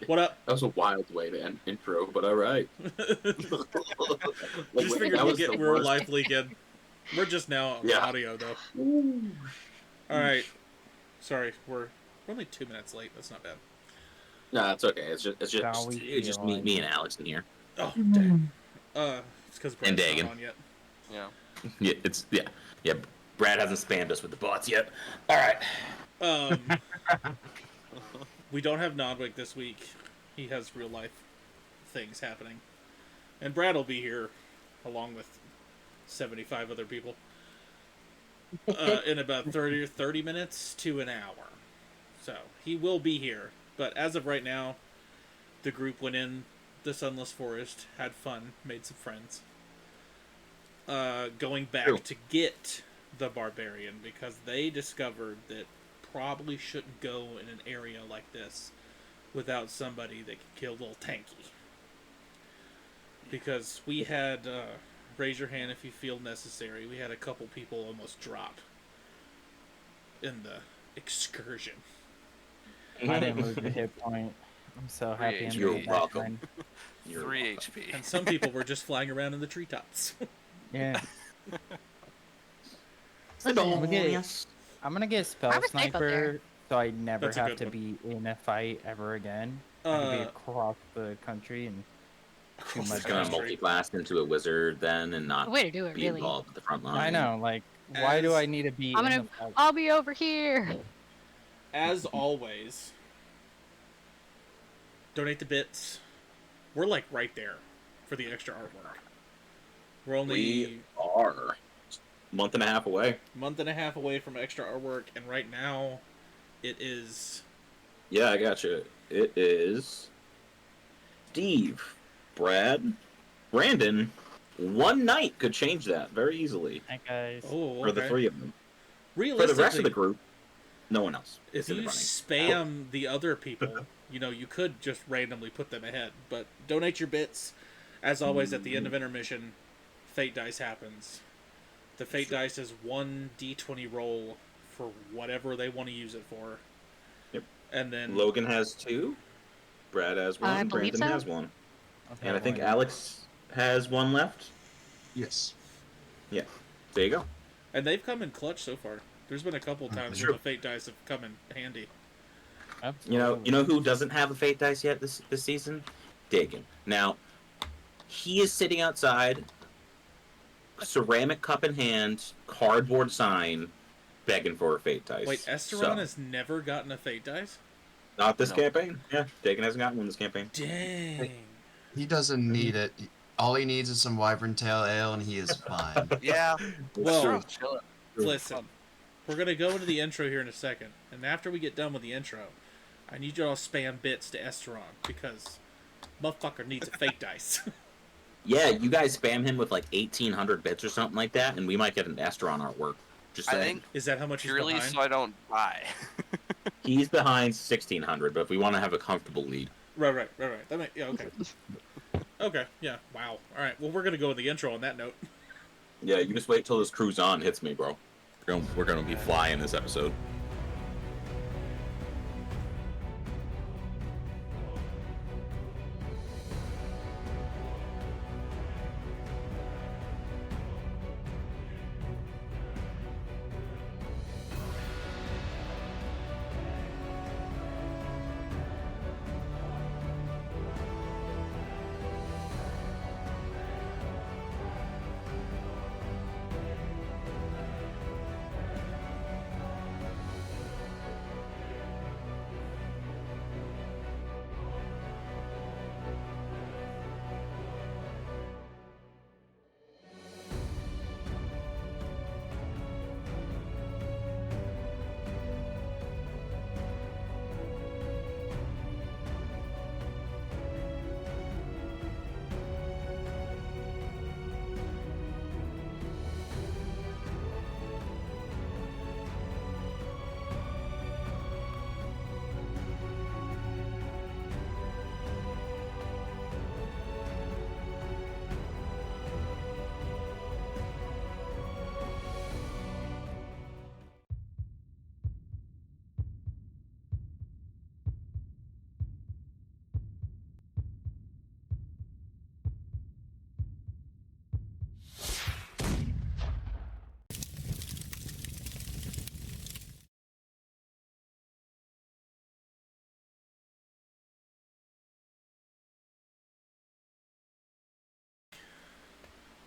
What up? That was a wild way to end intro, but all right. Just figured that we'll was the get real worst. lively again. We're just now on Yeah. audio though. All right. Sorry, we're only 2 minutes late. That's not bad. No, it's okay. It's Shall we Just me and Alex in here. Oh, dang. It's because And Brad's not Dagan. on yet. Yeah. Yeah. Brad hasn't spammed us with the bots yet. All right. We don't have Nodwick this week. He has real life things happening, and Brad will be here along with 75 other people in about 30 minutes to an hour. So he will be here, but as of right now, the group went in the Sunless Forest, had fun, made some friends. Going back to get the Barbarian because they discovered that probably shouldn't go in an area like this without somebody that can kill little tanky. Because we had, raise your hand if you feel necessary, we had a couple people almost drop in the excursion. I didn't lose a hit point. I'm so happy. I'm You're doing that welcome. kind. You're 3 welcome. HP. And some people were just flying around in the treetops. Yeah. Listen, I'm gonna get Spell I'm a safe up there. Sniper, so I never That's a have good to one. be in a fight ever again. I can be across the country and too Across much. Just gonna multi-class into a wizard then and not The way to do it, be really. involved with the front line. I know, like, why do As- I need to be I'm in gonna- the fight? I'll be over here. As always, donate the bits. We're like right there for the extra artwork. We're only We are a month and a half away. a month and a half away from extra artwork, and right now it is Yeah, I got you. It is Steve, Brad, Brandon. One night could change that very easily Hey guys. for the three of them. For Realistically, the rest of the group, no one else if is in the you running. spam the other people, you could just randomly put them ahead. But donate your bits. As always, at the end of intermission, Fate Dice happens. The Fate Dice is 1d20 roll for whatever they want to use it for. Yep. And then Logan has 2. Brad has 1. I believe Brandon so. has 1. Okay, And I think one. Alex has 1 left. Yes. Yeah. There you go. and they've come in clutch so far. There's been a couple of times Sure. where the Fate Dice have come in handy. You know Absolutely. who doesn't have a fate dice yet this season? Dagan. Now, he is sitting outside, ceramic cup in hand, cardboard sign, begging for a fate dice. Wait, Esteron So, has never gotten a Fate Dice? Not this No. campaign. Yeah, Dagan hasn't gotten one this campaign. Dang. He doesn't need it. All he needs is some Wyvern Tail Ale, and he is fine. Yeah. Well, Sure, chill it. listen, we're going to go into the intro here in a second. And after we get done with the intro, I need you all to spam bits to Esteron because motherfucker needs a Fate Dice. yeah, you guys spam him with like 1,800 bits or something like that, and we might get an Esteron artwork. Just I saying. think Is that how much he's purely behind? so I don't die. He's behind 1,600, but if we want to have a comfortable lead. Right. Yeah, okay. Okay, yeah, wow. Alright, well, we're going to go with the intro on that note. Yeah, you just wait till this cruise on hits me, bro. We're gonna be flying this episode.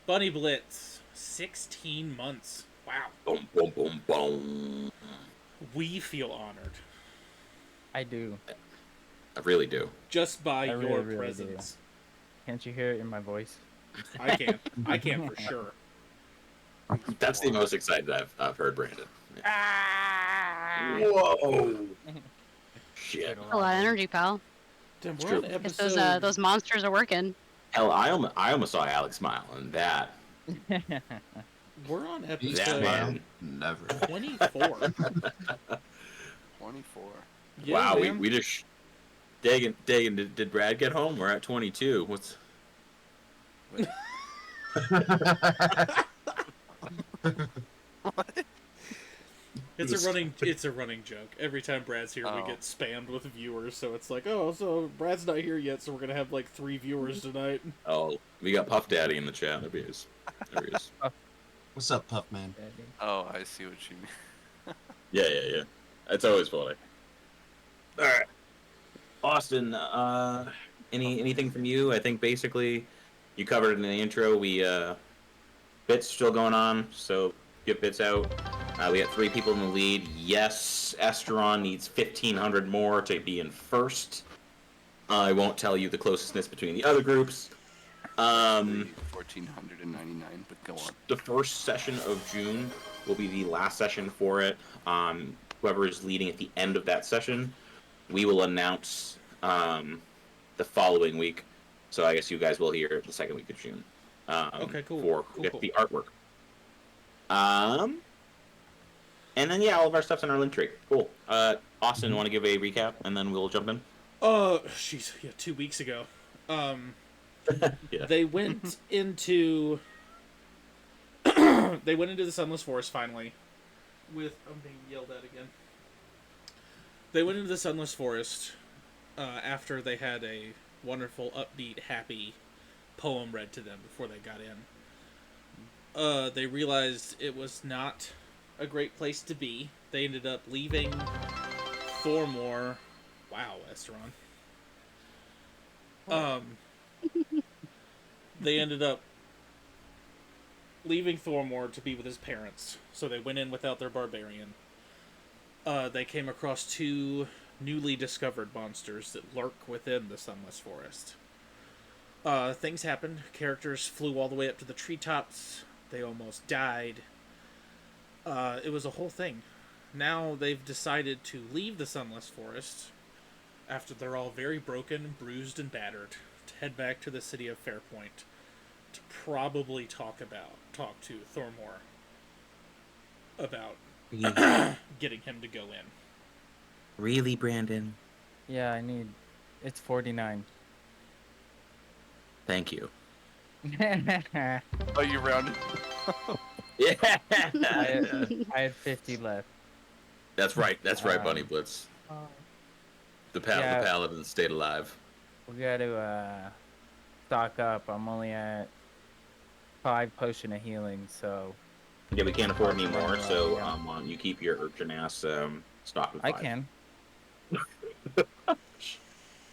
Bunny Blitz, 16 months. Wow. Boom, boom, boom, boom. We feel honored I do. I really do. just by I your really, really presence. Can't you hear it in my voice? I can. I can for sure. That's the most excited I've heard Brandon. Ah! Whoa! Shit. A lot of energy, pal. Damn, It's we're on true. Guess episode. those monsters are working. Hell, I almost saw Alex smile, and that We're on Beast episode man. Never. 24. 24. Yeah, wow. man. We just Dagan. Did Brad get home? We're at 22. What's What? It's a running joke. Every time Brad's here, we Oh. get spammed with viewers. So it's like, oh, so Brad's not here yet, so we're gonna have like 3 viewers tonight. Oh, we got Puff Daddy in the chat. There he is. There he is. What's up, Puff Man? Oh, I see what you mean. Yeah. That's always funny. All right, Austin. Anything from you? I think basically you covered it in the intro. We bits still going on, so get bits out. We got 3 people in the lead. Yes, Esteron needs 1,500 more to be in first. I won't tell you the closeness between the other groups. 1,499, but go on. The first session of June will be the last session for it. Whoever is leading at the end of that session, we will announce the following week. So I guess you guys will hear it the second week of June. Okay, cool. For Cool. the artwork. And then yeah, all of our stuff's in our link tree. Cool. Austin, want to give a recap, and then we'll jump in. Jeez, yeah, 2 weeks ago. Yeah. They went into the Sunless Forest finally. I'm being yelled at again. They went into the Sunless Forest after they had a wonderful, upbeat, happy poem read to them before they got in. They realized it was not a great place to be. They ended up leaving Thormore. Wow, Esteron. They ended up leaving Thormore to be with his parents. So they went in without their barbarian. They came across 2 newly discovered monsters that lurk within the Sunless Forest. Things happened. Characters flew all the way up to the treetops. They almost died. It was a whole thing. Now they've decided to leave the Sunless Forest after they're all very broken, bruised, and battered to head back to the city of Fairpoint to probably talk to Thormore about getting him to go in. Really, Brandon? Yeah, it's 49. Thank you. I Oh, you rounded. Yeah. had 50 left. That's right, Bunny Blitz. The Yeah. paladin stayed alive. We gotta stock up. I'm only at 5 potion of healing, so Yeah, we can't afford any more, so Yeah. why don't you keep your urchin ass stocked with I 5. can.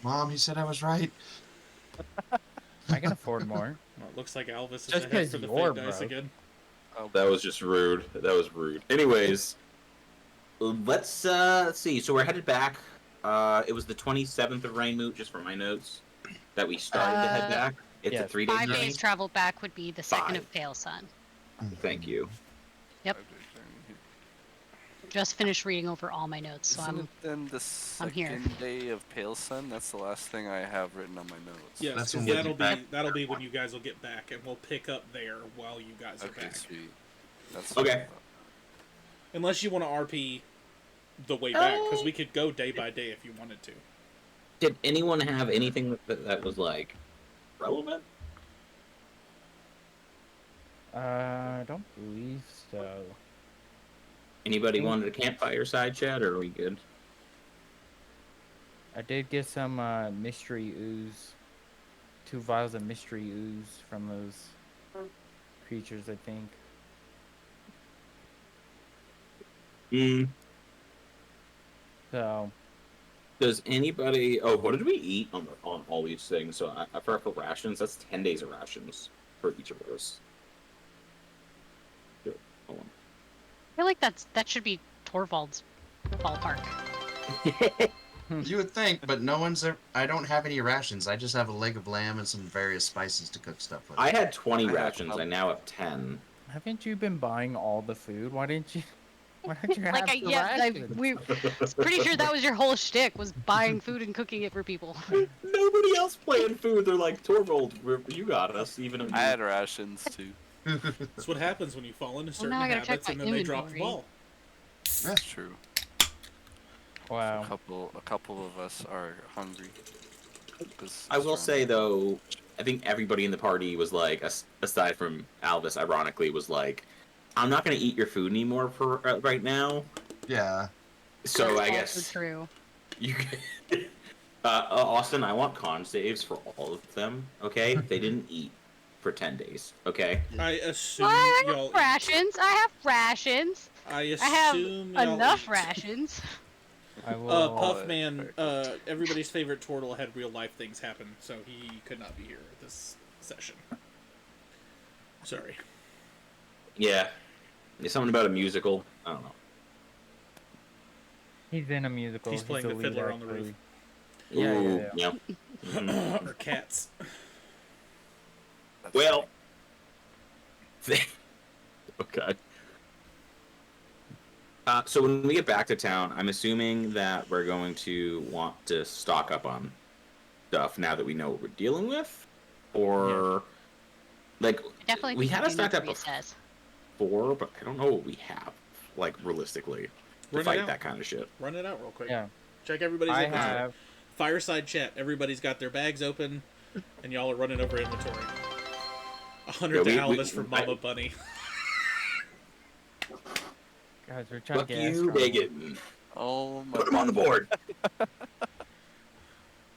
Mom, he said I was right. I can afford more. Well, it looks like Alvis is Just ahead 'cause for the you're fake dice broke. again. That was just rude. Anyways, let's see. So we're headed back. It was the 27th of Rainmoot, just for my notes, that we started to head back. It's a yes. 3-day 5 journey. days travel back would be the 2nd 5. of Pale Sun. Thank you. Yep. Just finished reading over all my notes, so Isn't I'm it then the I'm here. second day of Pale Sun? That's the last thing I have written on my notes. Yes, That's 'cause when we'll that'll be be that'll be when you guys will get back, and we'll pick up there while you guys are Okay, back. sweet. That's Okay. what I thought. Unless you want to RP the way back, because we could go day by day if you wanted to. Did anyone have anything that was like relevant? I don't believe so. Anybody wanted a campfire side chat, or are we good? I did get some mystery ooze. 2 vials of mystery ooze from those creatures, I think. So, Does anybody? Oh, what did we eat on all these things? So I forgot for rations. That's 10 days of rations for each of those. feel like that should be Torvald's ballpark. You would think, but no one's. I don't have any rations. I just have a leg of lamb and some various spices to cook stuff with. I had 20 I had rations. I some. now have 10. Haven't you been buying all the food? Why didn't you? Why don't you have Like, the rations? we're pretty sure that was your whole shtick, was buying food and cooking it for people. Nobody else planned food. They're like, Torvald, you got us. Even if I had rations too. That's what happens when you fall into certain now I gotta check habits and my then they drop the inventory. ball. That's true. Wow. A couple of us are hungry. 'Cause I will it's say from- though, I think everybody in the party was like, aside from Alvis, ironically, was like, "I'm not going to eat your food anymore for right now." Yeah. So That's I also guess true. you. Austin, I want con saves for all of them. Okay, they didn't eat for 10 days. Okay. I assume I y'all. have rations. I have rations. I I have assume y'all enough eat. rations. I will. Puffman, everybody's favorite turtle, had real life things happen, so he could not be here at this session. Sorry. Yeah. There's something about a musical. I don't know. He's in a musical. He's playing the lead, Fiddler on the actually. Roof. Yeah, Ooh, yeah. Mhm. Or cats. That's Well. Okay. So when we get back to town, I'm assuming that we're going to want to stock up on stuff now that we know what we're dealing with, or like I definitely we think had you it do know stacked up what he says. before, but I don't know what we have, like realistically, to Run it fight out. that kind of shit. Run it out real quick. Yeah. Check everybody's I inventory. have. Fireside chat. Everybody's got their bags open, and y'all are running over inventory. 100 Yeah, to Alvis for Mama Bunny. Guys, we're trying Fuck to get you, Astron. Dagan. Oh my Put him on the board.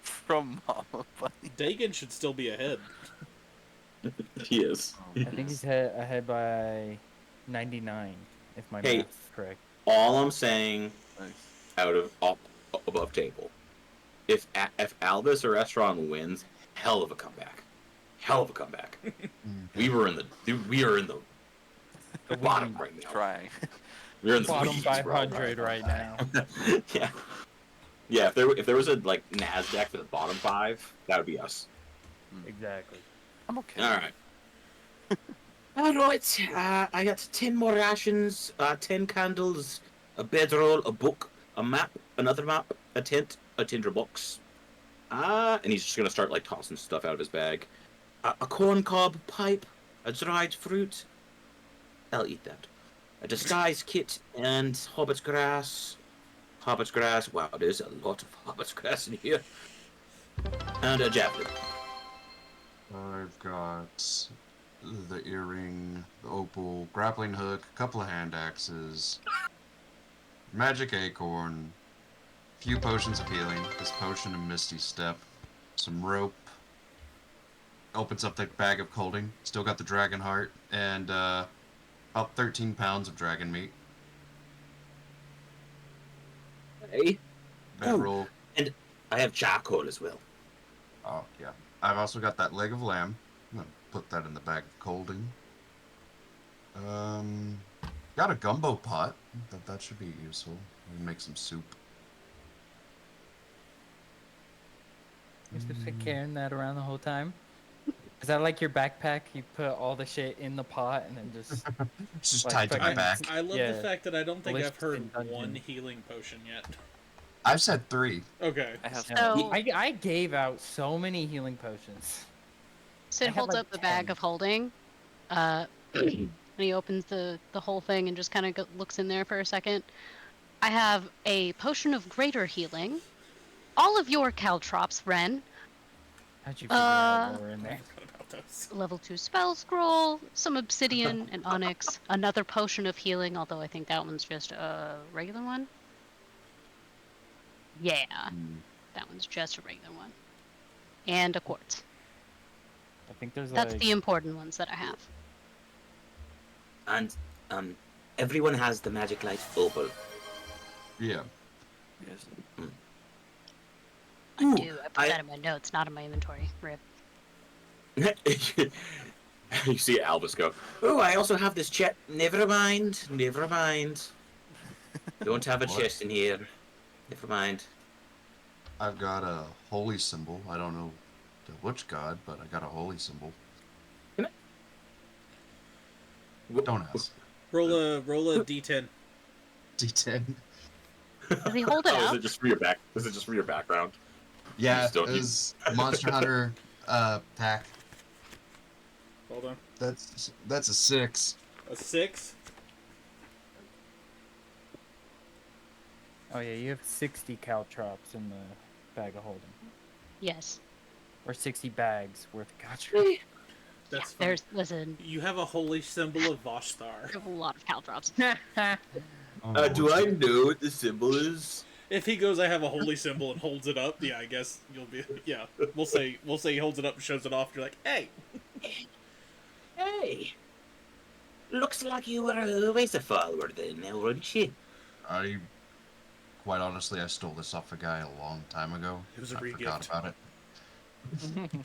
From Mama Bunny. Dagan should still be ahead. He is. I think he's ahead by 99, if my Hey. math is correct. All I'm saying, Nice. out of up above table, if Albus or Estron wins, hell of a comeback. Hell of a comeback. we are in the bottom right now. Trying. We're in the Bottom weeds, bro. 500 right now. Yeah. Yeah, if there was a like Nasdaq for the bottom 5, that would be us. Exactly. I'm okay. All right. All right. I got 10 more rations, 10 candles, a bedroll, a book, a map, another map, a tent, a tinderbox. And he's just gonna start like tossing stuff out of his bag. A corn cob pipe, a dried fruit. I'll eat that. A disguise kit and hobbit's grass. Hobbit's grass. Wow, there's a lot of hobbit's grass in here. And a javelin. I've got the earring, the opal, grappling hook, a couple of hand axes, magic acorn, few potions of healing, this potion of misty step, some rope. Opens up the bag of colding. Still got the dragon heart and about 13 pounds of dragon meat. Hey, Bedroll. I have charcoal as well. Oh yeah. I've also got that leg of lamb. I'm gonna put that in the bag of colding. Got a gumbo pot. That should be useful. We can make some soup. You just like carrying that around the whole time? Is that like your backpack? You put all the shit in the pot and then just It's just Like tied to my fucking- back. I love Yeah. the fact that I don't think I've Lifts heard in dungeon. one healing potion yet. I've said 3. Okay. I have. So- I gave out so many healing potions. Sid I have, holds like, up the bag 10. of holding, and he opens the whole thing and just kind of looks in there for a second. I have a potion of greater healing, all of your caltrops, Ren, How'd you figure out what were in I there? forgot about those. level 2 spell scroll, some obsidian and onyx, another potion of healing, although I think that one's just a regular one. Yeah, that one's just a regular one. And a quartz. I think there's That's like the important ones that I have. And everyone has the magic light opal. Yeah. Yes. I do. I put I- that in my notes, not in my inventory. Rip. You see Albus go, oh, I also have this chest. Never mind. Never mind. Don't have a What? chest in here. Never mind. I've got a holy symbol. I don't know to which god, but I got a holy symbol. Don't ask. Roll a d10. D10. Does he hold it Oh, is up? it just for your back? Is it just for your background? Yeah, still- it was Monster Hunter pack. Hold on. That's a 6. A 6. Oh yeah, you have 60 caltrops in the bag of holding, Yes. or 60 bags worth of caltrops. That's Yeah, fine. there's listen, You have a holy symbol of Voshtar. there's a lot of caltrops. Oh, Do I know what the symbol is? If he goes, I have a holy symbol and holds it up, yeah, I guess you'll be. Yeah, we'll say he holds it up and shows it off. You're like, hey, Hey. Looks like you were always a follower then, now, weren't you? Quite honestly, I stole this off a guy a long time ago. It was a I re-gift. forgot about it.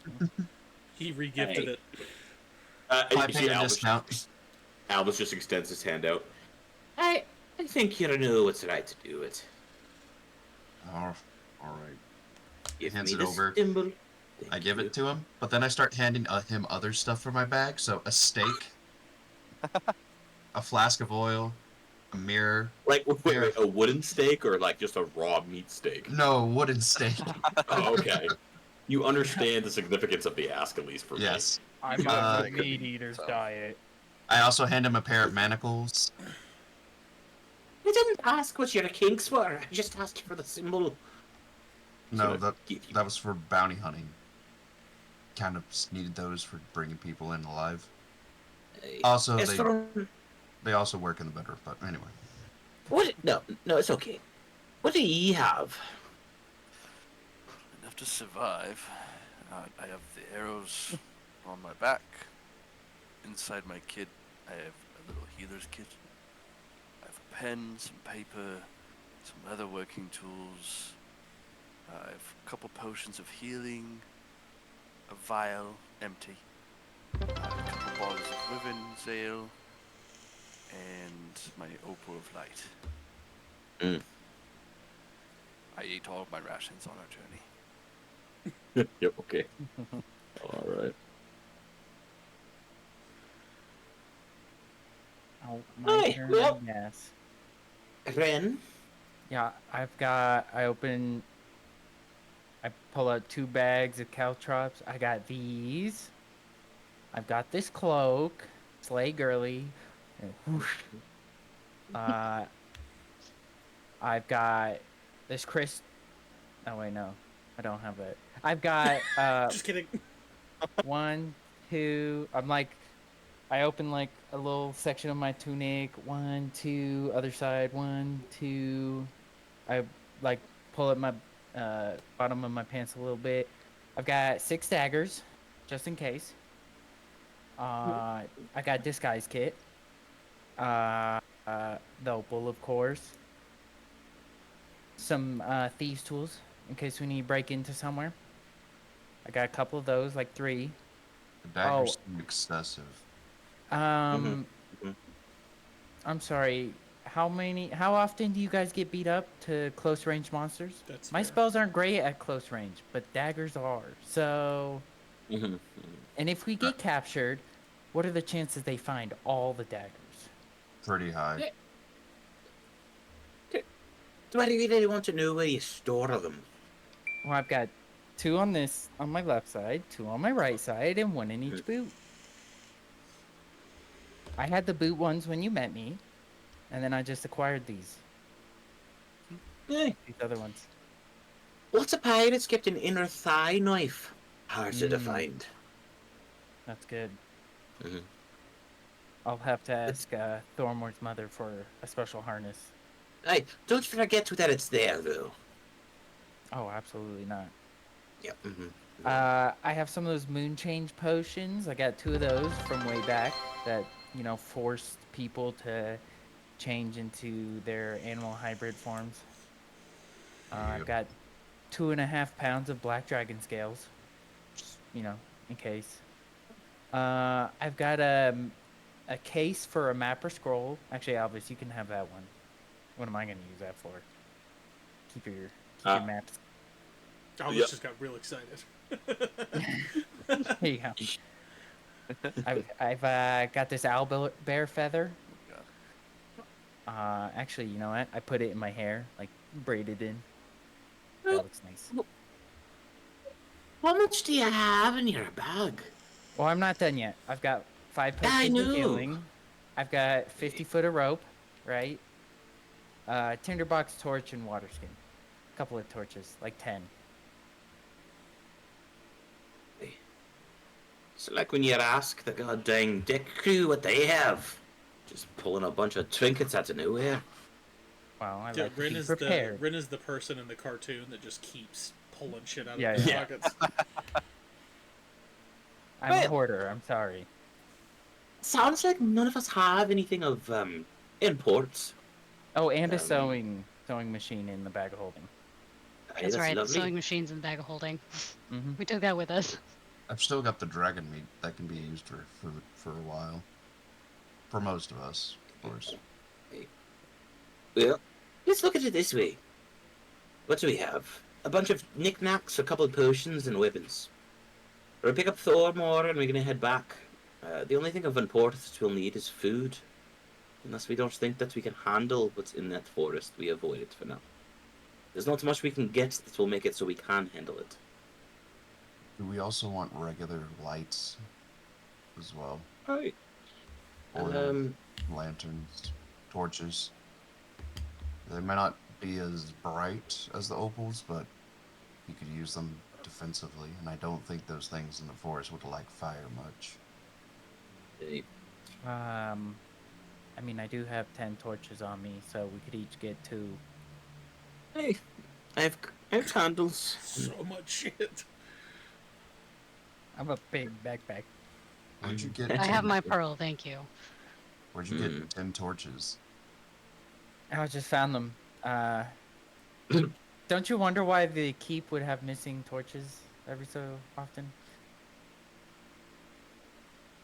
he regifted Hey. it. You 5 see a discount. Albus just extends his hand out. I think you know what's right to do it. Oh, all right. Give Hands me it the over. symbol. I give it to him, but then I start handing him other stuff from my bag. So a steak, a flask of oil, a mirror. Like, wait, a wooden steak or like just a raw meat steak? No, wooden steak. Oh, okay. You understand the significance of the ask, at least for me. Yes. I'm Uh, on the meat eater's so- diet. I also hand him a pair of manacles. I didn't ask what your kinks were. I just asked for the symbol. No, So that was for bounty hunting. Kind of just needed those for bringing people in alive. Also, As for they also work in the bedroom. But anyway, what? No, it's okay. What do ye have? Enough to survive. I have the arrows on my back. Inside my kit, I have a little healer's kit. I have a pen, some paper, some other working tools. I have a couple potions of healing, a vial empty, a couple bottles of Wyvern's ale, and my opal of light. Mm. I ate all of my rations on our journey. Yep. Okay. All right. Oh, my Hey, turn, well- yes. Ren. Yeah, I pull out 2 bags of caltrops. I got these. I've got this cloak. Slay girly. And whoosh. I've got this Oh wait, no. I don't have it. I've got Just kidding. 1, 2. I open like a little section of my tunic. 1, 2. Other side. 1, 2. I like pull up my bottom of my pants a little bit. I've got 6 daggers, just in case. I got disguise kit. The opal, of course. Some thieves' tools in case we need to break into somewhere. I got a couple of those, like 3. the daggers seem excessive. Um, Mhm. I'm sorry. How often do you guys get beat up to close range monsters? That's My fair. spells aren't great at close range, but daggers are. So, Mm-hmm. and if we get captured, what are the chances they find all the daggers? Pretty high. Do I really want to know where you store them? Well, I've got 2 on my left side, 2 on my right side, and 1 in each boot. I had the boot ones when you met me, and then I just acquired these Eh, other ones. lots of pirates kept an inner thigh knife. Harder to Mm. find. That's good. Mhm. I'll have to ask Thormore's mother for a special harness. Hey, don't forget that it's there, though. Oh, absolutely not. Yep. Mm-hmm. I have some of those moon change potions. I got 2 of those from way back that, forced people to change into their animal hybrid forms. I've Yep. got 2.5 pounds of black dragon scales, just, in case. I've got a case for a mapper scroll. Actually, Elvis, you can have that one. What am I going to use that for? Keep your maps. Albus Yep. just got real excited. Here you go. I've got this bear feather. God. Actually, you know what? I put it in my hair, like braided in. That looks nice. How much do you have in your bag? Well, I'm not done yet. I've got 5 I potions of know. healing. I've got 50 foot of rope, right? Tinderbox torch and water skin. A couple of torches, like 10. It's like when you ask the goddamn deck crew what they have. Just pulling a bunch of trinkets out of nowhere. Wow, I Dude, like to Rin be is prepared. Rin is the person in the cartoon that just keeps pulling shit out of Yeah, his yeah. pockets. I'm a Well- hoarder. I'm sorry. Sounds like none of us have anything of imports. Oh, and a Um, sewing machine in the bag of holding. Aye, That's right. lovely. Sewing machines in the bag of holding. Mm-hmm. We took that with us. I've still got the dragon meat that can be used for food for a while. For most of us, of course. Well, let's look at it this way. What do we have? A bunch of knickknacks, a couple of potions, and weapons. We'll pick up Thormore and we're gonna head back. The only thing of importance we'll need is food. Unless we don't think that we can handle what's in that forest, we avoid it for now. There's not much we can get that will make it so we can handle it. Do we also want regular lights as well? Alright. Or Um, lanterns, torches? They may not be as bright as the opals, but you could use them defensively, and I don't think those things in the forest would like fire much. I mean, I do have 10 torches on me, so we could each get 2. hey, I have candles. So much shit. I'm a big backpack. Where'd you get? I have my pearl, thank you. Where'd you get 10 torches? I just found them. Don't you wonder why the keep would have missing torches every so often?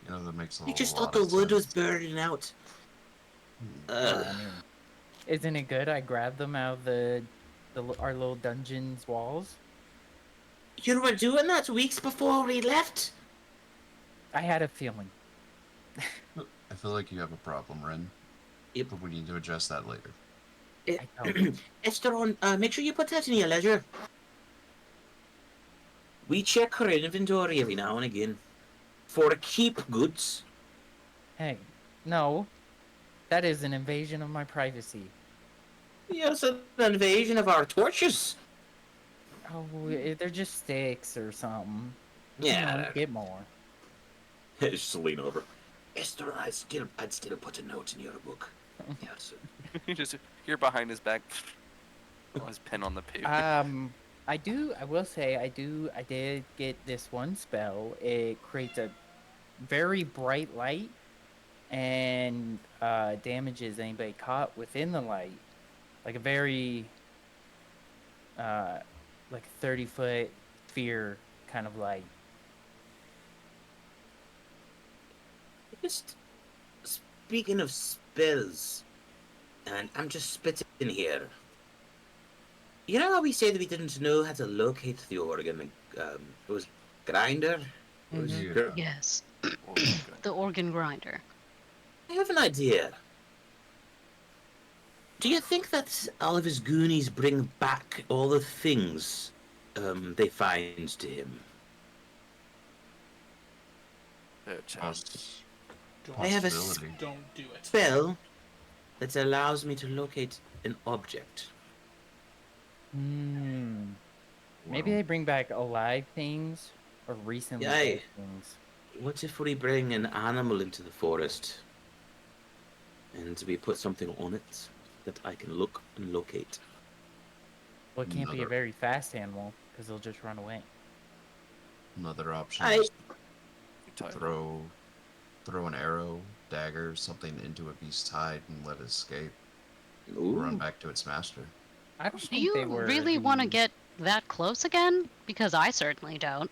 You know, that makes a You just lot thought the of wood was sense. burning out. Well, I mean, isn't it good? I grabbed them out of our little dungeon's walls. You were doing that weeks before we left? I had a feeling. I feel like you have a problem, Ren. Yep. But we need to address that later. I don't. Esteron, make sure you put that in your ledger. We check her inventory every now and again. For keep goods. Hey, no. That is an invasion of my privacy. Yes, an invasion of our torches. Oh, they're just sticks or something. You Yeah. know, get more. Just lean over. Esteron, I'd still put a note in your book. Yes. You're behind his back. Throw his pen on the paper. I will say, I did get this one spell. It creates a very bright light and damages anybody caught within the light. Like a very, like 30-foot sphere kind of light. Just speaking of spells, and I'm just spitting here. You know how we say that we didn't know how to locate the organ? It was grinder. It was Mhm. Yeah. Yes, Oh, okay. the organ grinder. I have an idea. Do you think that all of his goonies bring back all the things they find to him? Fair chance. Don't, I have a Possibility. don't do it. Spell that allows me to locate an object. Hmm. Maybe Well, they bring back alive things or recently Yay. dead things. What if we bring an animal into the forest and we put something on it that I can look and locate? Well, it can't be a Another- very fast animal because they'll just run away. Another option I- is You're tired. throw an arrow, dagger, something into a beast's hide and let it escape. Ooh. Run back to its master. I don't Do think you they were really want to the- get that close again? Because I certainly don't.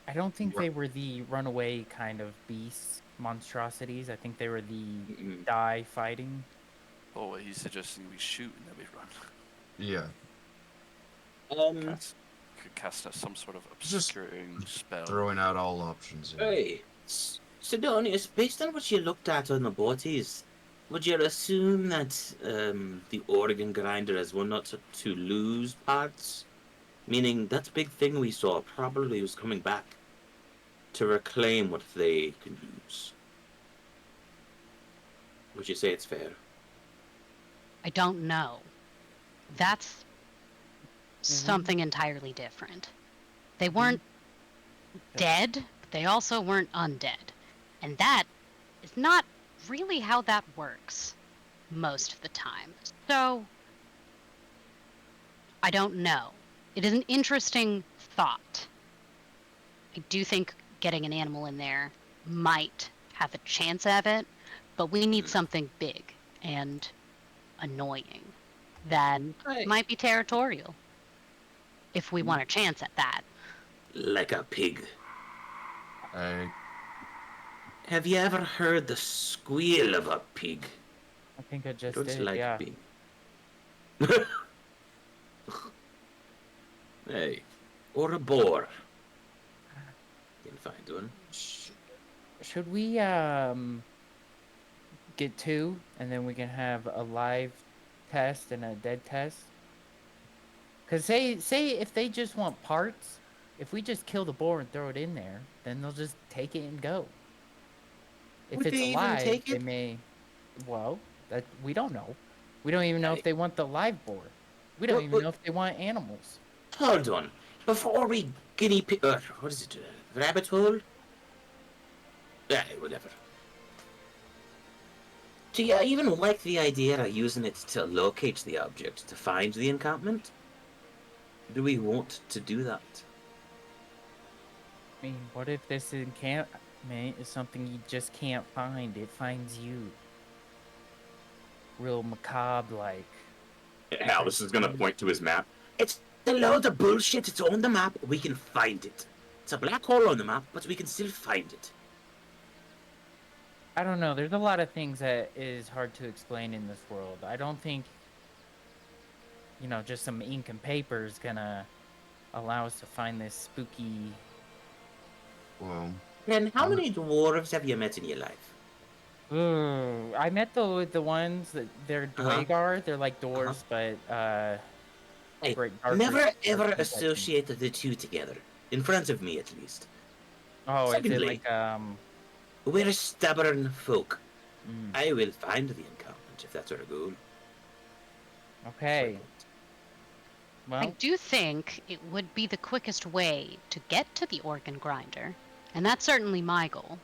I don't think Ru- they were the runaway kind of beast monstrosities. I think they were the Mm, die fighting. Oh, he's suggesting we shoot and then we run. Yeah. Could cast some sort of Just obscuring spell. Throwing out all options here. Hey, Sidonius, based on what you looked at on the boaties, would you assume that the organ grinder has one not to lose parts? Meaning that big thing we saw probably was coming back to reclaim what they can use. Would you say it's fair? I don't know. That's something entirely different. They weren't dead, but they also weren't undead. And that is not really how that works most of the time. So, I don't know. It is an interesting thought. I do think getting an animal in there might have a chance of it, but we need something big and annoying that might be territorial if we want a chance at that. Like a pig. Hey, Have you ever heard the squeal of a pig? I think I I just don't did. like Yeah. pig. Hey, or a boar. You can find one. Should we get two, and then we can have a live test and a dead test? Cause say if they just want parts, if we just kill the boar and throw it in there, then they'll just take it and go. If Would it's they even alive, take they it? may. Well, that we don't know. We don't even know if they want the live boar. We don't What- even what- know if they want animals. Hold on. Before we guinea pig. What is it? Rabbit hole? Yeah, whatever. Do you even like the idea of using it to locate the object, to find the encampment? Do we want to do that? I mean, what if this encampment is something you just can't find? It finds you. Real macabre like. Alice is gonna point to his map. It's a load of bullshit. It's on the map. We can find it. It's a black hole on the map, but we can still find it. I don't know. There's a lot of things that is hard to explain in this world. I don't think, just some ink and paper is gonna allow us to find this spooky. well, Then how many dwarves have you met in your life? Ooh, I met the ones that they're Uh-huh. Dwagar. They're like dwarves, but Hey, great darker- never ever darker complexion. associate the two together. In front of me, at least. Oh, is it Secondly- like We're stubborn folk. mm, I will find the encampment if that's our goal. okay. I Well, do think it would be the quickest way to get to the organ grinder, and that's certainly my goal.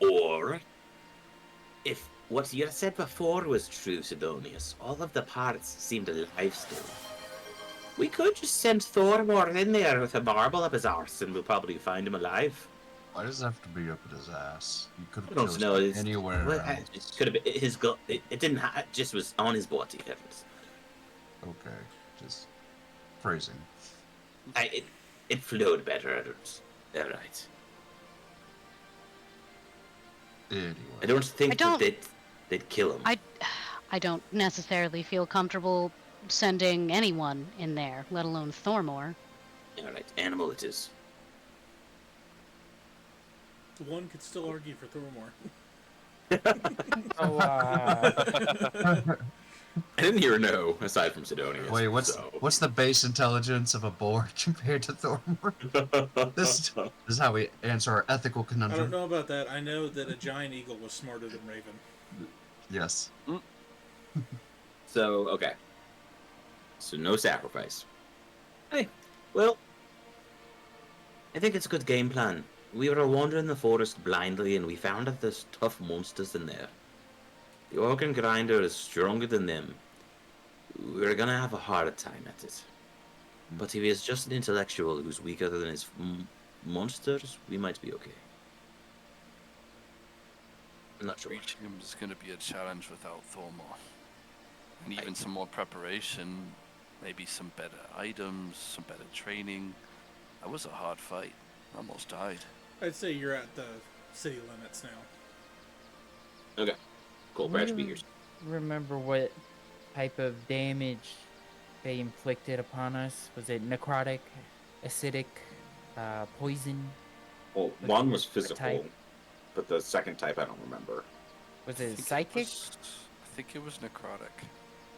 Or, if what you said before was true, Sidonius, all of the parts seemed alive still. We could just send Thormor in there with a marble up his arse and we'll probably find him alive. why does it have to be up at his ass? You could I have don't chose know. It's, anywhere well, else. it could have been his gut. It didn't. It just was on his body. Okay, just phrasing. It flowed better. All right. Anyway, I don't think I don't- that they'd kill him. I don't necessarily feel comfortable sending anyone in there, let alone Thormor. All right, animal it is. One could still argue for Thormor. so I didn't hear a no aside from Sidonius. wait, what's so. what's the base intelligence of a boar compared to Thormor? This is how we answer our ethical I don't conundrum. know about that. I know that a giant eagle was smarter than Raven. Yes. So okay. So no sacrifice. Hey, well, I think it's a good game plan. We were wandering the forest blindly, and we found that there's tough monsters in there. The organ grinder is stronger than them. We're gonna have a harder time at it. But if he is just an intellectual who's weaker than his monsters, we might be okay. I'm not sure. Reaching him is going to be a challenge without Thormor. And even some more preparation maybe some better items, some better training. That was a hard fight. I almost died. I'd say you're at the city limits now. Okay. Cool. Brad should be here. Remember what type of damage they inflicted upon us? Was it necrotic, acidic, poison? Well, What one type- was what physical, type? but the second type I don't remember. Was I it think psychic? I think it was necrotic.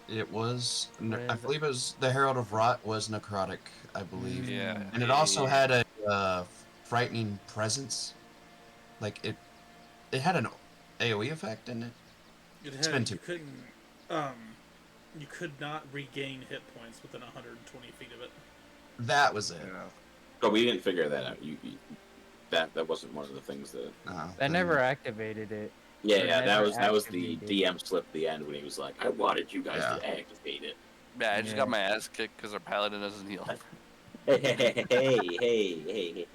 It was. What I is it? believe it was the Herald of Rot was necrotic. I believe, Yeah. and it also had a frightening presence. Like it had an AOE effect, didn't it? It It's had, been you too- couldn't, you could not regain hit points within 120 feet of it. That was it. But we didn't figure that out. That wasn't one of the things that. I never activated it. Yeah, Or yeah, that never was the activated. DM slip at the end when he was like, "I wanted you guys to activate it." Yeah, I just Yeah. got my ass kicked because our paladin doesn't heal. Hey.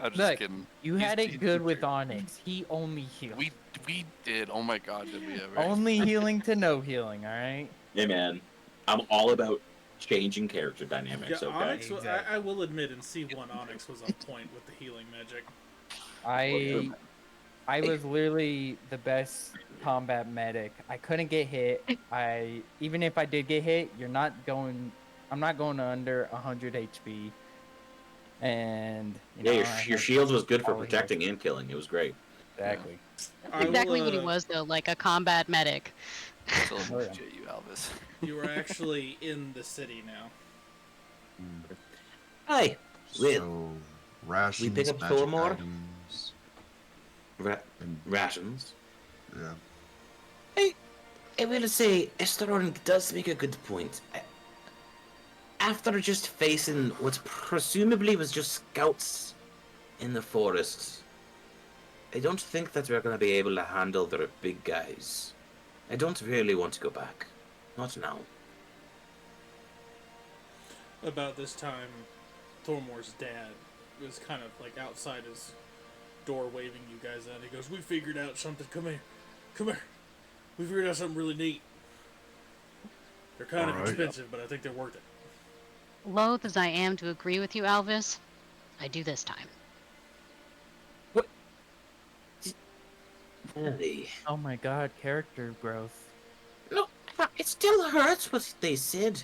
I'm just Look, kidding. You He's- had he's it good too with true. Onyx. He only healed. We did. Oh my god, did we ever? Only healing to no healing, alright? Hey man, I'm all about changing character Yeah, dynamics. Okay. Onyx. Exactly. I will admit, in C1, Onyx was on point with the healing magic. I was literally the best combat medic. I couldn't get hit. Even if I did get hit, I'm not going under 100 HP. And Yeah, your I your had shield was good for all healed. protecting and killing. It was great. Exactly. I Exactly will, what he was, though, like a combat medic. Still Oh, yeah. appreciate you, Elvis. You are actually in the city now. Hi. So rations, pick up magic Thormore? items, and Rations. yeah. I will say, Esteron does make a good point. After just facing what presumably was just scouts in the forests, I don't think that we're going to be able to handle their big guys. I don't really want to go back. Not now. About this time, Thormore's dad was kind of like outside his door waving you guys out. He goes, "We figured out something. Come here. Come here. We figured out something really neat. They're kind of Alright. expensive, but I think they're worth it." Loath as I am to agree with you, Alvis, I do this time. Oh my god, character growth. No, it still hurts what they said.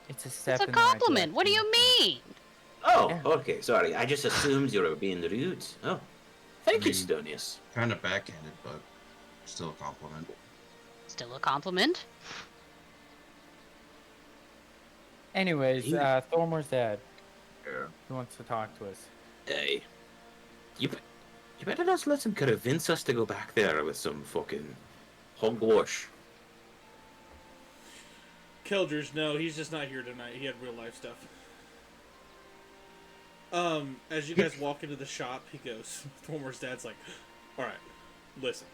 It's a step It's a in the right compliment. What do you direction. mean? Oh, Yeah. okay, sorry. I just assumed you were being rude. Oh, thank you, Mm. Sidonius. Kind of backhanded, but still a compliment. Still a compliment. Anyways, You- Thormore's dad. Yeah. He wants to talk to us. Hey, you better not let him convince us to go back there with some fucking hogwash. Kelders, no, he's just not here tonight. He had real life stuff. As you guys walk into the shop, he goes, Thormore's dad's like, "Alright, listen.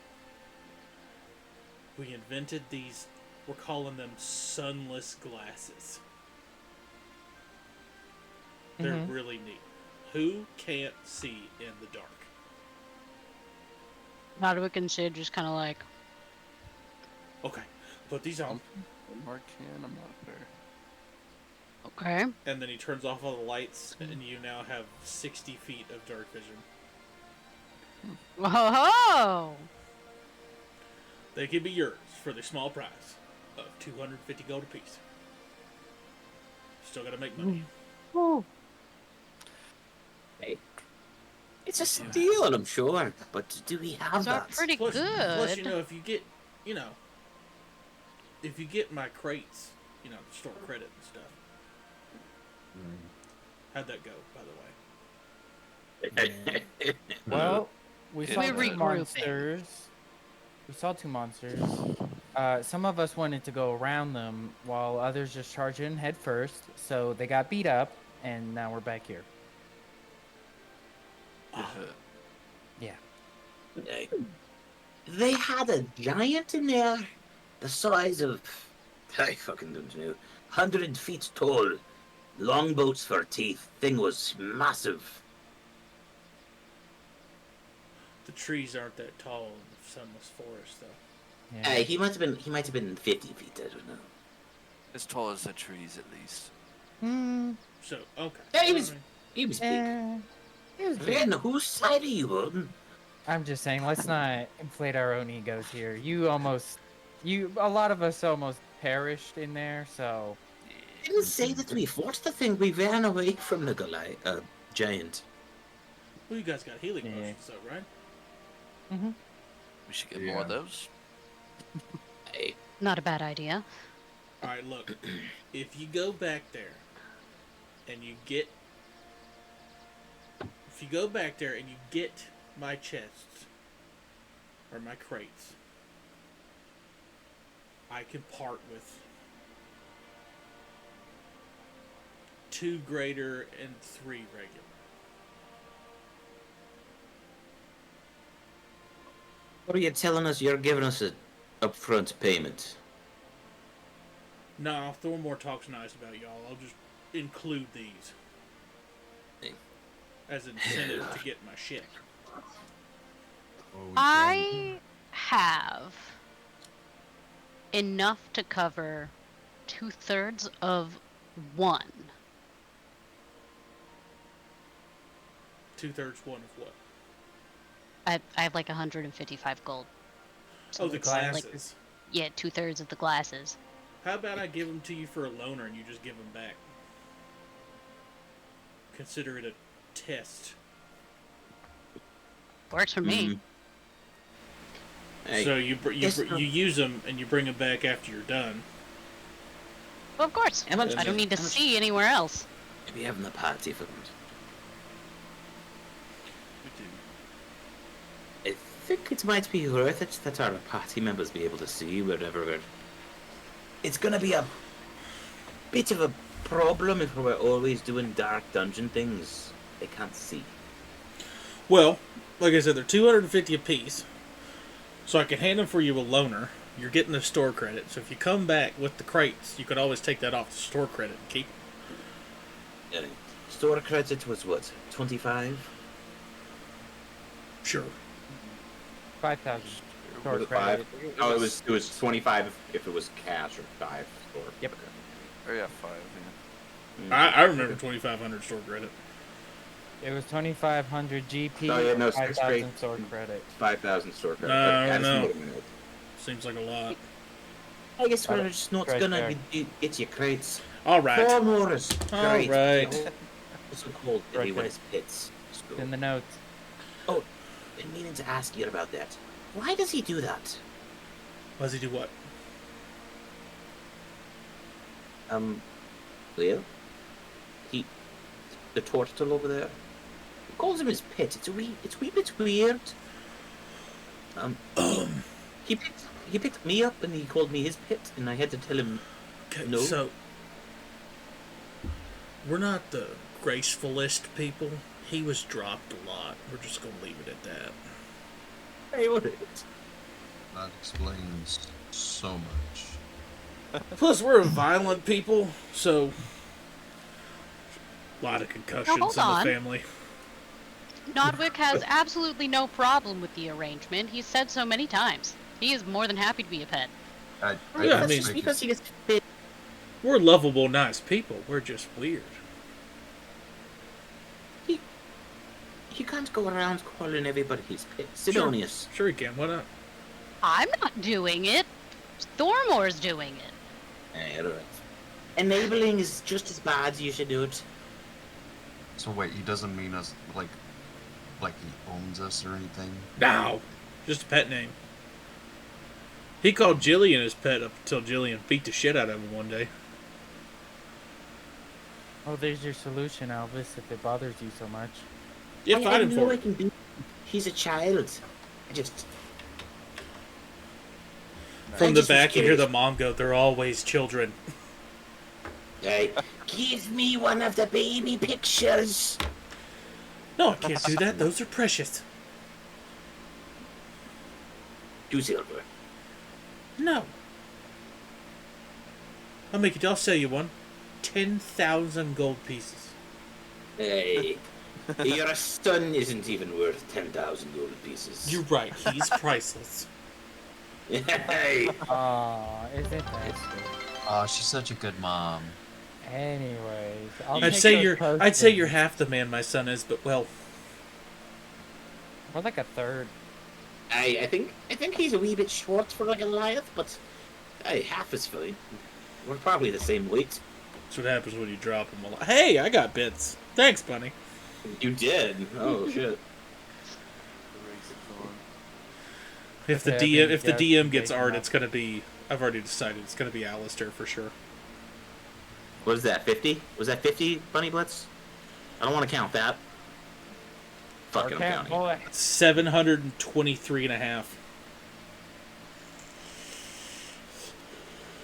We invented these, we're calling them sunless glasses. They're Mhm. really neat. Who can't see in the dark?" Hardwick and Sid just kind of like, Okay, put these on. Mark can, I'm not sure. okay. And then he turns off all the lights, and you now have 60 feet of dark vision. Whoa! They can be yours for the small price of 250 gold apiece. Still gotta make money. Ooh. It's a steal, I'm sure, but do we have Those are that? pretty Plus, good. you know, if you get my crates, store credit and stuff. How'd that go, by the way? Well, we We're saw two regrouping. monsters. We saw two monsters. Some of us wanted to go around them, while others just charged in head first. So they got beat up, and now we're back here. Yeah. They had a giant in there, the size of, I fucking don't know, 100 feet tall, longboats for teeth. Thing was massive. The trees aren't that tall in the sunless forest, though. Yeah. He might have been 50 feet. I don't know. As tall as the trees, at least. Hmm. So okay. Yeah, he Well, I was mean, he was big. It was big. Ren, whose side are you on? I'm just saying, let's not inflate our own egos here. A lot of us almost perished in there, so. I didn't say that we fought the thing. We ran away from the giant. well, you guys got healing Yeah. potions, though, right? Mm-hmm. We should get more of Yeah. those. Hey, Not a bad idea. All right, look. If you go back there, and you get my chests or my crates, I can part with 2 greater and 3 regular. what are you telling us? You're giving us a upfront payment. No, Thormore talks nice about y'all. I'll just include these Hey. as incentive to get my shit. Well, we can- I have enough to cover 2/3 of one. 2/3 one of what? I have like 155 gold. Oh, the it's like- glasses. Yeah, 2/3 of the glasses. How about I give them to you for a loaner and you just give them back? Consider it a test. Works for me. Mhm. Hey, So you yes, you use them and you bring them back after you're done. Well, of course. how much- I don't need to how much- see anywhere else. Maybe having the party for them. We do. I think it might be worth it that our party members be able to see wherever we're. It's gonna be a bit of a problem if we're always doing dark dungeon things. They can't see. Well, like I said, they're 250 apiece. So I can hand them for you a loaner. You're getting the store credit. So if you come back with the crates, you could always take that off the store credit and keep it. Store credit was what? 25? Sure. 5,000 store Was it credit. Oh, it was 25 if it was cash or 5 store. Yep. Oh yeah, 5. Yeah. I remember 2,500 store credit. It was 2,500 GP. Oh, yeah, no, and six 5,000 straight. store credit. 5,000 store credit. No, I just no. made a note. Seems like a lot. I guess Oh, we're just not right gonna there. get you crates. All right. 4 more is All great. right. What's it called? Right Anyone there. is pits. It's in the notes. Been meaning to ask you about that. Why does he do that? Why does he do what? Well, the turtle over there. He calls him his pet. It's a wee bit weird. He picked me up and he called me his pet, and I had to tell him. Okay, No. so we're not the gracefulest people. He was dropped a lot. We're just gonna leave it at that. Hey, what? That explains so much. Plus, we're a violent people, so a lot of concussions hold in the on. family. Nodwick has absolutely no problem with the arrangement. He's said so many times. He is more than happy to be a pet. I Yeah, I just mean- think because it's- he gets fit. We're lovable, nice people. We're just weird. You can't go around calling everybody his pet. Sidonius. Sure you can. Why not? I'm not doing it. Thormore's doing it. Hey, alright. Enabling is just as bad. You should do it. So wait, he doesn't mean us like he owns us or anything. No, just a pet name. He called Jillian his pet up until Jillian beat the shit out of him one day. Oh, there's your solution, Elvis, if it bothers you so much. Yeah, I fight him know for I it. can do. He's a child. I just. From I the just was back, you hear curious. the mom go, "They're always children." Hey, give me one of the baby pictures. No, I can't do that. Those are precious. 2 silver. No. I'll sell you one. 10,000 gold pieces. Hey, your son isn't even worth 10,000 gold pieces. You're right. He's priceless. Hey. Aw, isn't that sweet? Oh, she's such a good mom. Anyways, I'll I'd take say those you're potions. half the man my son is, but well, We're like a third. I think he's a wee bit short for like a Goliath, but hey, half is fine. We're probably the same weight. that's what happens when you drop him a lot. Hey, I got bits. Thanks, Bunny. You did. Oh shit. If the Okay, I DM think if the Jeff DM is gets big art, enough. it's gonna be. I've already decided it's gonna be Alistair for sure. What is that? 50? Was that 50, Bunny Blitz? I don't want to count that. Fucking I'm Cat counting. boy. 723 and a half.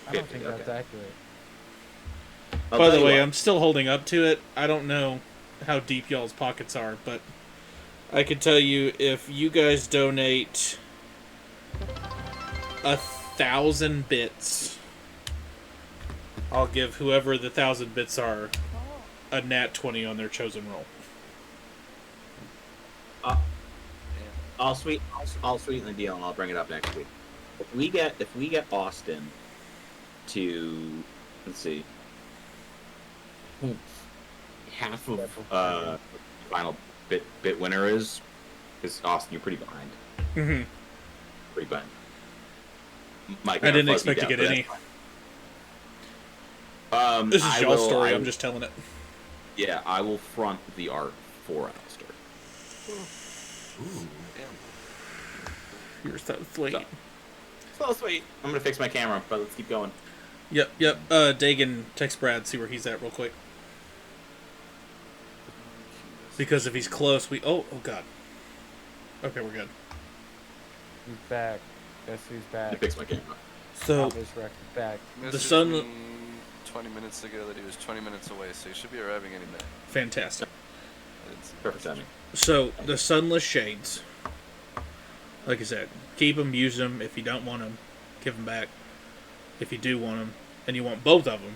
I don't 50, think that's okay. accurate. I'll By tell the you way, what. I'm still holding up to it. I don't know how deep y'all's pockets are, but I can tell you if you guys donate 1,000 bits, I'll give whoever the 1,000 bits are a nat 20 on their chosen roll. I'll sweeten the deal, and I'll bring it up next week. If we get Austin to, let's see, half of final bit winner is Austin. You're pretty behind. Mm-hmm. Pretty behind. Mike, I didn't expect to get any. This is y'all's story. I'm just telling it. Yeah, I will front the art for Alistair. Ooh. You're so sweet. So sweet. I'm gonna fix my camera, but let's keep going. Yep. Dagan, text Brad, see where he's at real quick. Because if he's close, we... Oh god. Okay, we're good. Who's back? Guess who's I'm gonna back? fix my camera. So, This record back. The sun- Me 20 minutes ago that he was 20 minutes away, so he should be arriving any minute. fantastic. I didn't see Perfect timing. So, the Sunless Shades. Like I said, keep them, use them. If you don't want them, give them back. If you do want them, and you want both of them,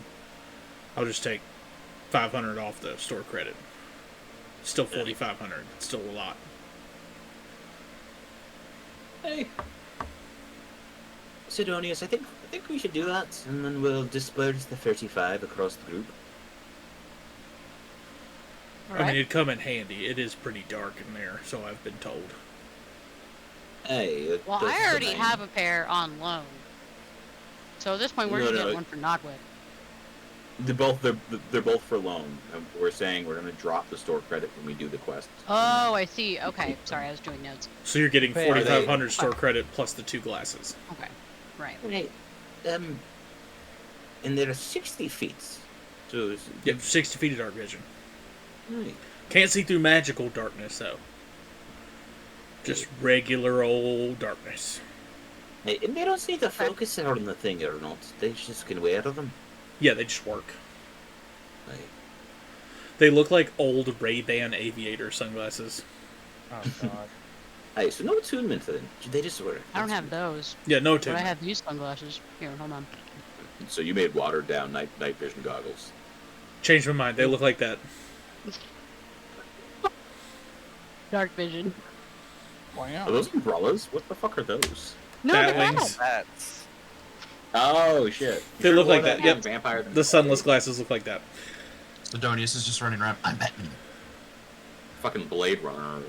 I'll just take 500 off the store credit. Still 4,500. It's still a lot. Hey, Sidonius, I think we should do that, and then we'll disperse the 35 across the group. I mean, Alright. it'd come in handy. It is pretty dark in there, so I've been told. Hey, Well, this I is already the main- have a pair on loan. So at this point, we're No, gonna no. get one for Nodwick. They're both for loan. And we're saying we're gonna drop the store credit when we do the quest. Oh, I see. Okay, sorry, I was doing notes. So you're getting Are they- 4,500 store credit plus the 2 glasses. Okay, right. Right. And there are 60 feet. So it's, Yep, 60 feet of dark vision. right. Can't see through magical darkness, though. Just regular old darkness. Hey, and they don't seem to focus out on the thing or not. They just can wear them. Yeah, they just work. Like, They look like old Ray-Ban aviator sunglasses. Oh god. hey, so no attunement to them. They just wear it. I don't have those, Yeah, no but I attunement. have these sunglasses. Here, hold on. So you made watered down night vision goggles. Changed my mind. They look like that. Dark vision. Wow. Are those umbrellas? What the fuck are those? No, Bat they're wings. not. Bats. Oh shit! They You look wore like that, yep. Vampire. The sunless glasses look like that. Sidonius is just running around. I'm Batman. Fucking Blade Runner.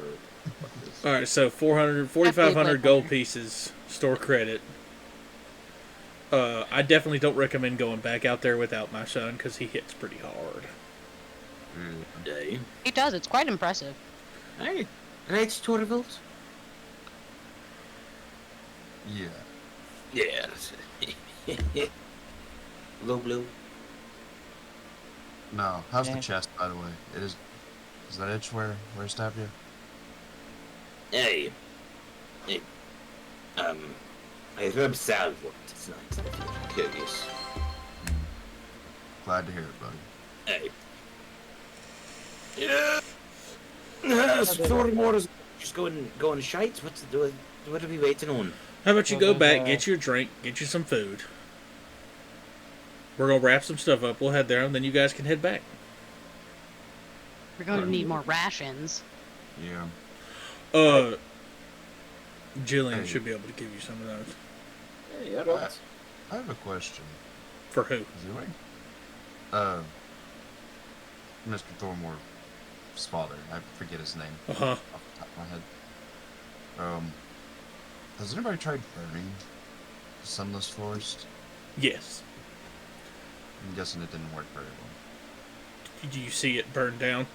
Alright, so 4,500 gold pieces, store credit. I definitely don't recommend going back out there without my son, because he hits pretty hard. Day. He does. It's quite impressive. Hey, right, Storvold? Yeah. Yes. Low blue. No. How's Yeah. the chest, by the way? It is. Is that itch where I stabbed you? Hey. Hey. I rub salve tonight, if you're curious. Glad to hear it, buddy. Hey. Yeah. Stormwater is just going shite. What are we waiting on? How about you Well, go there's, back, get your drink, get you some food. We're gonna wrap some stuff up. We'll head there, and then you guys can head back. We're going to need more rations. Yeah. Jillian Hey. should be able to give you some of those. Yeah, I have a question. For who? Zoe? Mr. Thormore's father. I forget his name Uh huh. off the top of my head. Has anybody tried burning the Sunless Forest? Yes. I'm guessing it didn't work very well. Do you see it burned down?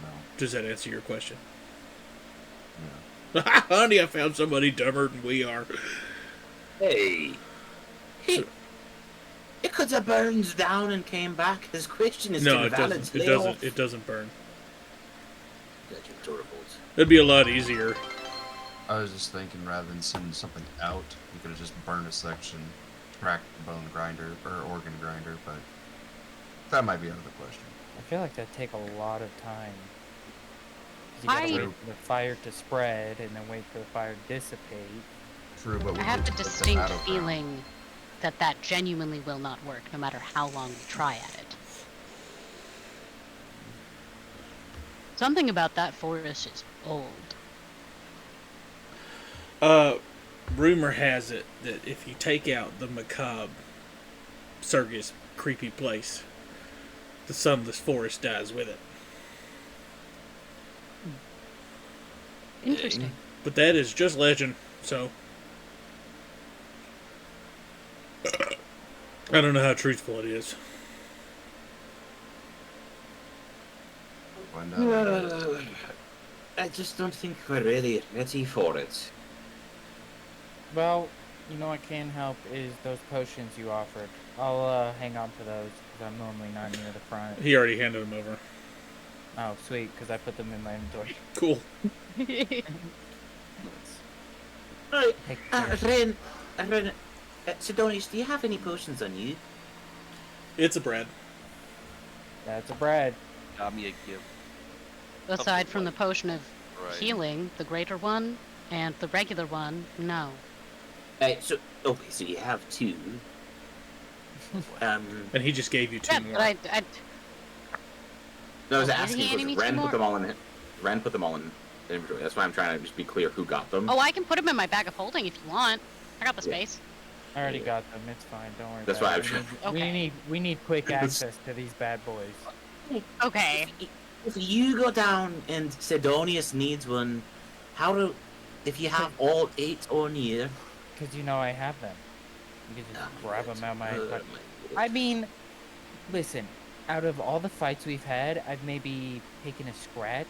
No. Does that answer your question? No. Honey, I found somebody dumber than we are. Hey. It could have burned down and came back. His question is No, still it valid. doesn't. It Lay doesn't. off. It doesn't burn. That's adorable. It'd be a lot easier. I was just thinking rather than sending something out, you could have just burned a section, cracked the bone grinder or organ grinder, but that might be out of the question. I feel like that'd take a lot of time. 'Cause you gotta I- wait for the fire to spread and then wait for the fire to dissipate. True, but we I have could the put distinct tomato crown. feeling that that genuinely will not work, no matter how long we try at it. Something about that forest is old. Rumor has it that if you take out the macabre, Sergius creepy place, the sunless forest dies with it. Interesting. But that is just legend, so I don't know how truthful it is. Find out in a minute. I just don't think we're really ready for it. Well, you know what can help is those potions you offered. I'll hang on to those because I'm normally not near the front. He already handed them over. Oh, sweet, because I put them in my inventory. Cool. Right, Take care. Ren, Sidonius, do you have any potions on you? It's a bread. That's a bread. Got me a gift. Aside from the potion of Right. healing, the greater one, and the regular one, no. Okay, so you have two. And he just gave you two Yeah, more. but I No, I was Oh, is asking he handing me because two Ren more? put them all in. Ren put them all in inventory. That's why I'm trying to just be clear who got them. Oh, I can put them in my bag of holding if you want. I got the Yeah. space. I already got them. It's fine. Don't worry. That's about why it. I'm We Okay. need quick access to these bad boys. Okay. If you go down and Sidonius needs one, if you have all 8 on you? Because you know I have them. You can just grab them out my. Uh, I mean, listen. Out of all the fights we've had, I've maybe taken a scratch.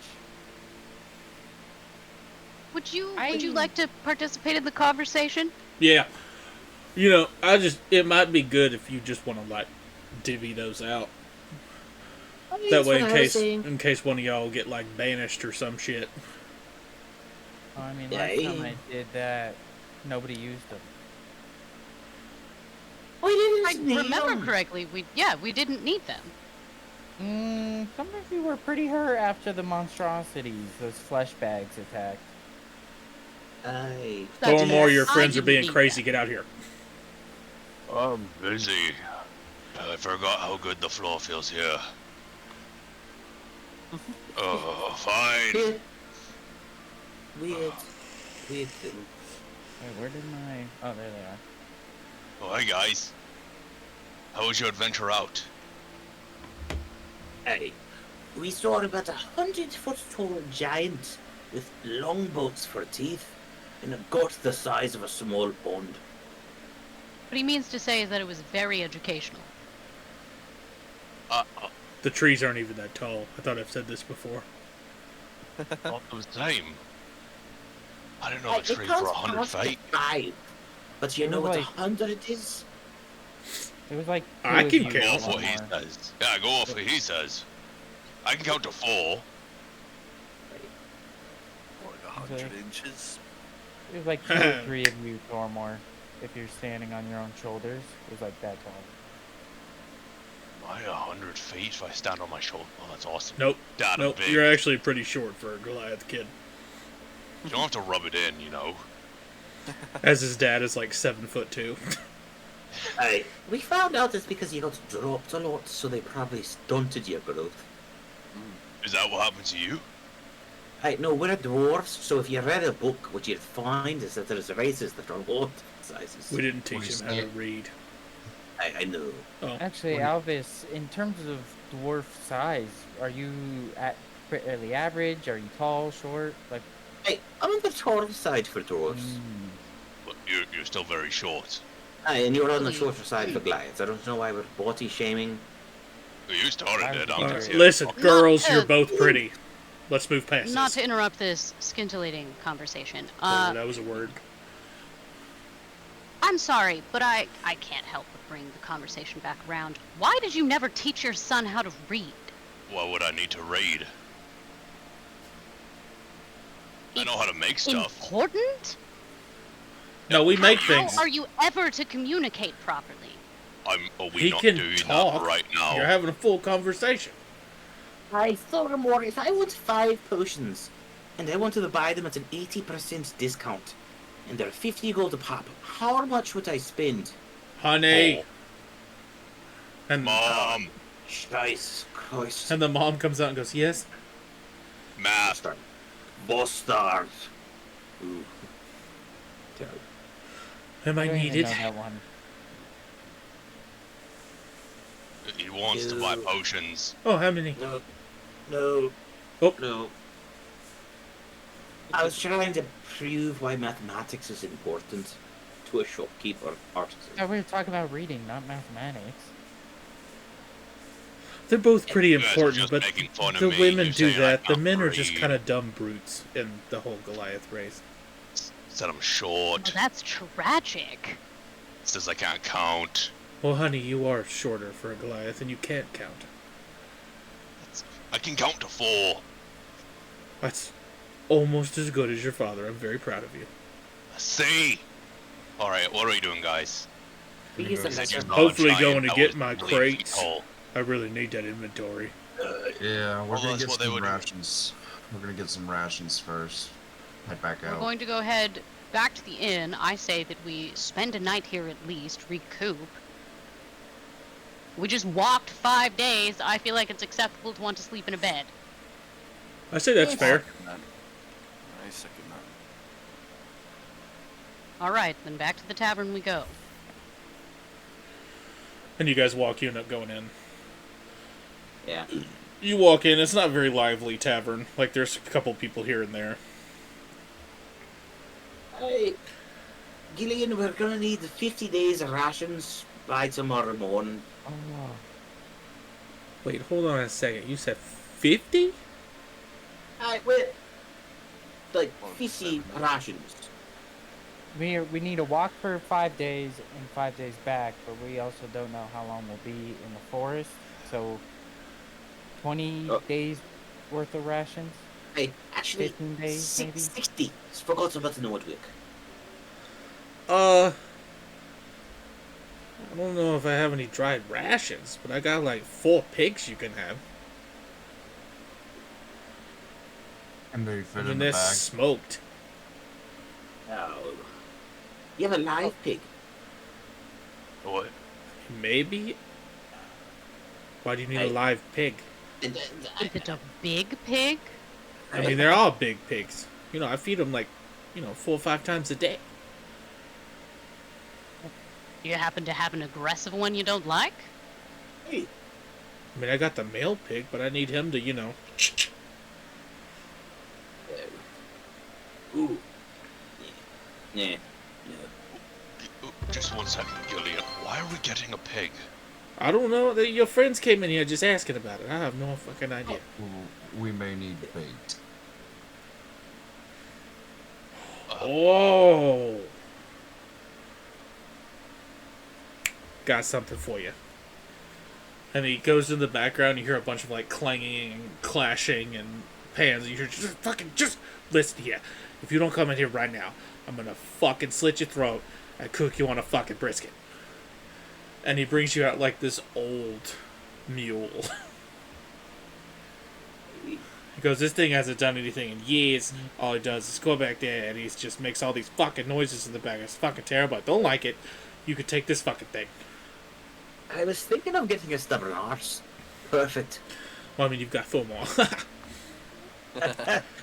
Would you I- like to participate in the conversation? Yeah. You know, it might be good if you just want to, like, divvy those out. That way, in case one of y'all get, like, banished or some shit. I mean, Yeah, last time I- I did that, nobody used them. We I didn't need remember them. correctly. We didn't need them. Some of you were pretty hurt after the monstrosities, those flesh bags attacked. Aye. That's Or more, yes, your I friends are didn't being need crazy. them. Get out here. I'm busy. I forgot how good the floor feels here. Oh, fine. Weird thing. Wait, where did my... Oh, there they are. Oh, hi guys. How was your adventure out? Hey, we saw about 100-foot tall giant with long boats for teeth and a gut the size of a small pond. What he means to say is that it was very educational. The trees aren't even that tall. I thought I've said this before. All the time. I don't know Hey, a tree it for comes 100 past the feet. 5, but you It know was what like- 100 is? It was like... I two of can you Go count. and off what one he more. says. Yeah, go off what he says. I can count to 4. Like 100 inches. It was like 2 or 3 of you, Tormore. If you're standing on your own shoulders, it was like that tall. Why 100 feet if I stand on my shoulder? Oh, that's awesome. Nope. Dad, Nope. I'm big. You're actually pretty short for a Goliath kid. You don't have to rub it in, you know. As his dad is like 7'2". Hey, we found out it's because you got dropped a lot, so they probably stunted your growth. Is that what happened to you? Hey, no, we're dwarves, so if you read a book, what you'd find is that there's races that are a lot sizes. We didn't teach What him is how to that? read. I know. Oh, Actually, Alvis, in terms of dwarf size, are you at fairly average? Are you tall, short? Like, I'm on the tall side for dwarves. But you're still very short. Aye, and you're on the Really? shorter side for Goliaths. I don't know why we're body shaming. You started it. I'm all just right, here. listen, girls, Not you're to- both pretty. Let's move past Not this. to interrupt this scintillating conversation. Oh, that was a word. I'm sorry, but I can't help but bring the conversation back around. Why did you never teach your son how to read? Why would I need to read? I know how to make stuff. Important? No, we make How things. are you ever to communicate properly? Are we He not can doing talk. that right now? You're having a full conversation. I thought more if I want 5 potions, and I wanted to buy them at an 80% discount, and they're 50 gold a pop, how much would I spend? Honey. Oh, And Mom, Jesus Christ. and the mom comes out and goes, yes? math. Bastard. Bastard. Ooh. Terrible. Am I I don't even needed? know that one. He wants to buy potions. Oh, how many? No. No. Oh. No. I was trying to prove why mathematics is important to a shopkeeper artisan. No, we were talking about reading, not mathematics. They're both pretty You guys are important, just but making fun of the me. women You're do saying I that. The can't men are just read. kind of dumb brutes in the whole Goliath race. Said I'm Well, short. that's tragic. Says I can't count. Well, honey, you are shorter for a Goliath, and you can't count. I can count to 4. That's almost as good as your father. I'm very proud of you. See? Alright, what are we doing, guys? These Gonna are go Said like you're get not Hopefully giant going to that get was my 3 feet crates. tall. I really need that inventory. Yeah, we're Well, gonna that's get what they some would do. rations. We're gonna get some rations first. Head back We're out. going to go ahead back to the inn. I say that we spend a night here at least, recoup. We just walked 5 days. I feel like it's acceptable to want to sleep in a bed. I say that's fair. I second that. All right, then back to the tavern we go. And you guys walk, you end up going in. Yeah. You walk in, it's not a very lively tavern. Like, there's a couple people here and there. Hey, Gillian, we're gonna need 50 days of rations by tomorrow morning. Oh, Wait, hold on a second. You said 50? Wait. Like, Well, 50 7. rations. we need to walk for 5 days and 5 days back, but we also don't know how long we'll be in the forest. So, 20 Oh. days worth of rations, Hey, actually, 15 days maybe. 60. Forgot about the notebook. I don't know if I have any dried rations, but I got like 4 pigs you can have. And they I fit mean, in the they're bag. smoked. Oh. You have a live pig. What? Maybe? Why do you need a Hey. live pig? And, Is it a big pig? I mean, they're all big pigs. You know, I feed them like, 4 or 5 times a day. Do you happen to have an aggressive one you don't like? I mean, I got the male pig, but I need him to, Ooh. Yeah. Just 1 second, Gillian. Why are we getting a pig? I don't know. Your friends came in here just asking about it. I have no fucking idea. We may need bait. Oh. Got something for you. And he goes in the background. You hear a bunch of like clanging and clashing and pans. And you hear just listen here. If you don't come in here right now, I'm gonna fucking slit your throat and cook you on a fucking brisket. And he brings you out like this old mule. He goes, this thing hasn't done anything in years. All he does is go back there and he just makes all these fucking noises in the back. It's fucking terrible. I don't like it. You could take this fucking thing. I was thinking of getting a stubborn arse. Perfect. Well, I mean, you've got 4 more.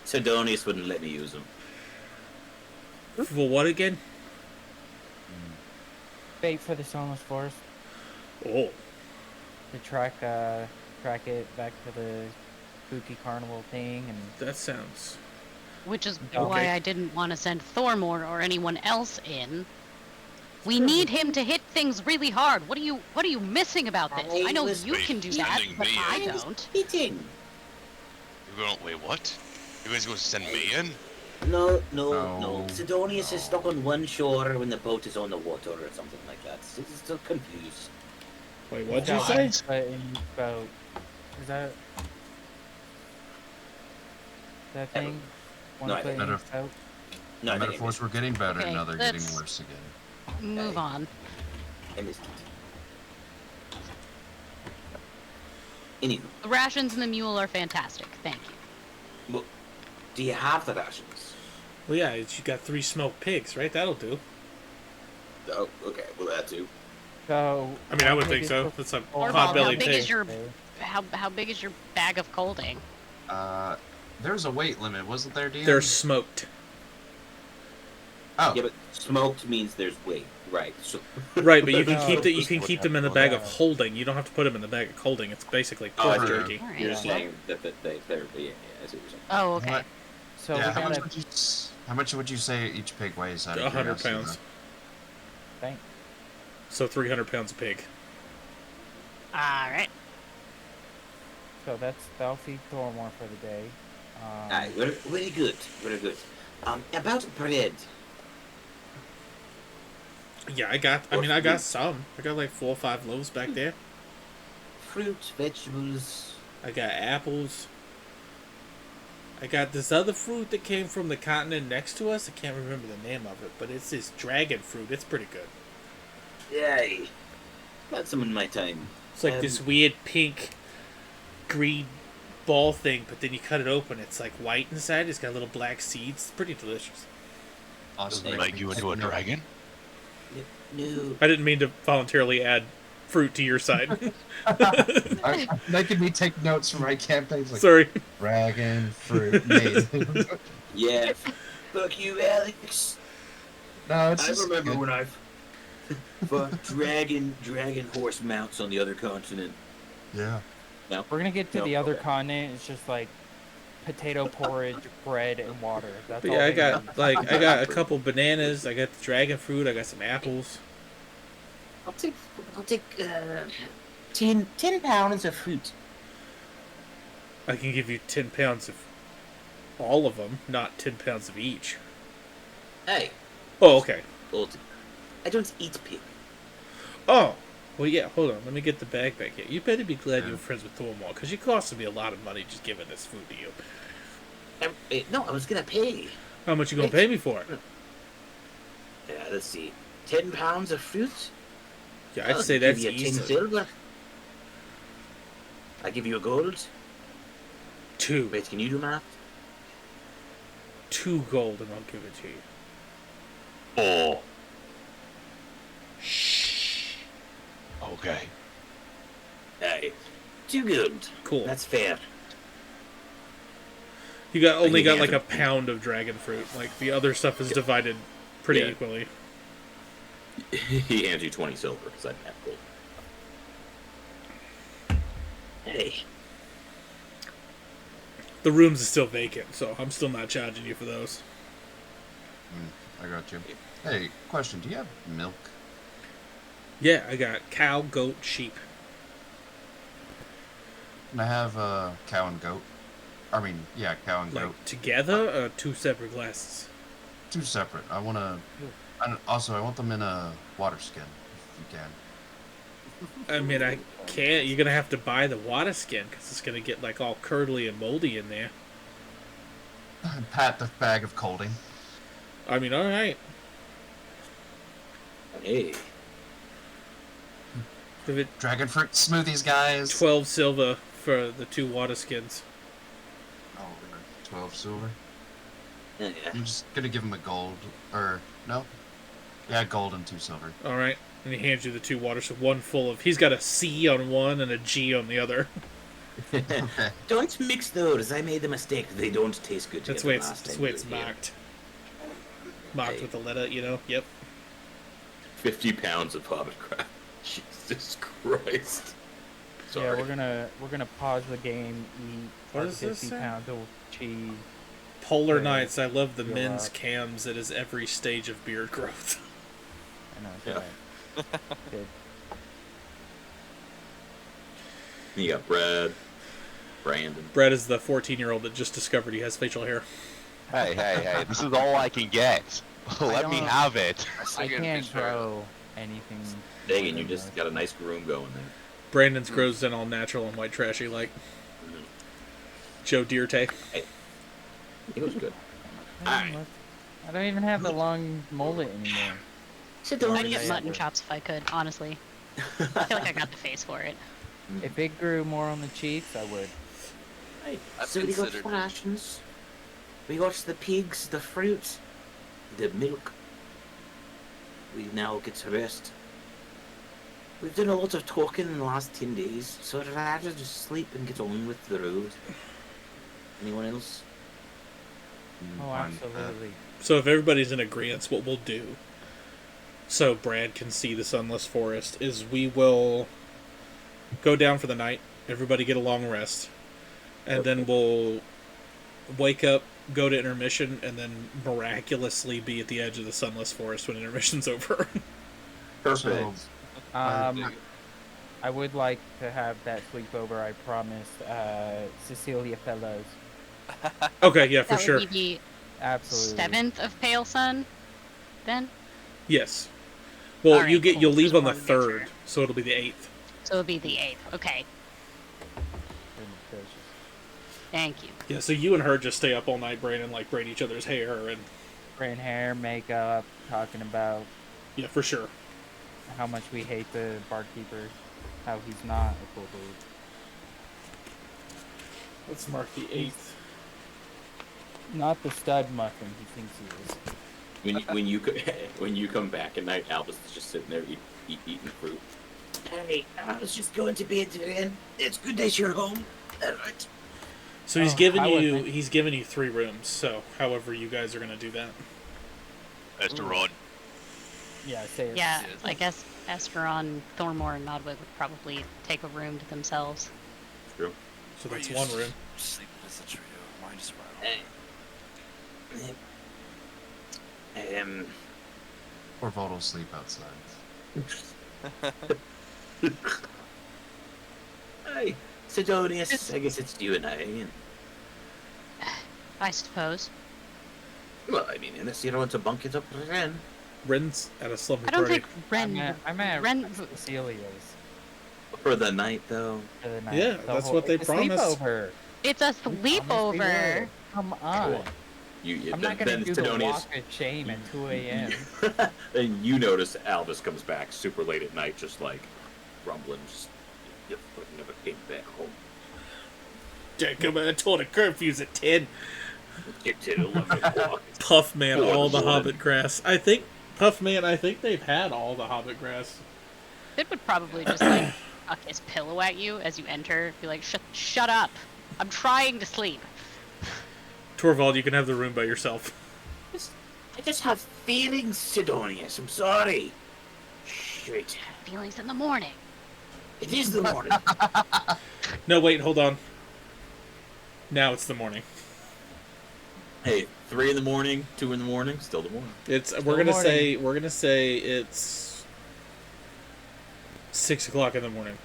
Sidonius wouldn't let me use them. For what again? bait for the Soneless Forest Oh, to track it back to the spooky carnival thing, and that sounds. Which is Okay. why I didn't want to send Thormor or anyone else in. We need him to hit things really hard. What are you missing about this? I know you can do that, sending but me I in? don't. Hitting. You're gonna wait. What? You guys gonna send me in? No. No. Sidonius No. is stuck on one shore when the boat is on the water or something like that. He's still confused. Wait, what'd you got say? one foot in each boat. Is that thing? One No, I foot in don't. each boat. No, The metaphors were getting better, Okay, now they're getting let's- worse again. Move on. I missed it. Anywho, The rations and the mule are fantastic. Thank you. do you have the rations? Well, yeah, you got 3 smoked pigs, right? That'll do. Oh, okay. Well, that too. So. I mean, I would how think big so. is That's a the- Or hot how belly big pig. is your how big is your bag of colding? There's a weight limit, wasn't there, DM? They're smoked. Oh, Yeah, but smoked means there's weight, right? So Right, but you can No, keep you just can would keep have them in the to bag go of down. holding. You don't have to put them in the bag of holding. It's basically Oh, pork I see. jerky. All right. you're well- saying that they're yeah, I see what you're saying. Oh, okay. What? So yeah, we how much, gotta. how much would you say each pig weighs? Out of 100 curiosity, pounds. Thank. So 300 pounds a pig. All right. So that'll feed Thormor for the day. Aye, very good, very good. About bread. Yeah, I got some. I got like 4 or 5 loaves back there. Fruit, vegetables. I got apples. I got this other fruit that came from the continent next to us. I can't remember the name of it, but it's this dragon fruit. It's pretty good. Yay. Got some in my time. It's like this weird pink, green ball thing, but then you cut it open. It's like white inside. It's got little black seeds. It's pretty delicious. Also, Doesn't make you into a dragon? No. I didn't mean to voluntarily add fruit to your side. Making me take notes for my campaigns like Sorry. dragon fruit made. Yeah. Fuck you, Alex. No, it's I just remember good. when I've fuck dragon horse mounts on the other continent. yeah. No. We're gonna get to No, the other okay. continent. It's just like potato porridge, bread, and water. That's But all yeah, I they got need. I got a couple bananas. I got the dragon fruit. I got some apples. I'll take 10 pounds of fruit. I can give you 10 pounds of all of them, not 10 pounds of each. Hey, Oh, okay. old. I don't eat pig. Oh, well, yeah. Hold on. Let me get the bag back here. You better be glad Yeah. you're friends with Thormall, because you costed me a lot of money just giving this food to you. No, I was gonna pay. How much you gonna pay me for it? Let's see. 10 pounds of fruit? Yeah, I'd I'll say give that's you 10 easy. silver. I give you a gold. 2 Wait, can you do math? 2 gold, and I'll give it to you. Oh. Shh. Okay. Hey, 2 gold. Cool. That's fair. You got only you got have like to- a pound of dragon fruit. Like the other stuff is divided pretty Yeah. equally. He hands you 20 silver because I didn't have gold. Hey, The rooms is still vacant, so I'm still not charging you for those. I got you. Hey, question. Do you have milk? Yeah, I got cow, goat, sheep. Can I have cow and goat? I mean, yeah, cow and Like goat. together or 2 separate glasses? 2 separate. I want to. And also, I want them in a water skin, if you can. I mean, I can't. You're gonna have to buy the water skin because it's gonna get like all curdly and moldy in there. Pat the bag of colding. I mean, all right. hey. Give it Dragon fruit smoothies, guys. 12 silver for the 2 water skins. Oh, 12 silver. Yeah. I'm just gonna give him a gold, or no? Yeah, gold and 2 silver. All right, and he hands you the 2 water. So one full of. He's got a C on one and a G on the other. Okay. Don't mix those. I made the mistake. They don't taste good. That's together the way it's last time the way you it's were here. marked. Marked Hey. with the letter, you know. Yep. 50 pounds of hobbit crap. Jesus Christ. Sorry. Yeah, we're gonna pause the game, eat What our does this 50 say? pounds of cheese. Polar Yeah. Nights, I love the Feel men's up. cams. It is every stage of beard growth. I know. Yeah. Right. Good. You got Brandon. Brett is the 14-year-old that just discovered he has facial hair. Hey, this is all I can get. Let me don't- have it. I can't grow anything. Dang, more and you than just this. got a nice groom going there. Brandon's grows in all natural and white trashy like Joe Dierte. It was good. I don't even have the long mullet anymore. I'd get mutton chops if I could, honestly. I feel like I got the face for it. If it grew more on the cheeks, I would. Hey, I've so we got considered- rations. We got the pigs, the fruit, the milk. We now get to rest. We've done a lot of talking in the last 10 days, so I'd rather just sleep and get on with the road. Anyone else? Oh, absolutely. So if everybody's in agreement, what we'll do, so Brad can see the sunless forest, is we will go down for the night. Everybody get a long rest, and then we'll wake up, go to intermission, and then miraculously be at the edge of the sunless forest when intermission's over. Perfect. I would like to have that sleepover. I promised Cecilia Fellows. Okay, yeah, for That sure. would be Absolutely. the 7th of Pale Sun, then? Yes. Well, Alright, cool. you'll leave Just on the wanted to make 3rd, sure. so it'll be the 8th. So it'll be the 8th. Okay, Goodness gracious. thank you. Yeah, so you and her just stay up all night, Brandon, like braid each other's hair, and Brain hair, makeup, talking about yeah, for sure. how much we hate the barkeeper, how he's not a cool dude. Let's mark the 8th. Not the stud muffin he thinks he is. When you come back at night, Albus is just sitting there eating fruit. Hey, I was just going to bed again. It's good that you're home. Alright. So he's Oh, given I you wasn't. he's given you 3 rooms. So however you guys are gonna do that. Esteron. Yeah, say it. Yeah, Yes. I guess Esperon, Thormore, and Nodwig would probably take a room to themselves. True. So Or that's you one s- room. Sleep as a trio. Might as well. Or Vod will sleep outside. Hey, Sidonius, I guess it's you and I. I suppose. Well, I mean, unless you don't want to bunk it up again. Ren's at a slumber I don't party. think Ren. I'm at Ren. Cecilia's For the night, though. for the night. Yeah, The that's whole- what they it's a promised. Sleepover. It's a We promised we sleepover. would. Come on. Cool. You I'm then, not gonna then do the Sidonius, walk of shame at 2 a.m. and you notice Albus comes back super late at night, just like rumbling. Just, you fucking never came back home. Jacob, I told her curfew's at 10. Get to 11 o'clock. Puff Man, Four in all the the morning. Hobbit grass. I think Puff Man. I think they've had all the Hobbit grass. Sid would probably just like tuck his pillow at you as you enter. Be like, shut up. I'm trying to sleep. Torvald, you can have the room by yourself. I just have feelings, Sidonius. I'm sorry. Shit. Feelings in the morning. It is the morning. No, wait, hold on. Now it's the morning. Hey, 3 in the morning, 2 in the morning, still the morning. It's we're Still gonna say it's 6 o'clock in the morning.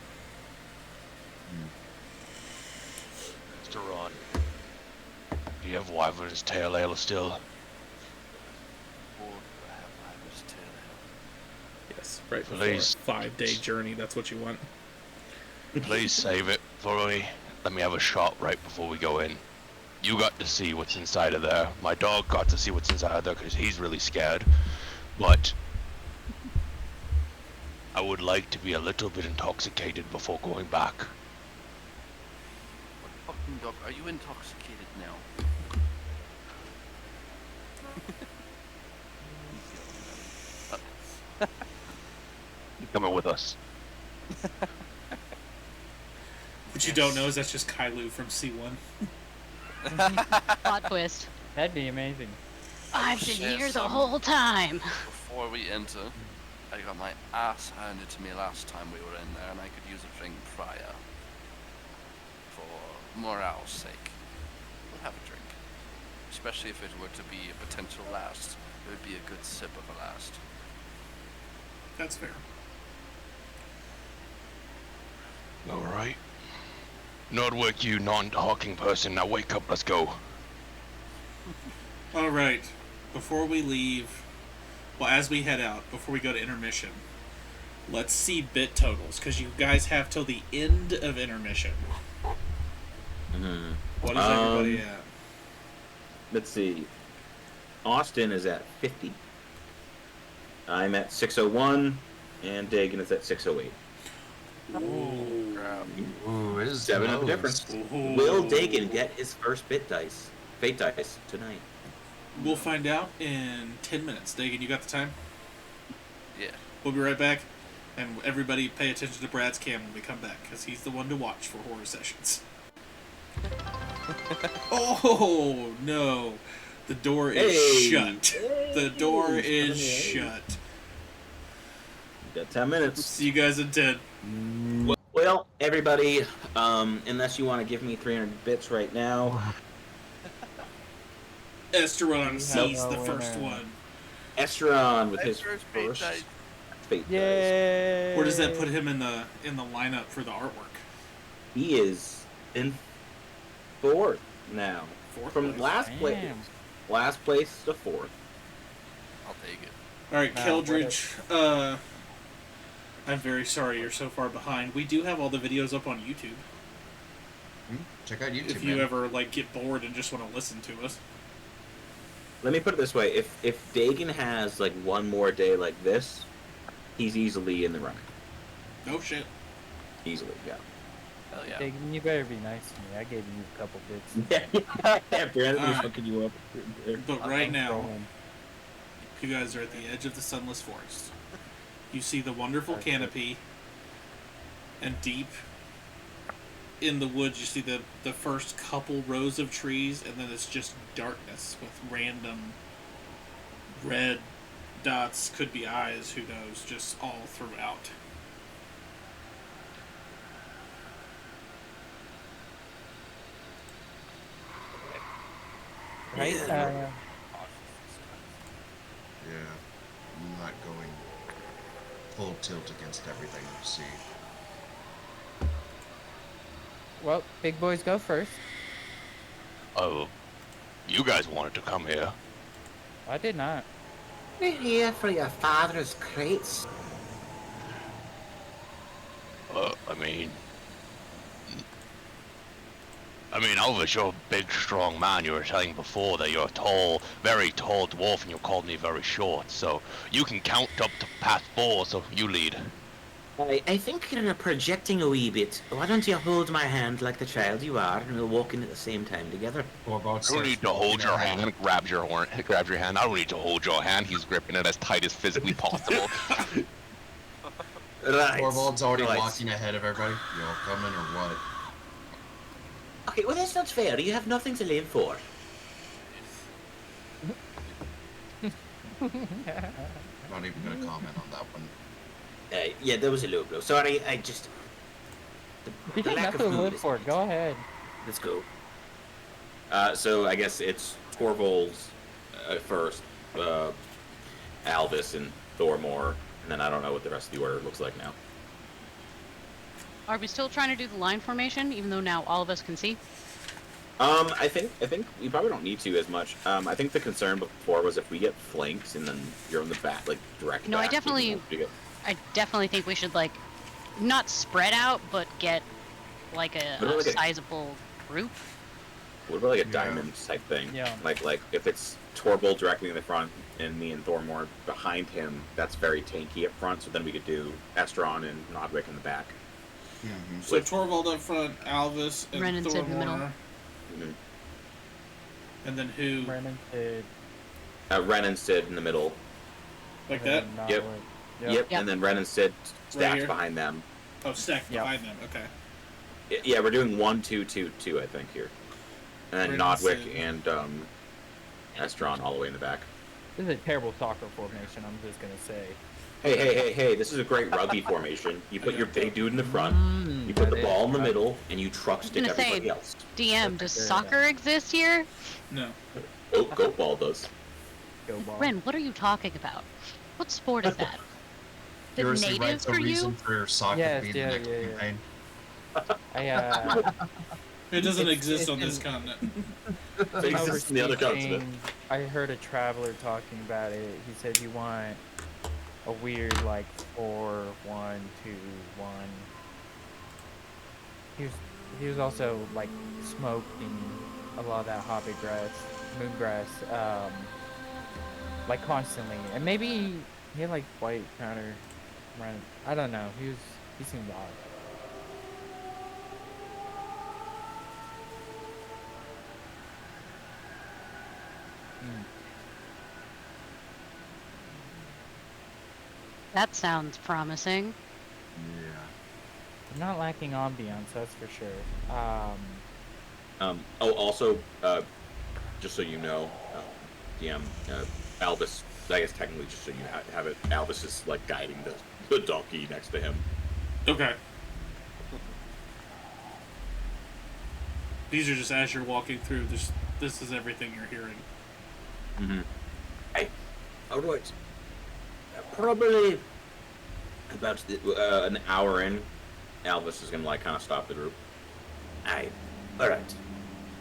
Esteron. Do you have Wyvern's Tail Ale still? Or I have his tail out. Yes, right before Please. a 5-day journey. That's what you want. Please save it for me. Let me have a shot right before we go in. You got to see what's inside of there. My dog got to see what's inside of there because he's really scared. But I would like to be a little bit intoxicated before going back. What fucking dog? Are you intoxicated now? You coming with us? What you don't know is that's just Kailu from C1. Plot twist. That'd be amazing. I've been Share here the some whole time. Before we enter, I got my ass handed to me last time we were in there, and I could use a drink prior. For morale's sake, we'll have a drink. Especially if it were to be a potential last, it would be a good sip of a last. That's fair. Alright. Nordwick, you non-talking person, now wake up, let's go. All right. Before we leave, well, as we head out, before we go to intermission, let's see bit totals, because you guys have till the end of intermission. Mhm. What is everybody at? Let's see. Austin is at 50. I'm at 601, and Dagan is at 608. Ooh. Crap. Ooh, it is 7 of close. difference. Ooh. Will Dagan get his first fate dice tonight? We'll find out in 10 minutes. Dagan, you got the time? Yeah. We'll be right back. And everybody pay attention to Brad's cam when we come back, because he's the one to watch for horror sessions. Oh, no. The door is shut. The door is shut. You got 10 minutes. See you guys in 10. Well, everybody, unless you want to give me 300 bits right now, Esteron sees no the first winner. one. Esteron with his First fate first dice. fate dice. Yay! Where does that put him in the lineup for the artwork? He is in 4th now. Fourth From place. Damn. last place to 4th. I'll take it. All right, Now, Keldridge. I'm very sorry you're so far behind. We do have all the videos up on YouTube. Check out YouTube. If you man. ever get bored and just want to listen to us. Let me put it this way: if Dagan has one more day like this, he's easily in the running. No shit. Easily, yeah. Hell yeah. Dagan, you better be nice to me. I gave you a couple bits. Yeah, Brandon was Alright. fucking you up. But right I'm now, trolling. you guys are at the edge of the sunless forest. You see the wonderful Okay. canopy, and deep in the woods you see the first couple rows of trees, and then it's just darkness with random red dots, could be eyes, who knows, just all throughout. Right? Yeah, I'm not going full tilt against everything you see. Well, big boys go first. Oh, you guys wanted to come here. I did not. We're here for your father's crates. I mean, Elvis, you're a big, strong man. You were saying before that you're a tall, very tall dwarf, and you called me very short. So you can count up to past 4, so you lead. I think you're projecting a wee bit. Why don't you hold my hand like the child you are, and we'll walk in at the same time together? Or about I don't need to hold your hand. Grabs your hand. I don't need to hold your hand. He's gripping it as tight as physically possible. Right. Torvald's already Right. walking ahead of everybody. Y'all coming or what? Okay, well that's not fair. You have nothing to live for. Not even gonna comment on that one. Yeah, that was a low blow. Sorry, I just. You got lack of nothing to mood live is- for. Go ahead. Let's go. So I guess it's Torvald's first, Alvis and Thormore, and then I don't know what the rest of the order looks like now. Are we still trying to do the line formation, even though now all of us can see? I think we probably don't need to as much. I think the concern before was if we get flanked and then you're in the back, direct. No, I back, we definitely- can get- I definitely think we should not spread out, but get a What about, a- sizable group. What about a Yeah. diamond type thing? Yeah. Like if it's Torvald directly in the front and me and Thormore behind him, that's very tanky up front. So then we could do Estron and Nodwick in the back. Mm-hmm. So Torvald up front, Alvis, and Ren and Sid in the middle. Thormore. Mhm. And then who? Brandon did. Ren and Sid in the middle. Like that? Yep. Yep. Yep. And then Ren and Sid stacked here? behind them. Oh, stacked Yep. behind them. Okay. Yeah, we're doing 1, 2, 2, 2, I think here. And then Ren and Nodwick Sid. and Estron all the way in the back. This is a terrible soccer formation, I'm just gonna say. Hey, this is a great rugby formation. You put your big dude in the front, you put the that ball in the is- middle, and you truck stick gonna say- everybody else. DM, does Good. soccer exist here? No. Oh, goat ball does. Go ball. Ren, what are you talking about? What sport is that? Is it Heresy native writes a for reason you? for soccer Yes, to be the yeah, next yeah, yeah. campaign. I It doesn't It's- exist it's on this in- continent. It exists in the other continent. I heard a traveler talking about it. He said you want a weird like 4-1-2-1. He was also like smoking a lot of that hobbit grass, moongrass, like constantly. And maybe he had like white powder running. I don't know. He seemed odd. Hmm. That sounds promising. Yeah. I'm not lacking ambiance, that's for sure. Also, just so you know, DM, Albus, I guess technically just so you have it, Albus is like guiding the donkey next to him. Okay. These are just as you're walking through. This is everything you're hearing. Mm-hmm. Alright. Probably about an hour in, Albus is gonna like kind of stop the group. Aye. Alright.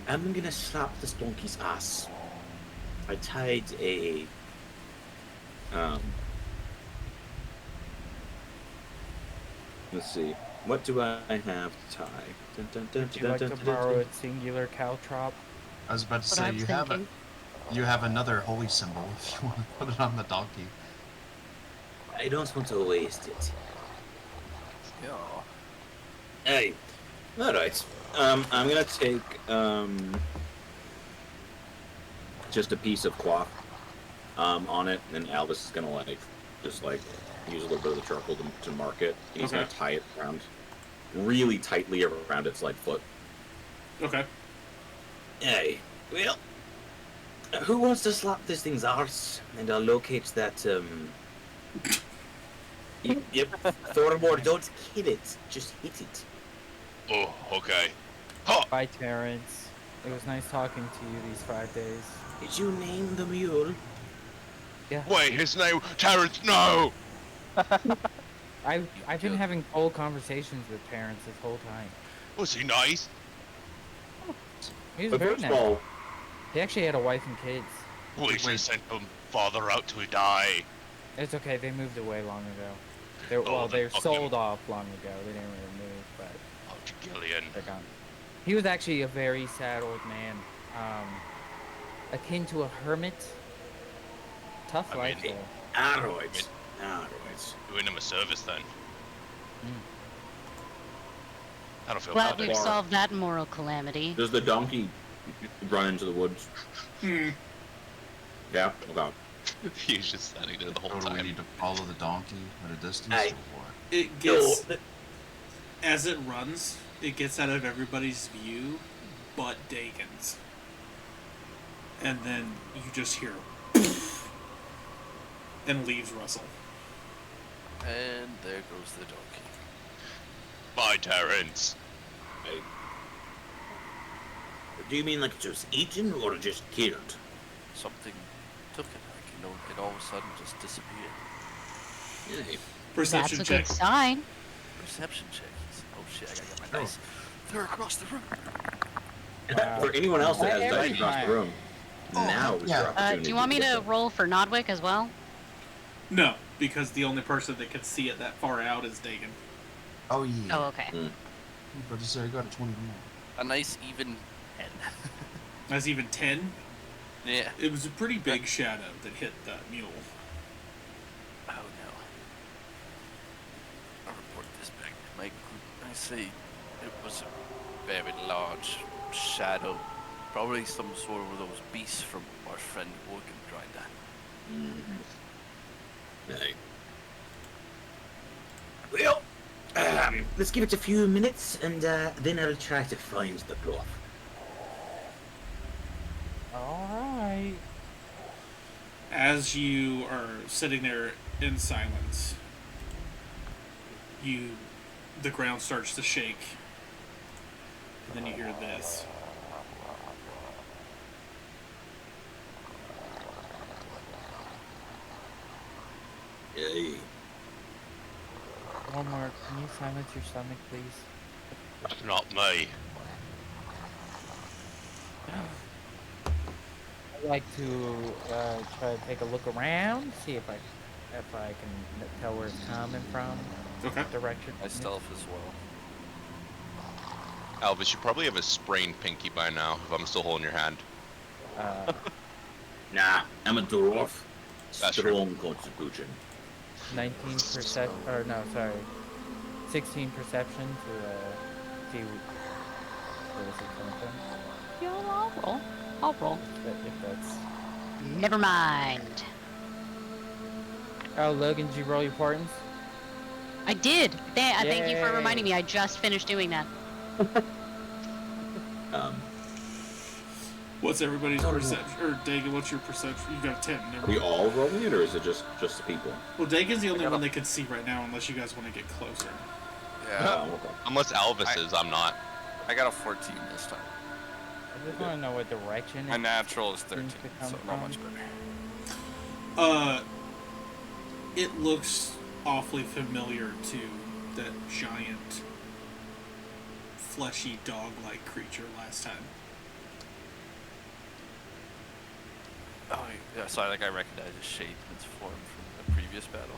I'm gonna slap this donkey's ass. I tied a Let's see. What do I have to tie? Dun, dun, dun, Would you like dun, to dun, dun, borrow dun. a singular caltrop? I was about to What say I was thinking. you have another holy symbol if you want to put it on the donkey. I don't want to waste it. Yeah. Hey. Alright. I'm gonna take just a piece of cloth on it, and then Albus is gonna just use a little bit of the charcoal to mark it, and he's gonna Okay. tie it around really tightly around its foot. Okay. Aye. Well, who wants to slap this thing's arse? And I'll locate that, Yep. Thornborg, don't hit it. Just hit it. Oh, okay. Bye, Terrence. It was nice talking to you these 5 days. Did you name the mule? Wait, his name Terrence. No. I've been having full conversations with parents this whole time. Was he nice? He was But very first nice. of all, He actually had a wife and kids. We should have sent him father out till he die. It's okay. They moved away long ago. Oh, They were fuck sold them. off long ago. They didn't really move, but Oh, Gillian. they're gone. He was actually a very sad old man, akin to a hermit. Tough I life, mean, though. Alright. Alright. Doing him a service then. Mm. I don't feel Glad bad. we've Laura. solved that moral calamity. does the donkey run into the woods? Hmm. Yeah. Okay. He's just standing there the whole So do we time. need to follow the donkey at a distance Aye. or what? It gets as it runs. It gets out of everybody's view, but Dagon's. And then you just hear, and leaves rustle. And there goes the donkey. Bye, Terrence. Do you mean like just eaten or just killed? Something took it, like, you know, it all of a sudden just disappeared. Aye. Perception That's a check. good sign. Perception check. Oh shit, I gotta get my dice. They're across the room. Wow. For anyone else that has Every dice across time. the room, now is yeah. your opportunity. Do you want me get to them. roll for Nodwick as well? No, because the only person that can see it that far out is Dagon. Oh yeah. Oh, okay. But to say I got a 21. A nice even 10. That's even 10. Yeah. It was a pretty big shadow that hit the mule. Oh no. I'll report this back to my group. I say it was a very large shadow. Probably some sort of those beasts from our friend Organ Grinder. Aye. Well, let's give it a few minutes and then I'll try to find the cloth. All right. As you are sitting there in silence, the ground starts to shake. And then you hear this. Yay. Walmart, can you silence your stomach, please? That's not me. I'd like to try to take a look around, see if I can tell where it's coming from. Okay. Direction. I stealth as well. Elvis, you probably have a sprained pinky by now, if I'm still holding your hand. Nah, I'm a dwarf. That's true. Strong constitution. 19%, or no, sorry, 16 perception to see where this is coming from. Yeah, I'll roll. If that's. Never mind. Oh, Logan, did you roll your portents? I did. Thank you for Yay. reminding me. I just finished doing that. What's everybody's perception? Or Dagon, what's your perception? You got a 10. Never Are we mind. all rolling it, or is it just the people? Well, Dagon's the only one that can see right now, unless you guys want to get closer. Yeah. Oh, okay. Unless Elvis is, I'm not. I got a 14 this time. I just want to know what direction. My natural is 13, seems to come so not from. much better. It looks awfully familiar to that giant, fleshy dog-like creature last time. Oh, yeah, sorry, like I recognize the shape and its form from the previous battle.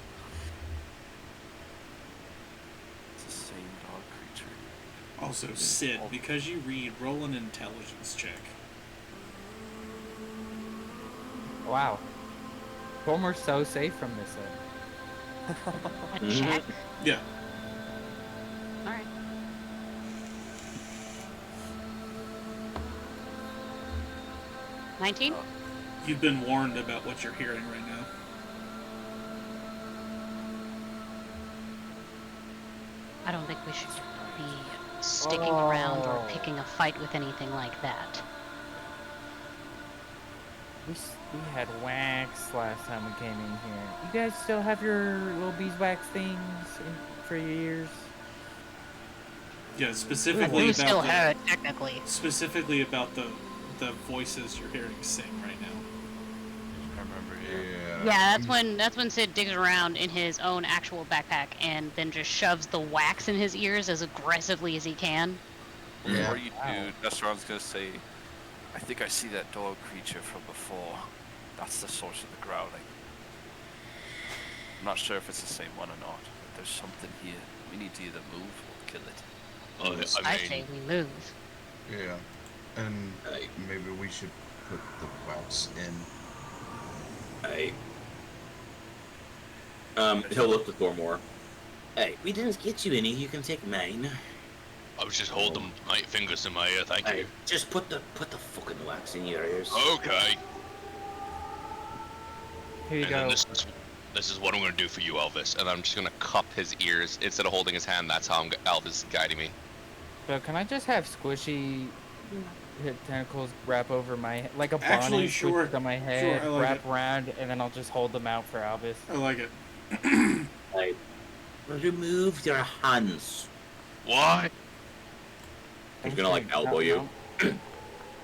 It's the same dog creature. Also, Sid, because you read, roll an intelligence check. Wow. Homer's so safe from this thing. A check. Yeah. All right. $19? You've been warned about what you're hearing right now. I don't think we should be sticking around or picking a fight with anything like that. We had wax last time we came in here. You guys still have your little beeswax things for your ears? Yeah, specifically We about still the, have it, technically. specifically about the voices you're hearing sing right now. I remember, yeah. Yeah, that's when Sid digs around in his own actual backpack and then just shoves the wax in his ears as aggressively as he can. Before you do, that's what I was gonna say. I think I see that dog creature from before. That's the source of the growling. I'm not sure if it's the same one or not, but there's something here. We need to either move or kill it. Oh, I say we move. Yeah. And maybe we should put the wax in. Hey. He'll look to Thormore. Hey, we didn't get you any. You can take mine. I was just holding my fingers in my ear, thank Hey, you. just put the fucking wax in your ears. Okay. Here you And go. then this is what I'm gonna do for you, Elvis. And I'm just gonna cup his ears instead of holding his hand. That's how Elvis is guiding me. So can I just have squishy tentacles wrap over my head, like a Actually, bonnet sure. squished on my head, Sure, I like wrap it. around, and then I'll just hold them out for Albus. I like it. Hey, remove your hands. What? He's gonna like elbow you.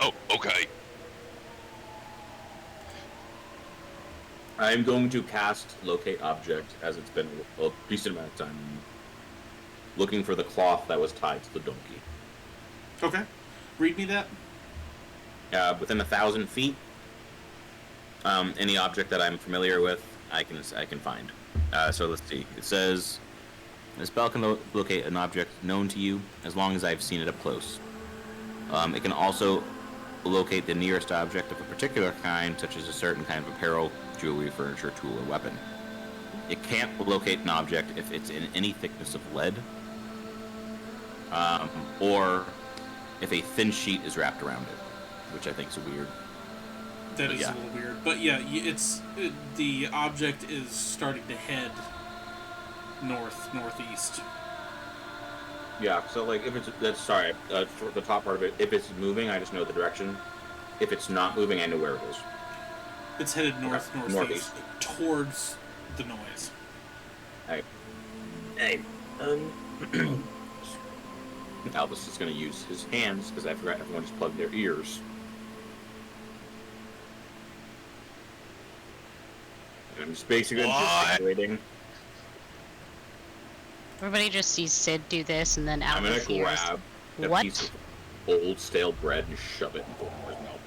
Oh, okay. I'm going to cast Locate Object, as it's been a decent amount of time. Looking for the cloth that was tied to the donkey. Okay. Read me that. Within 1,000 feet, any object that I'm familiar with, I can find. So let's see. It says, the spell can locate an object known to you as long as I've seen it up close. It can also locate the nearest object of a particular kind, such as a certain kind of apparel, jewelry, furniture, tool, or weapon. It can't locate an object if it's in any thickness of lead, or if a thin sheet is wrapped around it, which I think is weird. That But is yeah. a little weird. But yeah, the object is starting to head northeast. Yeah, so like if it's for the top part of it, if it's moving, I just know the direction. If it's not moving, I know where it is. It's headed northeast Northeast. towards the noise. Hey, Albus is going to use his hands because I forgot everyone just plugged their ears. And I'm just basically gesticulating. Everybody just sees Sid do this, and then I'm going Albus to hears. grab a What? piece of old stale bread and shove it in Thormore's mouth.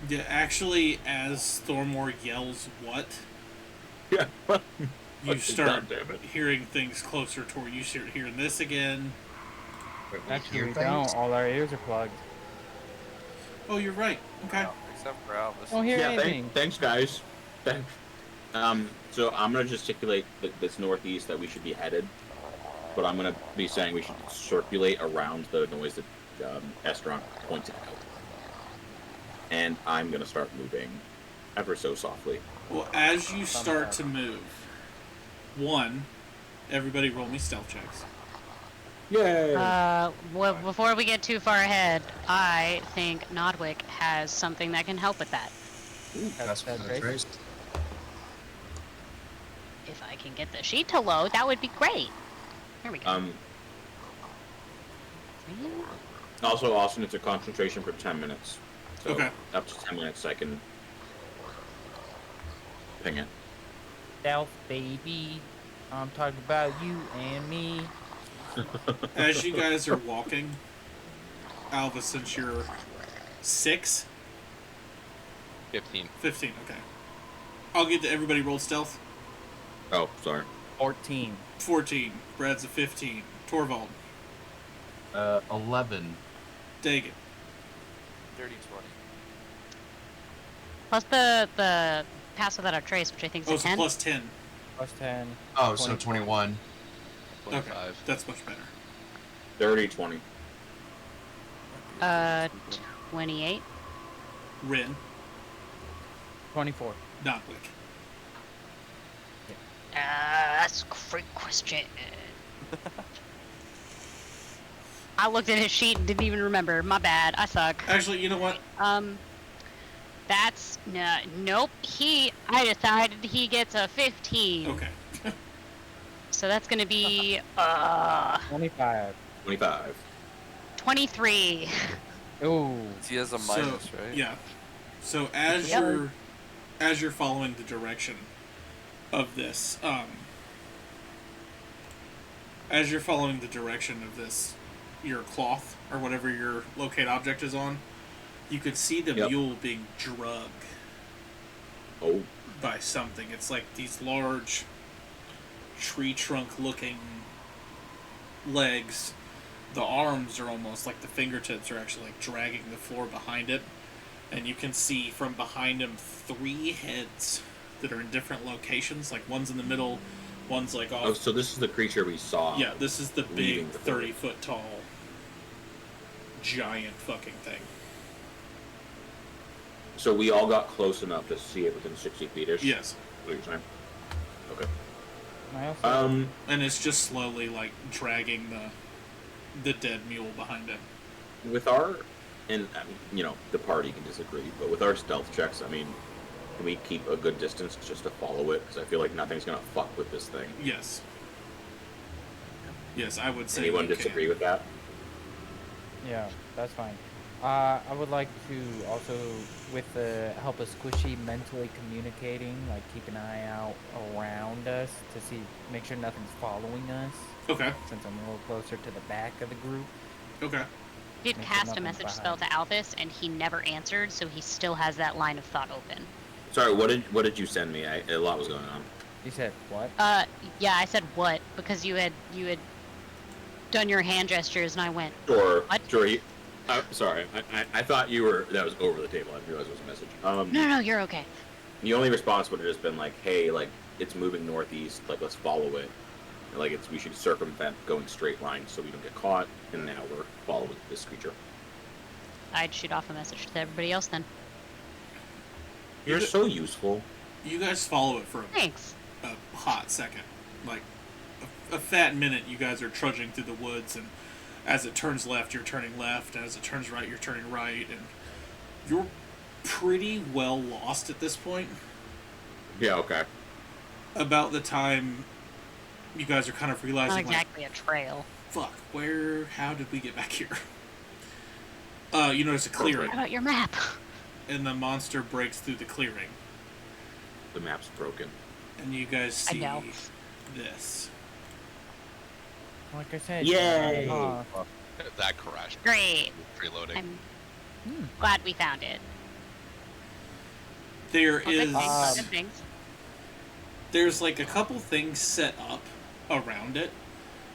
Yeah, actually, as Thormore yells, "What?" Yeah. You start Goddammit. hearing things closer toward you. Start hearing this again. Actually, hear we things? don't. All our ears are plugged. Oh, you're right. Okay. Except for Albus. Don't hear Yeah, anything. thanks, guys. Thanks. So I'm gonna gesticulate this northeast that we should be headed, but I'm gonna be saying we should circulate around the noise that Estron pointed out, and I'm gonna start moving, ever so softly. Well, as you start to move, one, everybody roll me stealth checks. Yay! Well, before we get too far ahead, I think Nodwick has something that can help with that. That's That's what right. I traced. If I can get the sheet to load, that would be great. Here we go. Also, Austin, it's a concentration for 10 minutes. So Okay. up to 10 minutes, I can ping it. Stealth, baby. I'm talking about you and me. As you guys are walking, Alva, since you're 6, 15. 15, okay. I'll get to everybody roll stealth. Oh, sorry. 14. 14. Brad's a 15. Torvald. 11. Dagan. Dirty 20. Plus the pass without a trace, which I think is Oh, a so 10. plus 10. Plus 10. Oh, so 21. 25. Okay, that's much better. 30, 20. 28. Rin. 24. Notwick. That's a great question. I looked at his sheet and didn't even remember. My bad. I suck. Actually, you know what? That's nope. I decided he gets a 15. Okay. So that's gonna be 25. 25. 23. Ooh. He has a So, minus, right? yeah. So as Yep. you're following the direction of this, your cloth or whatever your locate object is on, you could see the Yep. mule being drugged Oh, by something. It's like these large tree trunk looking legs. The arms are almost like the fingertips are actually like dragging the floor behind it. And you can see from behind him 3 heads that are in different locations. Like one's in the middle, one's like off. oh, so this is the creature we saw. Yeah, this is the big leaving the building. 30-foot tall giant fucking thing. So we all got close enough to see it within 60 feet-ish? Yes. What you're saying? Okay. I also And it's just slowly like dragging the dead mule behind it. With our, and the party can disagree, but with our stealth checks, I mean, can we keep a good distance just to follow it? Because I feel like nothing's gonna fuck with this thing. Yes. Yes, I would say Anyone you disagree can. with that? Yeah, that's fine. I would like to also, with the help of Squishy mentally communicating, like keep an eye out around us to make sure nothing's following us, Okay. since I'm a little closer to the back of the group. Okay. Did Make sure cast a nothing's message behind. spell to Albus, and he never answered, so he still has that line of thought open. Sorry, what did you send me? A lot was going on. You said what? Yeah, I said what because you had done your hand gestures, and I went, Sure. What? Sure. Sorry, I thought that was over the table. I didn't realize it was a message. no, you're okay. The only response would have just been like, "Hey, like it's moving northeast. Like let's follow it. Like we should circumvent going straight line so we don't get caught." And now we're following this creature. I'd shoot off a message to everybody else then. You're so useful. You guys follow it for Thanks. a hot second. Like a fat minute you guys are trudging through the woods, and as it turns left you're turning left, and as it turns right you're turning right, and you're pretty well lost at this point. Yeah. Okay. about the time you guys are kind of Not realizing, exactly a trail. like, fuck, how did we get back here? You notice a clearing, What about your map? and the monster breaks through the clearing, The map's broken. and you guys I see know. this. Like I said. Yay! That crashed. Great. Reloading. I'm glad we found it. There Well, good is, things, good things. there's like a couple things set up around it.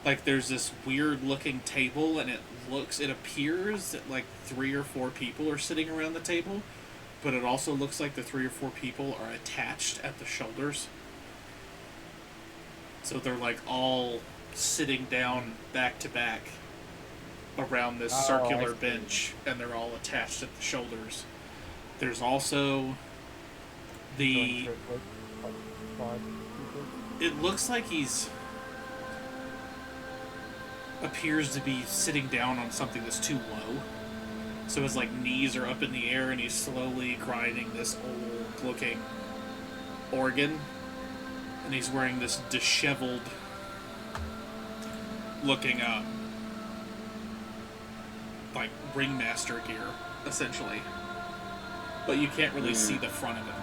Like there's this weird looking table, and it appears that like 3 or 4 people are sitting around the table, but it also looks like the 3 or 4 people are attached at the shoulders. So they're like all sitting down back to back around this Oh, circular I see. bench, and they're all attached at the shoulders. There's also the. It looks like he's appears to be sitting down on something that's too low. So his like knees are up in the air, and he's slowly grinding this old looking organ. And he's wearing this disheveled looking like ringmaster gear, essentially. But you can't really see the front of him.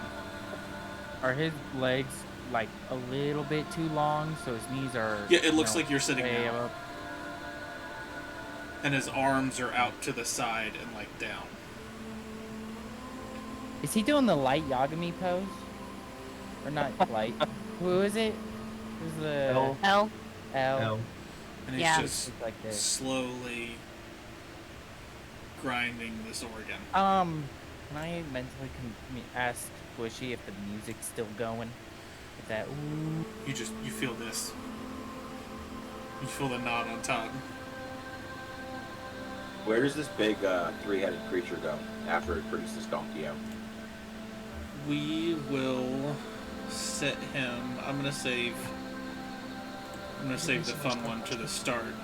Are his legs like a little bit too long, so his knees are? Yeah, it looks like you're sitting way down. up? And his arms are out to the side and like down. Is he doing the light Yagami pose? Or not light? Who is it? Who's the L. L. L. And he's Yeah. just It's like this. slowly grinding this organ. Can I mentally ask Squishy if the music's still going? If that ooh. You feel this. You feel the knot on top. Where does this big 3-headed creature go after it brings this donkey out? We will set him. I'm gonna save the fun one to the start.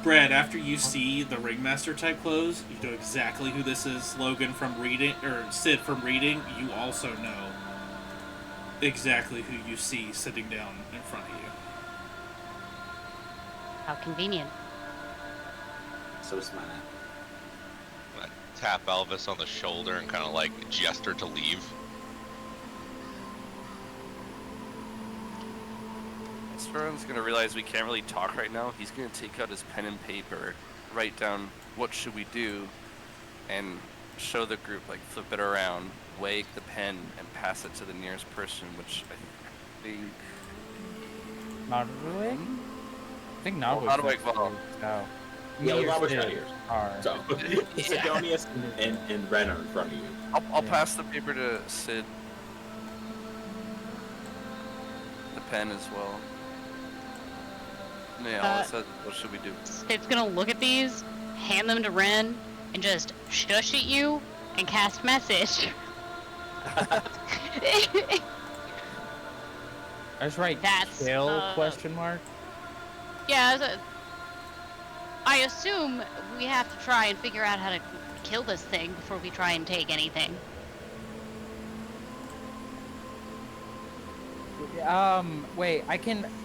Brad, after you see the ringmaster type clothes, you know exactly who this is. Logan from reading, or Sid from reading. You also know exactly who you see sitting down in front of you. How convenient. So smart. I tap Elvis on the shoulder and kind of like gesture to leave. Sperm's gonna realize we can't really talk right now. He's gonna take out his pen and paper, write down what should we do, and show the group, like flip it around, wag the pen, and pass it to the nearest person, which I think. Nodwick? I think Nodwick. Nodwick Val. No. Yeah, Me or Nodwick's Sid not here. are. So, Sidonius and Ren are in front of you. I'll Yeah. pass the paper to Sid. The pen as well. Yeah, I'll said, what should we do? Sid's gonna look at these, hand them to Ren, and just shush at you and cast message. I just write That's, kill question mark. Yeah, I assume we have to try and figure out how to kill this thing before we try and take anything. Wait,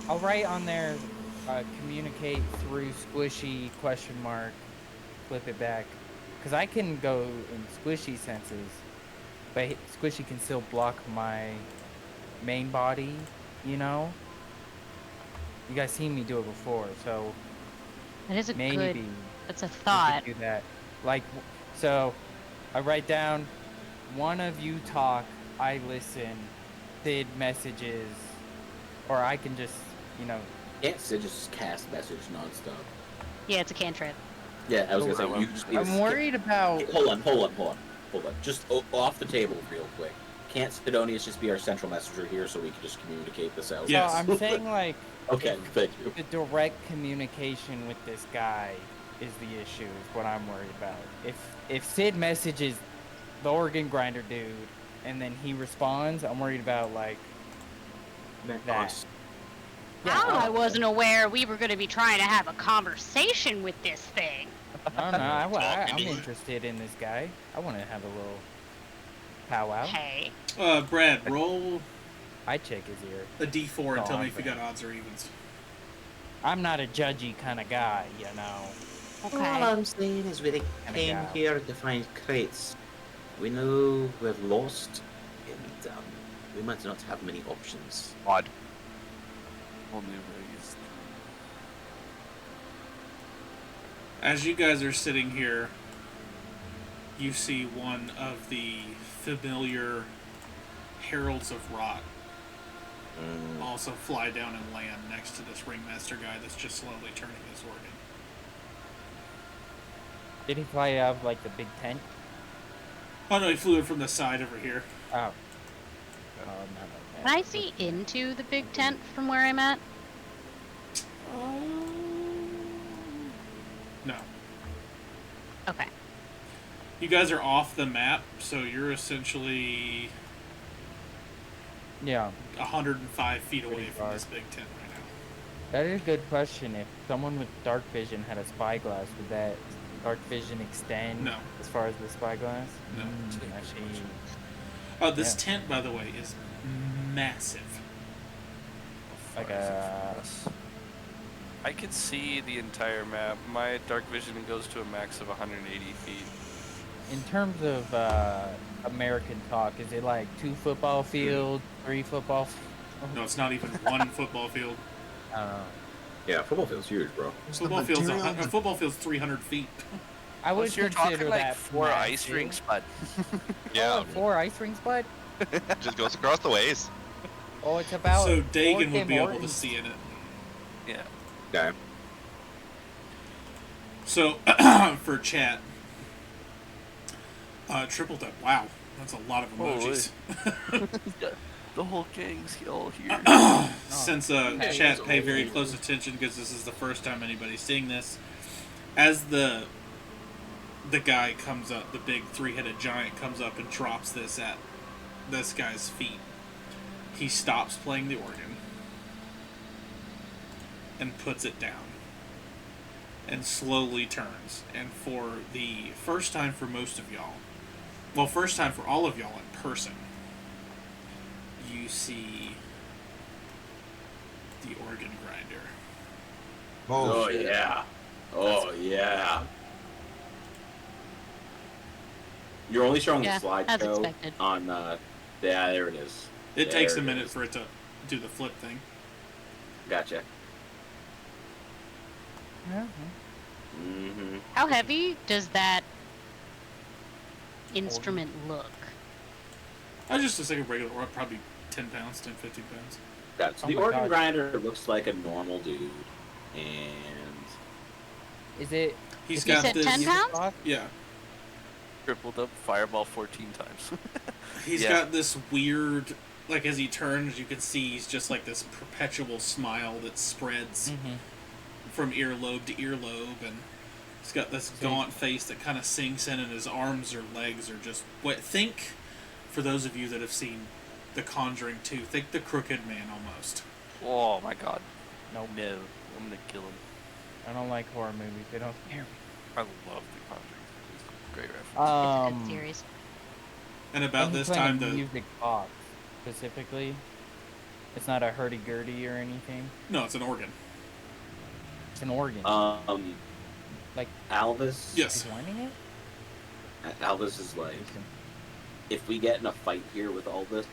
I'll write on there, communicate through Squishy question mark, flip it back. Because I can go in Squishy senses, but Squishy can still block my main body, you know? You guys seen me do it before, so That is a maybe good. That's a we could thought. do that. Like, so I write down, one of you talk, I listen, Sid messages, or I can just, you know, Yeah, so just cast message nonstop. Yeah, it's a cantrip. Yeah, I was gonna say you just need to I'm worried about. Hold on. Just off the table real quick. Can't Sidonius just be our central messenger here so we can just communicate this out? Yes. So I'm saying like Okay, thank you. the direct communication with this guy is the issue. Is what I'm worried about. If Sid messages the organ grinder dude and then he responds, I'm worried about like that. I wasn't aware we were going to be trying to have a conversation with this thing. No, I'm Talking to you. interested in this guy. I want to have a little powwow. Hey. Brad, roll I check his ear. A D4 and Oh, tell me I'm if you got odds or evens. I'm not a judgy kind of guy, you know. All Okay. I'm saying is we Kinda came guy. here to find crates. We know we have lost, and we might not have many options. Odd. Only raised. As you guys are sitting here, you see one of the familiar Heralds of Rot also fly down and land next to this ringmaster guy that's just slowly turning his organ. Did he fly out of like the big tent? Oh no, he flew in from the side over here. Oh. Oh, Can I see into the big tent from where I'm at? No. Okay. You guys are off the map, so you're essentially Yeah. 105 feet away Pretty from far. this big tent right now. That is a good question. If someone with dark vision had a spyglass, would that dark vision extend No. as far as the spyglass? No. Actually, Oh, this Yeah. tent, by the way, is massive. like Far is it a from us? I can see the entire map. My dark vision goes to a max of 180 feet. in terms of American talk, is it like 2 football fields, 3 football? No, it's not even one football field. I don't know. Yeah, football field's huge, bro. Is the Football field's material a football field's 300 feet. I would Unless you're consider talking like that 4 ice massive. rinks, bud. Yeah, Oh, 4 ice rings, bud. just goes across the ways. Oh, it's about. So 4 Dagon would be able to Mortons. see in it. Yeah. Okay. So for chat, triple tap. Wow, that's a lot of emojis. The whole gang's all here. Since Hey, chat it's pay all very here. close attention because this is the first time anybody's seeing this. As the guy comes up, the big 3-headed giant comes up and drops this at this guy's feet. He stops playing the organ and puts it down and slowly turns. And for the first time for most of y'all, well, first time for all of y'all in person, you see the organ grinder. Oh, yeah. Oh yeah. You're only showing Yeah, the as slideshow expected. on. Yeah, there it is. It takes a There it minute is. for it to do the flip thing. Gotcha. Yeah. Mm-hmm. How heavy does that instrument look? I just a second regular, or probably 10 pounds, 10, 15 pounds. Got so Oh the my organ God. grinder looks like a normal dude, and Is it? He's You got said this. 10 pounds? Box? Yeah. Tripled up fireball 14 times. He's Yeah. got this weird, like as he turns, you can see he's just like this perpetual smile that spreads Mm-hmm. from earlobe to earlobe, and he's got this gaunt face that kind of sinks in, and his arms or legs are just what. Think, for those of you that have seen The Conjuring 2, think the Crooked Man almost. Oh my god. Nope. No. I'm gonna kill him. I don't like horror movies. They don't scare me. I love The Conjuring. It's a great reference. It's a Um, good series. And about when this he's playing time, a the music box specifically. It's not a hurdy-gurdy or anything. no, it's an organ. It's an organ. Like- Alvis. Yes. He's whining it. Alvis is like, if we get in a fight here with all this,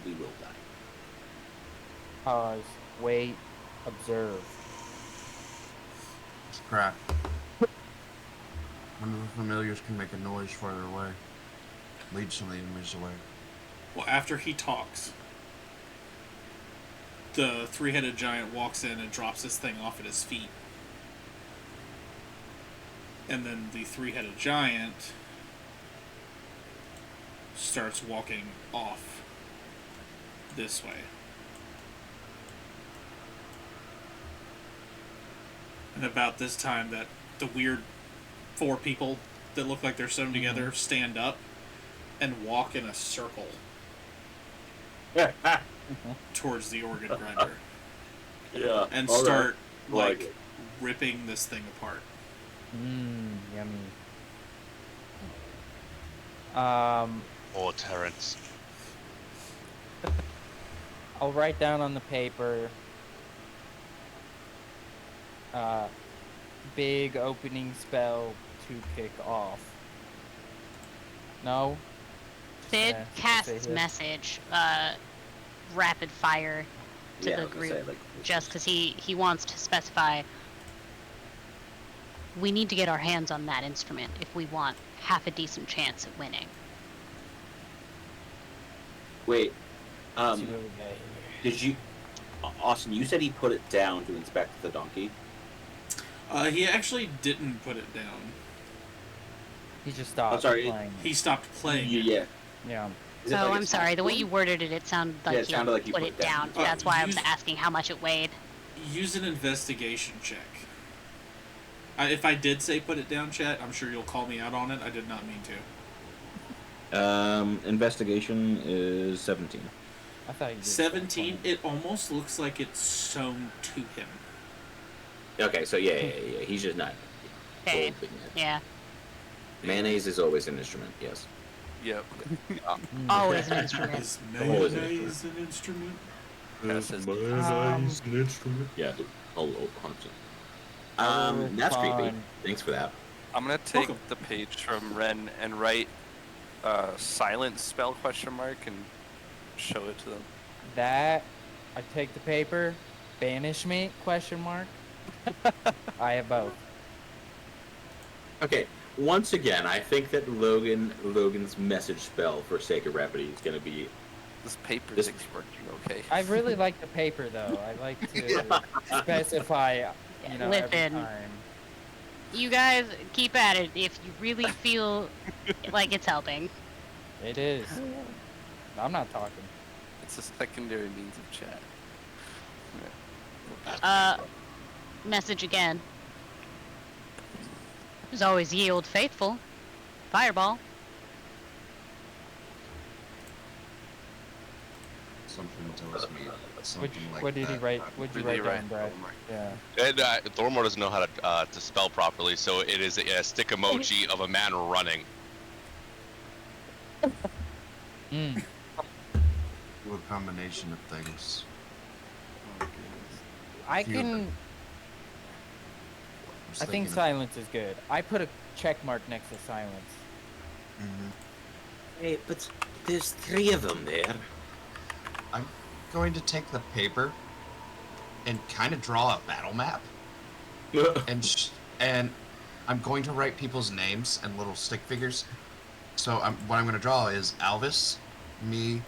we will die. Pause. Wait. Observe. it's crap. One of the familiars can make a noise farther away. Lead some of the enemies away. Well, after he talks, the 3-headed giant walks in and drops this thing off at his feet. And then the 3-headed giant starts walking off this way. And about this time, that the weird 4 people that look like they're sewn together stand up and walk in a circle towards the organ grinder Yeah. and all right. start Like like it. ripping this thing apart. Yummy. Or Terrence. I'll write down on the paper. Big opening spell to kick off. No? Sid Yeah, casts say here. message, rapid fire to Yeah, I the was gonna group, say, like, just because he wants to specify. We need to get our hands on that instrument if we want half a decent chance at winning. Wait, See what we got here. did you, Austin? You said he put it down to inspect the donkey. He actually didn't put it down. He just stopped sorry, playing. He stopped playing. it. Yeah. Yeah. Is it Oh, like I'm a sorry. The way soft you one? worded it, it sounded like Yeah, it sounded like you put it down. Uh, That's why I was use- asking how much it weighed. Use an investigation check. If I did say put it down, chat, I'm sure you'll call me out on it. I did not mean to. Investigation is 17. I thought you did 17. It almost looks like it's sewn to him. Okay, so yeah. He's just not. Okay. holding it. Yeah. Mayonnaise is always an instrument. Yes. Yep. Always an instrument. Is Always an mayonnaise an instrument? That says an instrument. Yeah. Dude. Oh, 100%. That's creepy. fun. Thanks for that. I'm gonna take Welcome. the page from Ren and write silent spell ? And show it to them. That, I take the paper, banishment ? I have both. Okay. Once again, I think that Logan's message spell for Sacred Rapidity is going to be. This paper This- thing's working okay. I really like the paper though. I like to specify, you know, every Listen. time. You guys keep at it if you really feel like it's helping. It is. I'm not talking. It's a secondary means of chat. Message again. There's always ye old faithful. Fireball. Something tells me something like What did he that. write? What did you Really write down, Brad? right. Yeah. And Thormor doesn't know how to spell properly, so it is a stick emoji of a man running. Mm. A combination of things. I Few of can. them. I think silence is good. I put a check mark next to silence. Hey, but there's 3 of them there. I'm going to take the paper and kind of draw a battle map, and I'm going to write people's names and little stick figures. So what I'm going to draw is Alvis, me,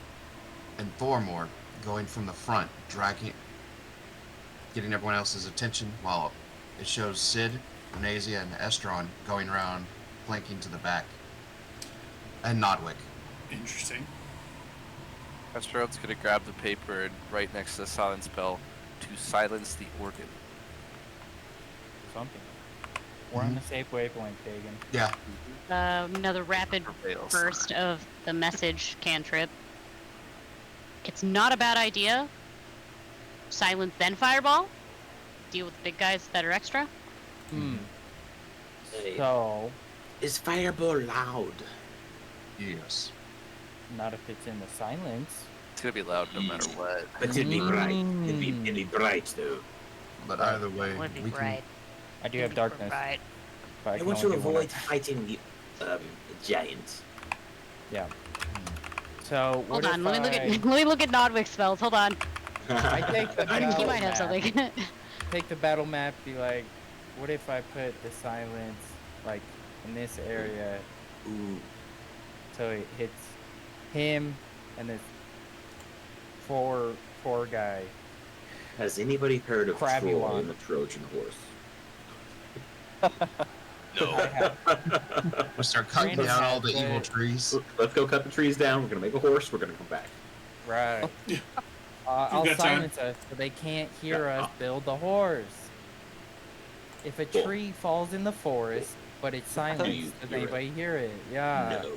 and Thormor going from the front, getting everyone else's attention, while it shows Sid, Renazia, and Estron going around, flanking to the back, and Nodwick. Interesting. Astronaut's gonna grab the paper and write next to the silent spell to silence the organ. Something. We're on the safe wavelength, Pagan. Yeah. Another rapid Prevails. burst of the message cantrip. It's not a bad idea. Silence, then fireball. Deal with the big guys that are extra. Hmm. Hey, So, is Fireball loud? Yes. not if it's in the silence. It's gonna be loud no matter what. But it'd be bright. It'd be Mm. really bright, though. But either way, Would be we can bright. I do have darkness. Right. But I can want only to do one avoid fighting the giant. Yeah. So what Hold on. if Let me look at I let me look at Nodwick's spells. Hold on. I take the I think he battle might have map, something. take the battle map, be like, what if I put the silence like in this area Ooh, so it hits him and this four guy. Has anybody heard of Crabby Troy one. and the Trojan horse? No. I have, we'll start cutting Brandon down all has the evil it. trees. Let's go cut the trees down. We're gonna make a horse. We're gonna come back. right. I'll got time. silence us so they can't hear us build the horse. If a Cool. tree falls in the forest, but it's silenced, you does hear it? anybody hear it? Yeah. No,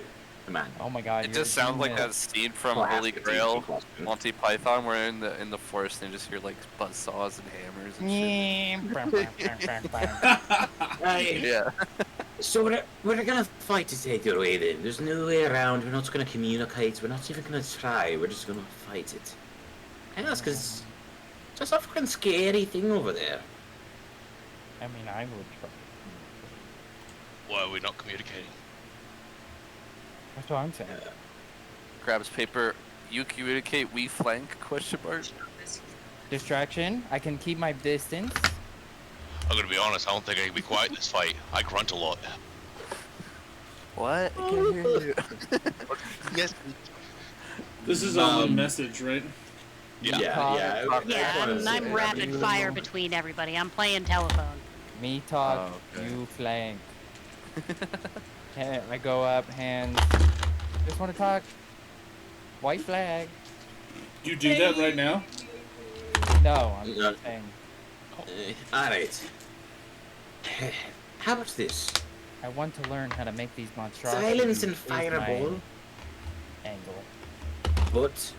come on. Oh my god. It you're just sounds like genius. that scene from Well, Holy half the Grail, teaching question. Monty Python, where in the forest and you just hear like buzzsaws and hammers and shit. Right. Yeah. So we're gonna fight it either way then. There's no way around. We're not gonna communicate. We're not even gonna try. We're just gonna fight it. Yes, because it's just a fucking scary thing over there. I mean, I would try. Why are we not communicating? That's what I'm saying. Grabs paper. You communicate, we flank? Question mark. Distraction. I can keep my distance. I'm gonna be honest, I don't think I can be quiet in this fight. I grunt a lot. What? I can't hear you. Yes. This is all in message, right? Yeah. Yeah. Yeah, That's I'm what rapid fire between everybody. I'm playing telephone. Me talk, Oh, okay. you flank. I go up, hands. Just want to talk. White flag. You do that right now? No, I'm Yeah. saying. Alright. How about this? I want to learn how to make these monstrosities. Silence and is my fireball. Angle. But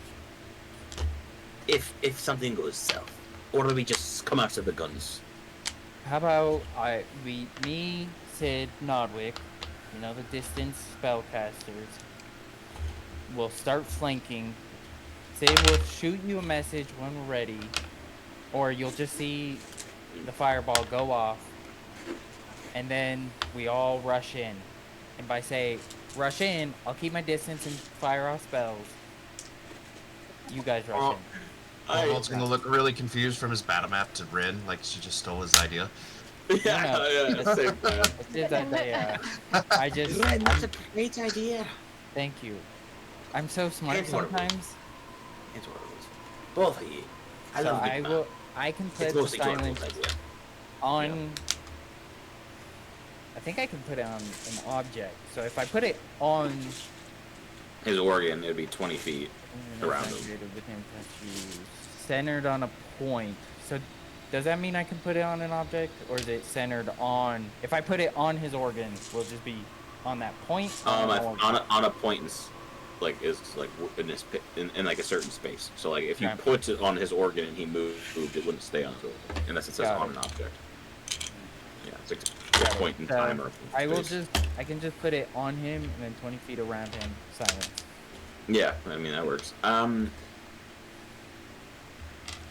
if something goes south, or do we just come after the guns? How about me, Sid, Nodwick, you know, the distance spellcasters, will start flanking. Sid will shoot you a message when we're ready, or you'll just see the fireball go off, and then we all rush in. And by say rush in, I'll keep my distance and fire off spells. You guys rush in. Oswald's gonna look really confused from his battle map to Rin, like she just stole his idea. Yeah, same plan. It's his idea. I just. Ren, that's a I'm- great idea. Thank you. I'm so smart It's what it was. sometimes. It's what it was. Both of you. I So love I Big will. Man. I can put It's the mostly Jordan's silence idea. on. I think I can put it on an object. So if I put it on. His organ, it'd be 20 feet. Around him. Centered on a point. So does that mean I can put it on an object, or is it centered on? If I put it on his organ, will it just be on that point? or on an organ? On a point, is like in this in like a certain space. So like if you Okay. put it on his organ and he moved, it wouldn't stay on his organ unless it says Got on it. an object. Yeah, it's like Got a it. point in So time or. I will space. I can just put it on him and then 20 feet around him, silence. Yeah, I mean that works.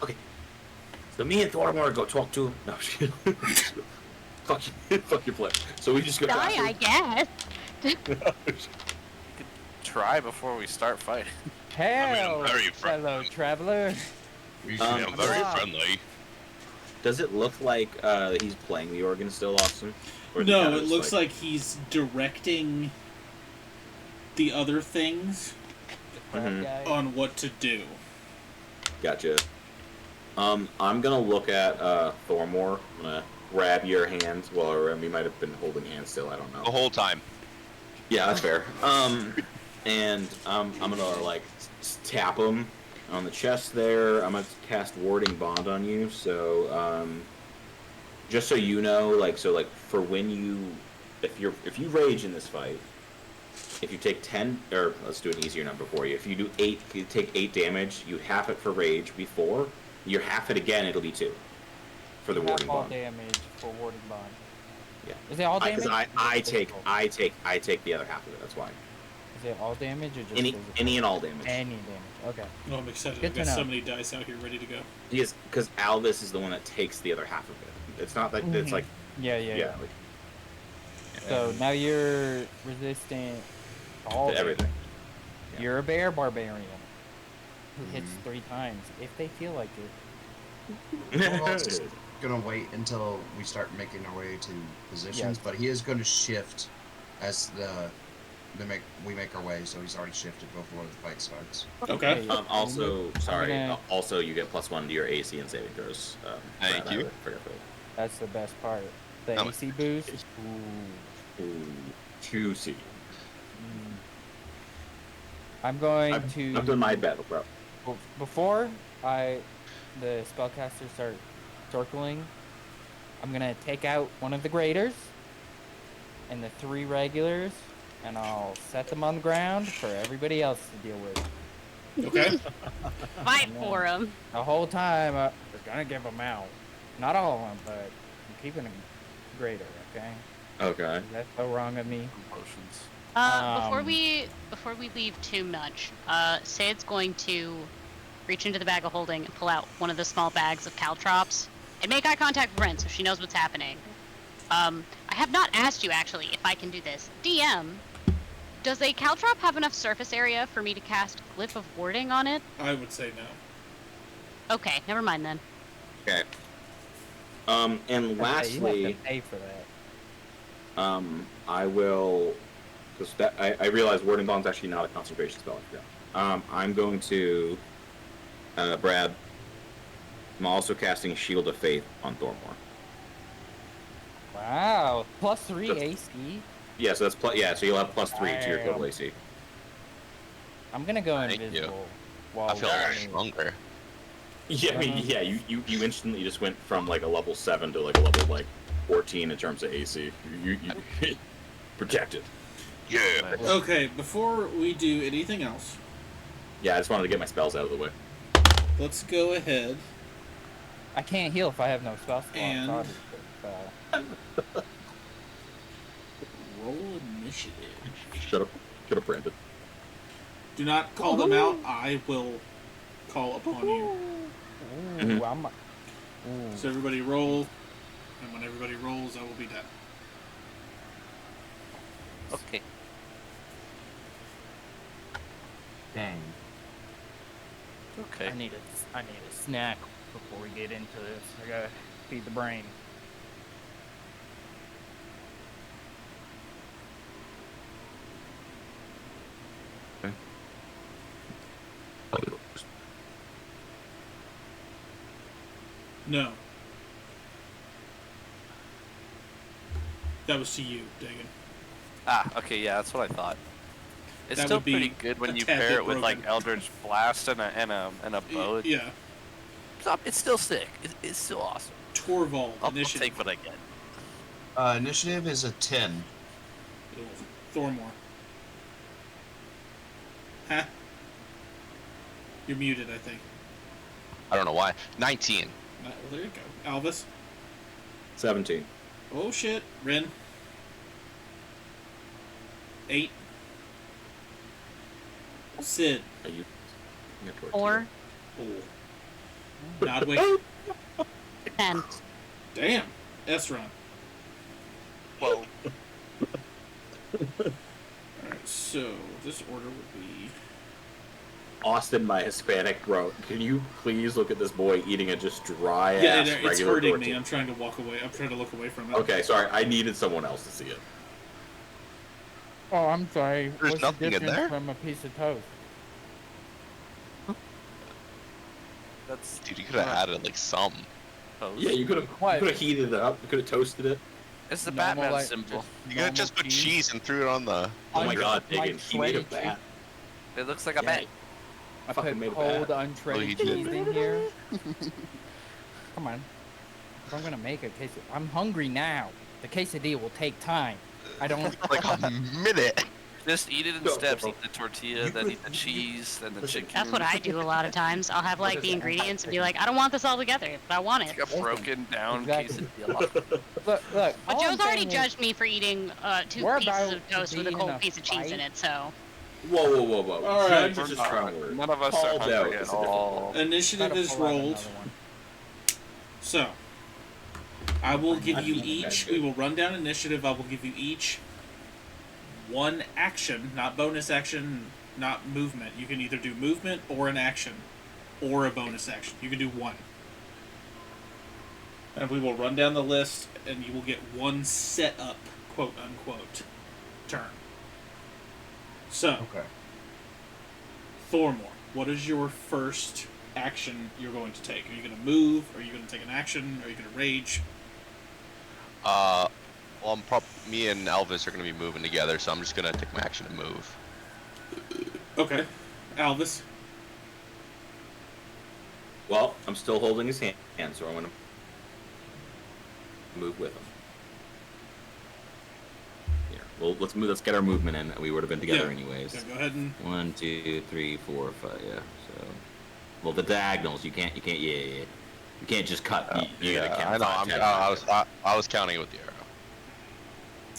Okay. So me and Thormore go talk to. No, fuck you, fuck your play. So we just go. Die, I guess. Try before we start fighting. Hell, very fellow traveler. I'm very Wow. friendly. Does it look like he's playing the organ still, Austin? Or is he No, kinda it just looks like he's directing the other things Mhm. Guy. on what to do. Gotcha. I'm gonna look at Thormore. I'm gonna grab your hand. Well, or we might have been holding hands still. I don't know. The whole time. Yeah, that's fair. And I'm gonna like tap him on the chest there. I'm gonna cast Warding Bond on you. So just so you know, like for when if you rage in this fight, if you take 10, or let's do an easier number for you. If you do 8, you take 8 damage. You half it for rage before. You half it again. It'll be 2 for the Warding Half all Bond. damage for warding bond. Yeah. Is it all damage? Because or I just take physical? I take the other half of it. That's why. Is it all damage or just Any physical? and all damage. Any damage. Okay. Oh, I'm excited. Good I've to got so know. many dice out here ready to go. Because Albus is the one that takes the other half of it. It's not that it's Mhm. like Yeah, yeah, yeah. like So now you're resistant to all to everything. Yeah. You're a bear barbarian who hits Mhm. 3 times if they feel like it. Thorwald's gonna wait until we start making our way to positions, Yes. but he is going to shift as we make our way. So he's already shifted before the fight starts. Okay. Also, sorry. gonna- Also, you get +1 to your AC and saving throws. Thank Brad, you. I forgot that. That's the best part. The Um, AC boost. Ooh. Ooh, juicy. Mm. I'm going to. I'm doing my battle, bro. Before the spellcasters start circling, I'm gonna take out one of the graders and the 3 regulars, and I'll set them on the ground for everybody else to deal with. Okay. Fight No. for him. The whole time, we're gonna give them out. Not all of them, but I'm keeping a grader. Okay. Okay. Is that so wrong of me? Potions. Before Um, we leave too much, Sid's going to reach into the bag of holding and pull out one of the small bags of caltrops and make eye contact with Bryn so she knows what's happening. I have not asked you actually if I can do this. DM, does a caltrop have enough surface area for me to cast Glyph of Warding on it? I would say no. Okay, never mind then. Okay. And You lastly, have to pay for that. I will, because I realize Warding Dawn's actually not a concentration spell. I'm going to, Brad. I'm also casting Shield of Faith on Thormore. Wow, +3 So- AC. Yeah, so that's so you'll have +3 to your total Damn. AC. I'm gonna go Thank you. invisible. While I feel a lot running. stronger. Yeah, I mean, yeah, you instantly just went from like a level 7 to like a level like 14 in terms of AC. You protected. Yeah. Okay, before we do anything else, Yeah, I just wanted to get my spells out of the way. let's go ahead. I can't heal if I have no spell slot. And- obviously, so. Roll initiative. Shut up, Brandon. Do not call them out. I will call upon you. Ooh, Mhm. I'm. Ooh. So everybody roll, and when everybody rolls, I will be done. Okay. Dang. Okay. I need a snack before we get into this. I gotta feed the brain. No. That was to you, Dagan. Ah, okay, yeah, that's what I thought. It's That still would be pretty good when a you tad pair bit it with like broken. Eldritch Blast and a bow. Yeah. It's still sick. It's still awesome. Torvald, I'll initiative. take what I get. Initiative is a 10. Thormore. Huh? You're muted, I think. I don't know why. 19. Well, there you go. Alvis. 17. Oh shit. Rin. 8. Sid. Are you? you're tortilla. 4, Oh. Nodwick. 10. Damn. Esron. Whoa. Alright, so this order would be. Austin, my Hispanic bro, can you please look at this boy eating a just dry Yeah, ass it's regular hurting tortilla? me. I'm trying to walk away. I'm trying to look away from it. Okay, sorry. I needed someone else to see it. Oh, I'm sorry. There's What's nothing the in difference there? from a piece of toast? That's Dude, you could have added like some. toast. Yeah, you could What? have heated it up. You could have toasted it. It's the Normal, Batman like, symbol. You could have just put cheese and threw it on the. Oh my Like- god, like Dagan, he made a shredded bat. It looks like a Yeah, bat. I fucking put made a cold, bat. untreated he cheese did. in here. Come on. If I'm gonna make a quesadilla, I'm hungry now. The quesadilla will take time. I don't. Like a minute. Just eat it in No, steps. bro. Eat the tortilla, then eat the cheese, then the chicken. That's what I do a lot of times. I'll have like the ingredients and be like, I don't want this all together, but I want it. Like a broken down Exactly. quesadilla. Look. But all I'm Joe's already saying is- judged me for eating 2 We're pieces about of to toast with a be in cold a piece of cheese in fight. it, so. Whoa. All right. Judge is a strong word. None of us are Called out hungry is at a different all. Initiative Gotta is pull out rolled. another one. So, I will give I'm you not each. that We good. will run down initiative. I will give you each one action, not bonus action, not movement. You can either do movement or an action, or a bonus action. You can do one. And we will run down the list, and you will get one set up, quote unquote, turn. So, Okay. Thormore, what is your first action you're going to take? Are you going to move? Are you going to take an action? Are you going to rage? Well, me and Elvis are gonna be moving together, so I'm just gonna take my action to move. Okay. Alvis. Well, I'm still holding his hand, so I'm gonna move with him. Here, well, let's move. Let's get our movement in. We would have been together Yeah. anyways. Yeah, go ahead and 1, 2, 3, 4, 5. Yeah. So, well, the diagonals. You can't. Yeah. You can't just cut. You gotta count. I know. 5, 10, I was counting it with the arrow.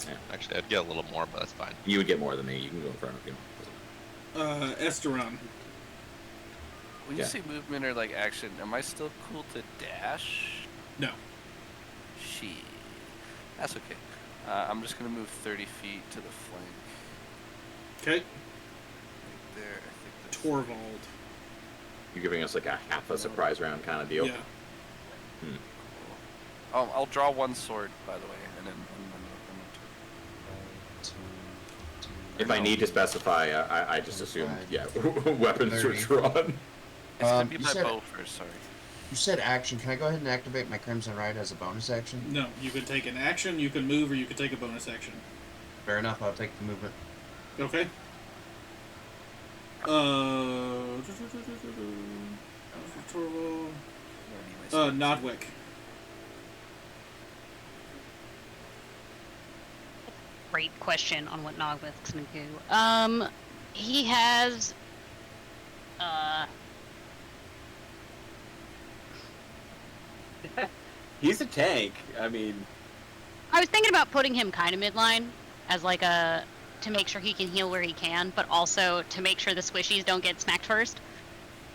Yeah. Actually, I'd get a little more, but that's fine. You would get more than me. You can go in front of you. Esteron. When you Yeah. say movement or like action, am I still cool to dash? No. Shit. That's okay. I'm just gonna move 30 feet to the flank. Okay. Right there. I think that's Torvald. You're giving us like a half a surprise round kind of deal. Yeah. cool. I'll draw one sword, by the way, and then If I need to specify, I just assume, yeah, weapons are 30. drawn. it's gonna be You my said- bow first. Sorry. You said action. Can I go ahead and activate my Crimson Ride as a bonus action? No, you can take an action, you can move, or you can take a bonus action. Fair enough. I'll take the movement. Okay. Nodwick. Great question on what Nogwith's gonna do. He has, He's a tank. I mean, I was thinking about putting him kind of midline as like a, to make sure he can heal where he can, but also to make sure the squishies don't get smacked first.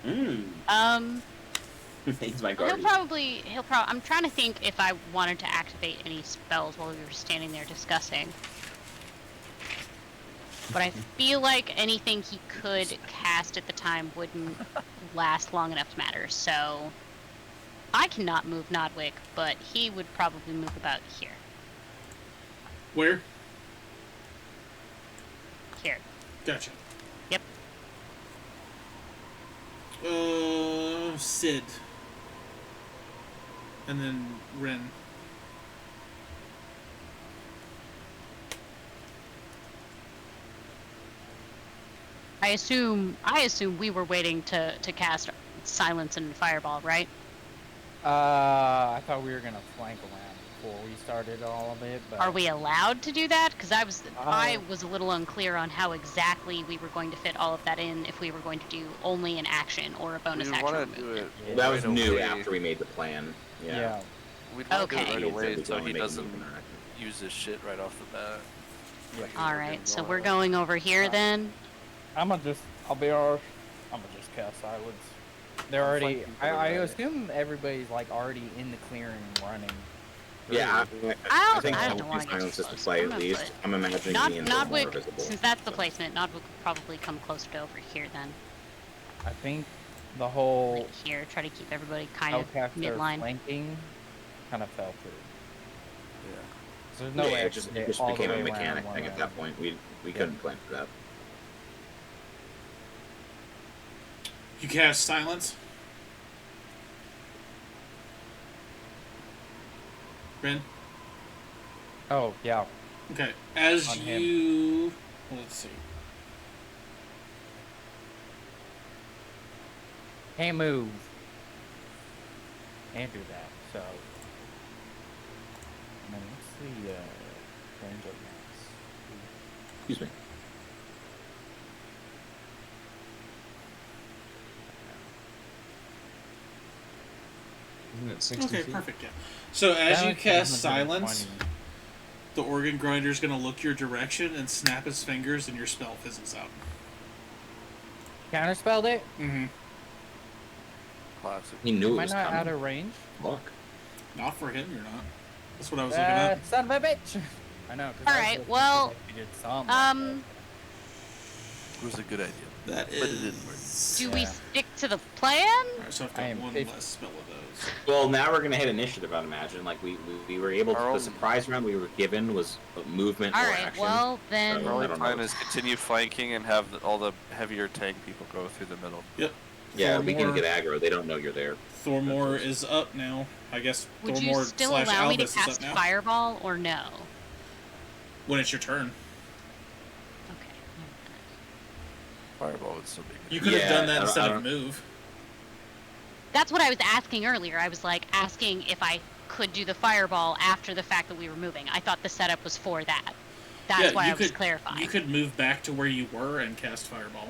he's my He'll guardian. I'm trying to think if I wanted to activate any spells while we were standing there discussing. But I feel like anything he could cast at the time wouldn't last long enough to matter, so I cannot move Nodwick, but he would probably move about here. Where? Here. Gotcha. Yep. Sid. And then Ren. I assume we were waiting to cast Silence and Fireball, right? I thought we were gonna flank around before we started all of it, but Are we allowed to do that? Because I was a little unclear on how exactly we were going to fit all of that in, if we were going to do only an action or a bonus We action. want or to do movement. it. That was right new away. after we made the plan. yeah. Yeah. We'd want to do Okay. it right He away said we so can only he make a doesn't movement or action. use his shit right off the bat. Like, All we're right, getting so all we're out. going over here then. I'll be honest, I'm gonna just cast Silence. They're I'm already, flanking for I the guy. assume everybody's like already in the clearing and running. Yeah, I think don't Silence wanna get is too to close. play I'm at gonna least. put- I'm imagining me and Bill more Nodwick, visible. since that's the placement, Nodwick would probably come closer to over here then. I think the whole Right here, try to keep everybody kind of Hellcaster midline. flanking kind of fell through. Yeah. So there's no Yeah, way I it just, could it get just all the became a way around mechanic one thing at round. that point. We couldn't plan for that. You cast Silence. Ren? Oh yeah, Okay. As On him. you... Let's see. can't move and do that. So, and then what's the range of max? Excuse me. Isn't it 60 Okay, feet? perfect, yeah. So as you Balance cast 120. Silence, the organ grinder's going to look your direction and snap his fingers, and your spell fizzles out. Counterspelled it. Mm-hmm. Classic. He knew Am it I was not out coming. of range? Look. Not for him, you're not. That's what I was looking at. Son of a bitch! I know. 'cause I was Alright, looking well, for if you did something It was a good idea. That But it didn't work. is... Do we Yeah. stick to the plan? Alright, so I've I got am one 50. less spell of those. Well, now we're gonna hit initiative. I'd imagine. Like we were able to. Our The own- surprise round we were given was movement or Alright, action. well then... So- Our only I don't plan know. is continue flanking and have all the heavier tank people go through the middle. Yep. Yeah, we can Thormor- get aggro. They don't know you're there. Thormor is up now. I guess Would you Thormor still slash allow me to Albus is up cast now. Fireball or no? When it's your turn. Okay. Fireball would still be good. You could have Yeah, done I that don't- instead I of don't- move. That's what I was asking earlier. I was like asking if I could do the Fireball after the fact that we were moving. I thought the setup was for that. That's Yeah, why you I was could- clarifying. You could move back to where you were and cast Fireball.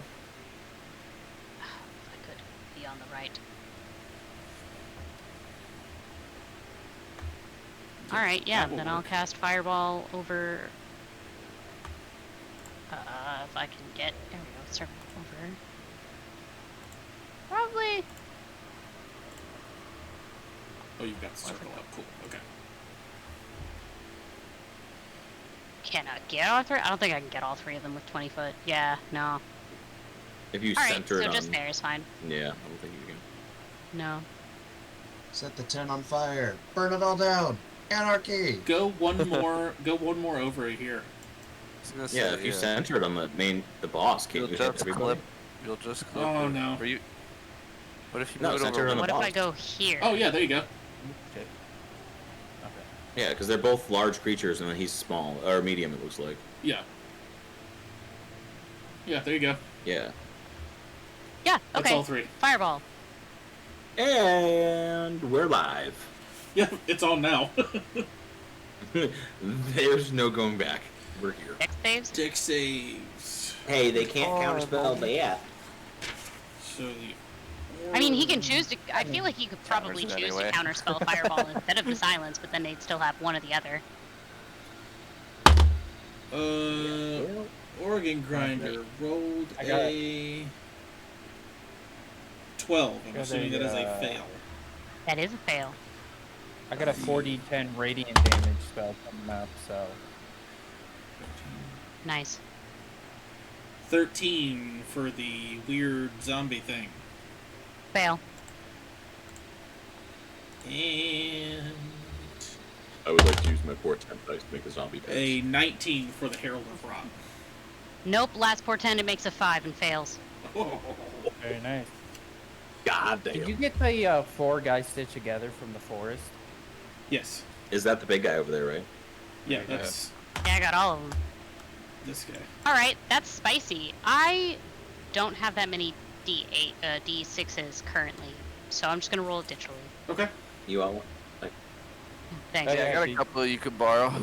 If I could be on the right. Alright, yeah, that will then I'll work. cast Fireball over... if I can get... There we go, circle over. Probably. Oh, you've got the circle up. Cool. Okay. Can I get all three? I don't think I can get all three of them with 20 foot. Yeah, no. If you All right, center so it on, just there is fine. yeah, I don't think you can. No. Set the tent on fire. Burn it all down. Anarchy. Go one more. Go one more over here. I was gonna Yeah, say, if you center it on the boss, can't You'll you hit just everybody? clip. You'll just clip. Oh, or- no. or you, what if you No, move it center over? on the What if I boss. go here? Oh yeah, there you go. Okay. Okay. Yeah, because they're both large creatures, and then he's small or medium. It looks like. Yeah. Yeah, there you go. Yeah. Yeah, That's okay. all three. Fireball. And we're live. Yeah, it's on now. There's no going back. We're here. Dex saves? Dex saves. Hey, they can't counterspell that. So the. I mean, he can choose to. I feel like he could probably Counters it choose anyway. to counterspell Fireball instead of the Silence, but then they'd still have one or the other. Oregon Grinder rolled I got a 12. I'm Got assuming a, that is a fail. That is a fail. I got a 4d10 radiant damage spell coming up, so. Nice. 13 for the weird zombie thing. Fail. And I would like to use my portent dice to make a zombie pass. a 19 for the Herald of Rot. Nope, last portend it makes a 5 and fails. Very nice. God Did damn. you get the 4 guys stitched together from the forest? Yes. Is that the big guy over there, right? Yeah, that's Yeah, I got all of them. this guy. Alright, that's spicy. I don't have that many D8, D6s currently, so I'm just gonna roll a ditch roll. Okay. You all want? Thanks. Okay. Yeah, I got a couple you could borrow.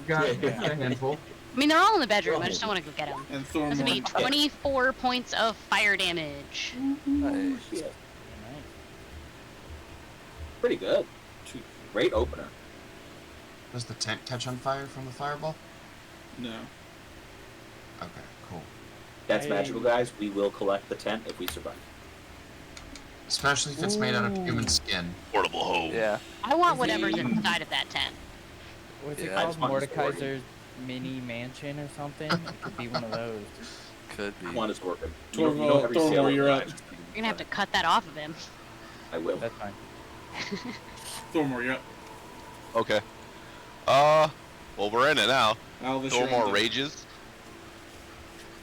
Got Yeah. a handful. I mean, they're all in the bedroom. I just don't want to go get them. And That's gonna be Thormorn. 24 points of fire damage. Nice. Very nice. Pretty good. Two. Great opener. Does the tent catch on fire from the fireball? No. Okay, cool. That's Hey. magical, guys. We will collect the tent if we survive. Especially if it's made out of human Ooh. skin. Portable home. Yeah. I want Is whatever's he- inside of that tent. What's it Yeah, called? I just want this Mordekaiser's mini mansion or something? It could be one of those. Could be. One is working. Thormor, you're up. You're gonna have to cut that off of him. I will. That's fine. Thormor, you're up. Okay. Well, we're in it now. Alvis, No you're more on deck. rages.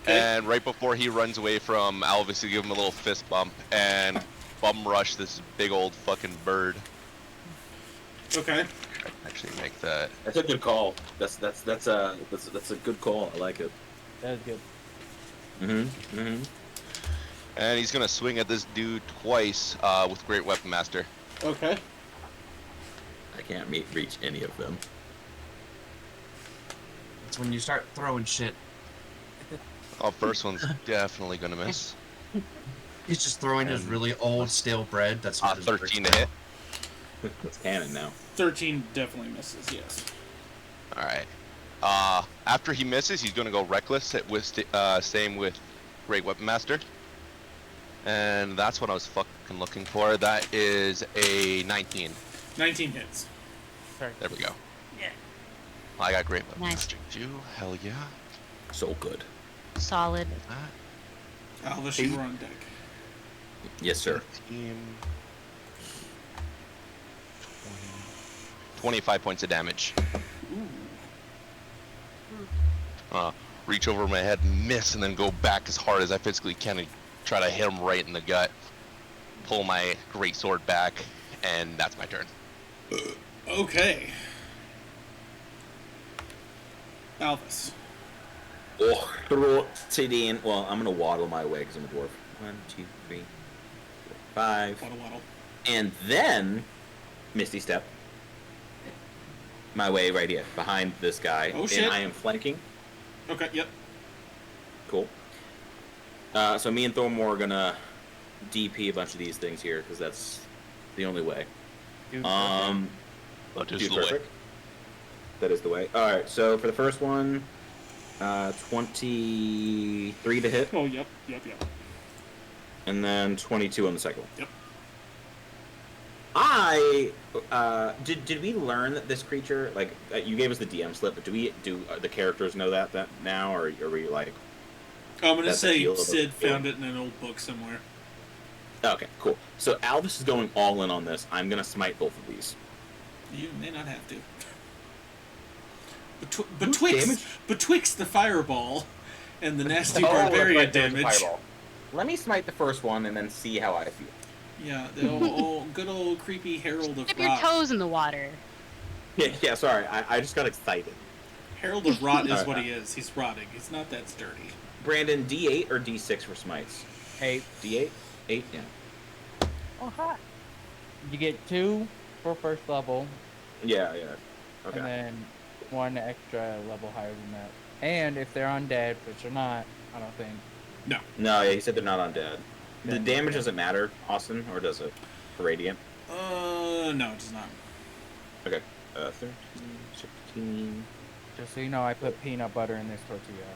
Okay. And right before he runs away from Alvis, you give him a little fist bump and bum rush this big old fucking bird. Okay. I can actually make that. That's a good call. That's a good call. I like it. That was good. Mm-hmm. Mm-hmm. And he's gonna swing at this dude twice with Great Weapon Master. Okay. I can't reach any of them. It's when you start throwing shit. Oh, first one's definitely gonna miss. He's just throwing his really old stale bread. That's not his 13 first to hit. It's canon now. 13 definitely misses, yes. Alright. After he misses, he's gonna go reckless. Same with Great Weapon Master. And that's what I was fucking looking for. That is a 19. 19 hits. There we go. Yeah. I got Great Weapon Nice. Master too. Hell yeah. So good. Solid. That. Alvis, you were on deck. Yes, sir. 15, 25 points of damage. Reach over my head, miss, and then go back as hard as I physically can and try to hit him right in the gut. Pull my great sword back, and that's my turn. Okay. Alvis. Oh, throw it in. Well, I'm gonna waddle my way because I'm a dwarf. 1, 2, 3, 4, 5, Waddle, waddle. and then Misty Step. My way right here, behind this guy, Oh, shit. and I am flanking. Okay, yep. Cool. So me and Thormor are gonna DP a bunch of these things here because that's the only way. Dude, That is Dude, the way. perfect. That is the way. All right. So for the first one, 23 to hit. Oh, yep. And then 22 on the second one. Yep. Did we learn that this creature, like, you gave us the DM slip, but do the characters know that now, or are we like? I'm gonna That's the say deal of the Sid game. found it in an old book somewhere. Okay, cool. So Alvis is going all in on this. I'm gonna smite both of these. You may not have to. Damage? Betwixt the fireball and the nasty Oh, barbarian that's right, there's a damage. fireball. Let me smite the first one and then see how I feel. Yeah, the good old creepy Herald of Dip your Rot. toes in the water. Yeah, sorry. I just got excited. Herald of Rot is Alright. what he is. He's rotting. He's not that sturdy. Brandon, D8 or D6 for smites? 8. D8? 8, yeah. Oh, hi. You get 2 for first level, Yeah. Okay. and then 1 extra level higher than that. And if they're undead, which they're not, I don't think. No, yeah, he said they're not undead. The Yeah. damage doesn't matter, Austin, or does it? For Radiant? No, it does not. Okay. 13, 16. Just so you know, I put peanut butter in this tortilla.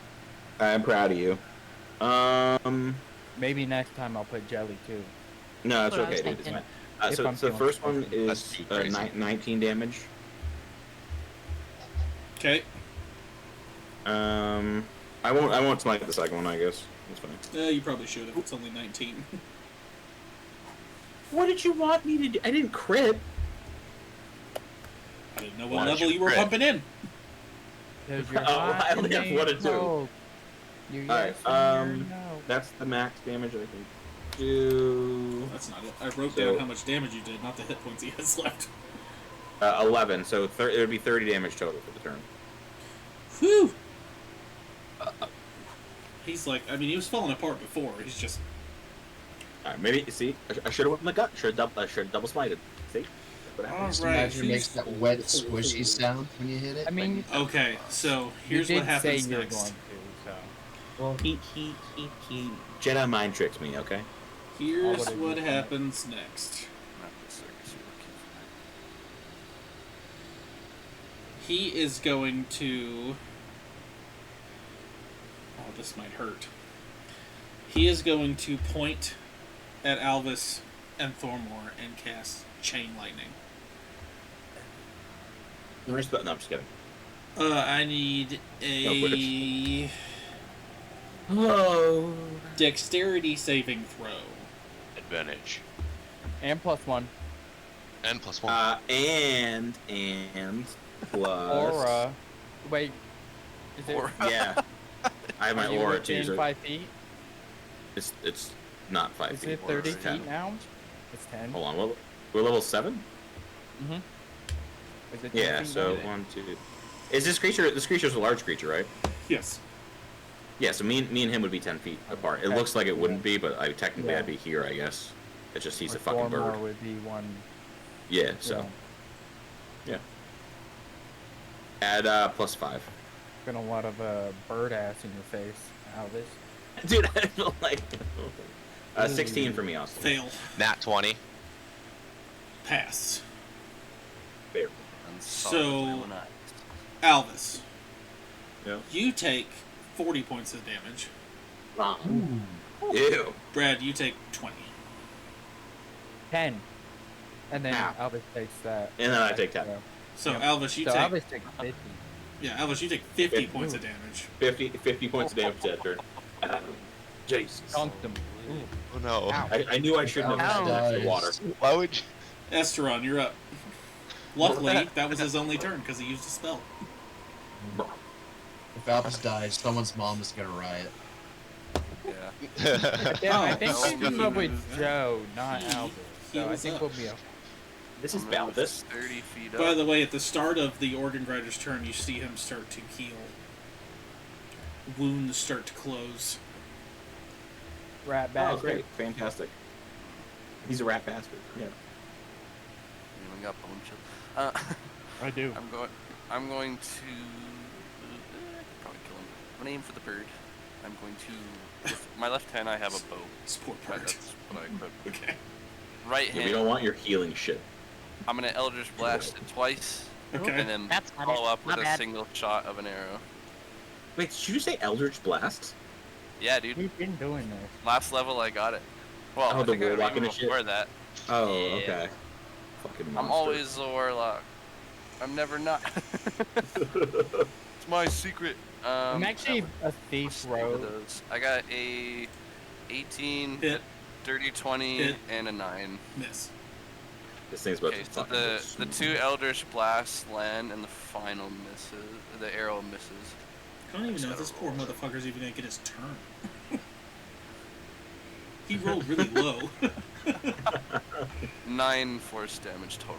I'm proud of you. Maybe next time I'll put jelly too. No, it's That's what I was okay, dude. It's thinking. fine. If So I'm the feeling first one spicy. is too crazy. 19 damage. Okay. I won't smite the second one, I guess. That's fine. You probably should have. It's only 19. What did you want me to do? I didn't crit. I didn't know Why what don't level you you were crit? pumping in. 'Cause you're Oh, hot I only and have 1 and 2. cold. You Alright, yes and you're no. That's the max damage I can do. That's not it. I wrote So- down how much damage you did, not the hit points he has left. 11, so it would be 30 damage total for the turn. Whew! He's like, I mean, he was falling apart before. He's just. Alright, maybe, see, I should have went in the gut. Should have double smited. See? That's what happens. Just Right, imagine it he's- makes that wet, squishy sound when you hit it. I mean, Okay, so you here's did what happens say you're next. going to, so. Well, he Jedi mind tricks me, okay? Here's whatever what you think. happens next. Not the circus you're looking for. He is going to. Oh, this might hurt. He is going to point at Alvis and Thormor and cast Chain Lightning. No, I'm just kidding. I need a Oh. dexterity saving throw. Advantage. And +1. And +1. And plus. Aura. Wait. Is it Aura. Yeah. I have my are you aura within too. So 5 feet? it's not 5 Is feet. it 30 it's 10. feet now? It's 10. Hold on, we're level 7? Mm-hmm. Is it 10 Yeah, feet so now? 1, 2. Is this creature's a large creature, right? Yes. Yeah, so me and him would be 10 feet apart. It Okay. looks like it wouldn't be, but technically Yeah. I'd be here, I guess. It's just he's Or a fucking four more bird. would be one. Yeah, so add +5. Gonna lot of bird ass in your face, Alvis. Dude, I feel like 16 for me, Austin. Fail. Nat 20. Pass. Fair. And So- solid eyes. Alvis. Yeah. You take 40 points of damage. Ew. Brad, you take 20. 10. And then Ow. Alvis takes that. And then I take 10. So Yep. Alvis, you So take Alvis takes 50. Alvis, you take 50 50. points of damage. 50 points of damage that turn. Jesus. Dunked him. Oh no. Ow. I knew I shouldn't have Ouch. touched the water. Why would you? Esteron, you're up. Luckily, that was his only turn because he used a spell. If Albus dies, someone's mom is gonna riot. Yeah. Yeah, I Oh, think no. we team up with Joe, not He- Alvis. he So I was think up. we'll be up. This is I'm almost Balthus. 30 feet up. By the way, at the start of the Organ Grider's turn, you see him start to heal. Wounds start to close. Rat Oh, bastard. great. Fantastic. He's a rat bastard. Yeah. Anyone got bone chill? I do. I'm going to probably kill him. I'm gonna aim for the bird. I'm going to. With my left hand, I have a bow. Support Right, part. that's what I equipped. Okay. Right Yeah, we hand. don't want your healing shit. I'm gonna Eldritch Blast it twice, Okay. and then That's not follow it. up with Not a bad. single shot of an arrow. Wait, did you say Eldritch Blast? Yeah, dude. We've been doing this. Last level, I got it. Well, Oh, I the think I warlock even and the shit? before that. Oh, Yeah. okay. Fucking I'm monster. always the warlock. I'm never not. It's my secret. I'm actually a thief, Save rogue. those. I got a 18, Hit. dirty 20, Hit. and a 9. Miss. This thing's about Okay, to so fucking the go two Eldritch blasts land, and the final misses. The arrow misses. I don't even know if this poor motherfucker's even gonna get his turn. He rolled really low. 9 force damage total.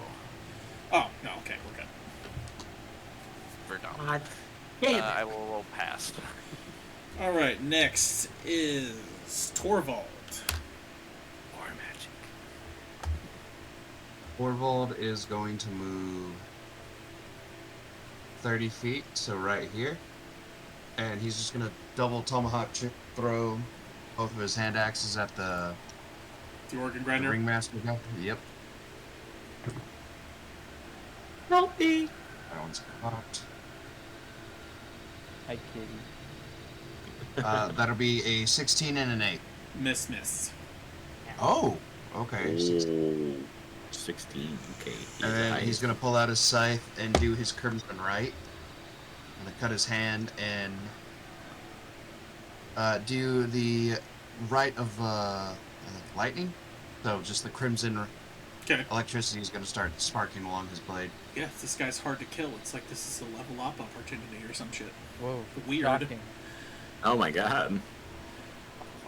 Oh, no, okay, we're good. Verdun. I will roll past. Alright, next is Torvald. War magic. Orvold is going to move 30 feet, so right here. And he's just going to double tomahawk throw both of his hand axes at the Organ Grinder. ringmaster guy. Yep. Help me. That one's popped. Hi, kitty. That'll be a 16 and an 8. Miss. Oh, okay. 16. 16. Okay. And then he's going to pull out his scythe and do his Crimson Right. I'm going to cut his hand and do the right of lightning. So just the crimson Okay. electricity is going to start sparking along his blade. Yeah, this guy's hard to kill. It's like this is a level up opportunity or some shit. Whoa. Weird. Shocking. Oh my god.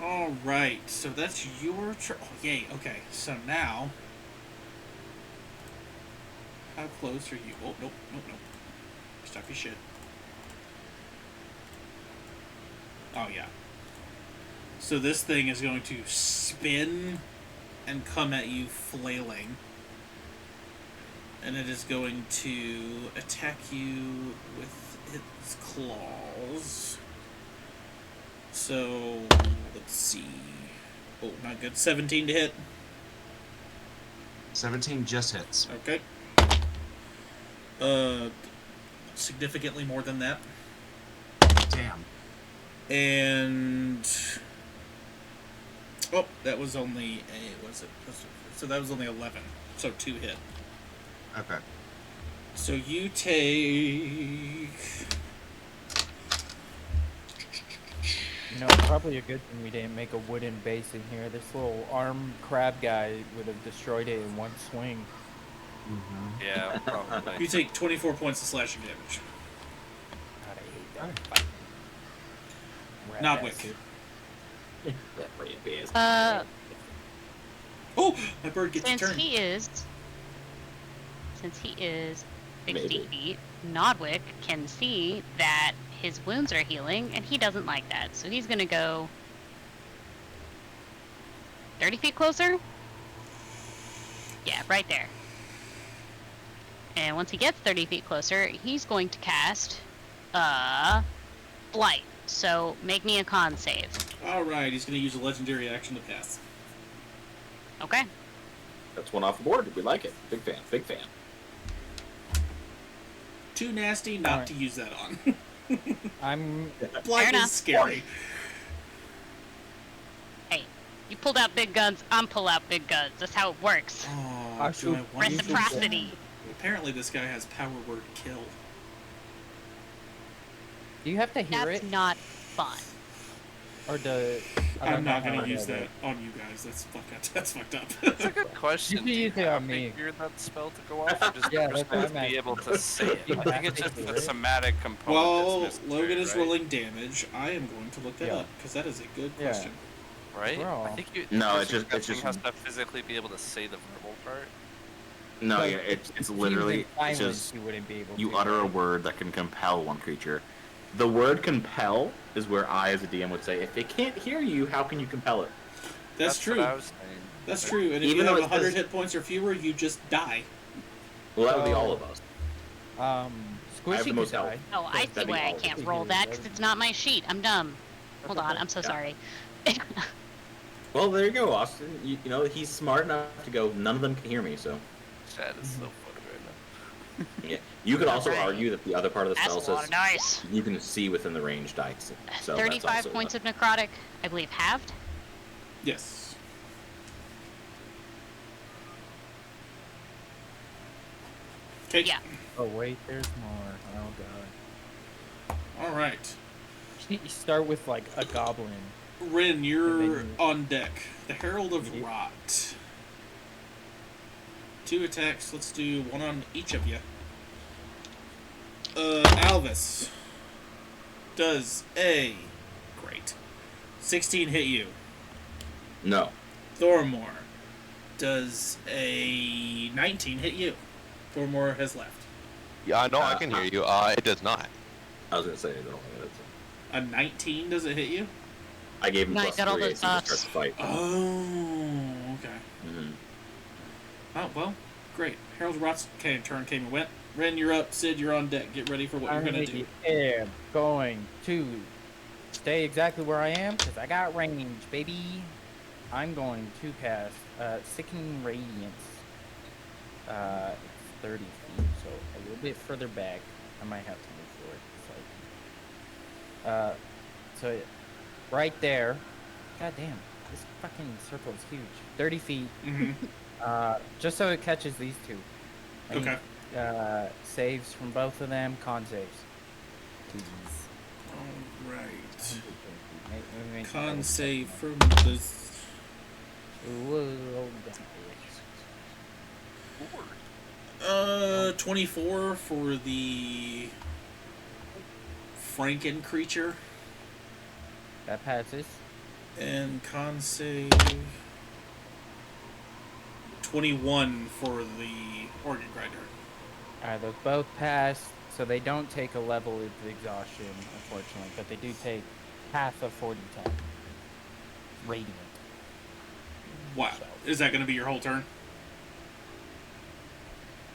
Alright, so that's your turn. Oh, yay, okay. So now... How close are you? Oh, nope. Stuffy shit. Oh, yeah. So this thing is going to spin and come at you flailing. And it is going to attack you with its claws. So, let's see. Oh, not good. 17 to hit. 17 just hits. Okay. Significantly more than that. Damn. And... Oh, that was only a... So that was only 11. So 2 hit. Okay. So you take... You know, probably a good thing we didn't make a wooden base in here. This little armed crab guy would have destroyed it in one swing. Mm-hmm. Yeah, probably. You take 24 points of slashing damage. God, I hate that fucking rat Nodwick. bastard. Oh! My bird gets a Since turn. he is 60 Maybe. feet, Nodwick can see that his wounds are healing, and he doesn't like that. So he's gonna go 30 feet closer. Yeah, right there. And once he gets 30 feet closer, he's going to cast Blight. So make me a con save. Alright, he's going to use a legendary action to pass. Okay. That's one off the board. We like it. Big fan. Big fan. Too nasty not Alright. to use that on. I'm Blight enough. is scary. Hey, you pulled out big guns, I'm pull out big guns. That's how it works. Oh, I do should- I want to use Reciprocity. Apparently this guy has power word kill. Do you have to hear That's it, not fun. or do? I I'm don't know not how going to it use does that it. on you guys. That's fucked up. That's a good question. You can use it on Do you me. hear that spell to go off? Or just Yeah, you're that's what supposed to I'm be asking. able to say it. You I think have it's to just hear the it. somatic component. While that's necessary, Logan is right? rolling damage, I am going to look that Yeah. up, because that is a good Yeah. question. Right? Bro. I think you. No, the it's just- person it's just- has to physically be able to say the verbal part. No, Like, yeah, it's If you literally use it's silence, just you wouldn't be able you to, utter a right? word that can compel one creature. The word compel is where I, as a DM, would say, if they can't hear you, how can you compel it? That's true. What I was saying. That's true. And if Even you though have it 100 says- hit points or fewer, you just die. Well, that would be So- all of us. Squishy the could most die. Oh, I see That'd be why I all. can't That'd roll be that, good. because it's not my sheet. I'm dumb. Hold on, I'm so Yeah. sorry. Well, there you go, Austin. You know, he's smart enough to go, none of them can hear me, so. Chat is so funny right now. Yeah. You could also Alright. argue that the other part of the That's spell a lot says of dice. you can see within the range dice. So 35 that's also points of necrotic, I believe, halved. Yes. Okay. Yeah. Oh wait, there's more. Oh god. All right. You start with like a goblin. Rin, you're then on deck. The Herald of Yep. Rot. 2 attacks. Let's do 1 on each of you. Alvis. Does a... Great. 16 hit you. No. Thormore. Does a 19 hit you? Thormore has left. Yeah, no, I can hear you. It does not. I was gonna say no. A 19 does it hit you? I gave him No, I plus got all 3 those as he starts dots. to fight. Oh, okay. Mhm. Oh, well, great. Harold's Rot's turn came and went. Ren, you're up. Sid, you're on deck. Get ready for what you're going to do. I am going to stay exactly where I am because I got range, baby. I'm going to cast Sickening Radiance. It's 30 feet, so a little bit further back. I might have to move forward. So right there. God damn, this fucking circle is huge. 30 feet. Mm-hmm. Just so it catches these two. I need, Okay. saves from both of them, con saves. Please. All right. Make Con save from this. Whoa. 24 for the Franken creature. That passes. And con save 21 for the organ grinder. Alright, those both pass, so they don't take a level of exhaustion, unfortunately, but they do take half of 40-10. Radiant. Wow. Is that going to be your whole turn?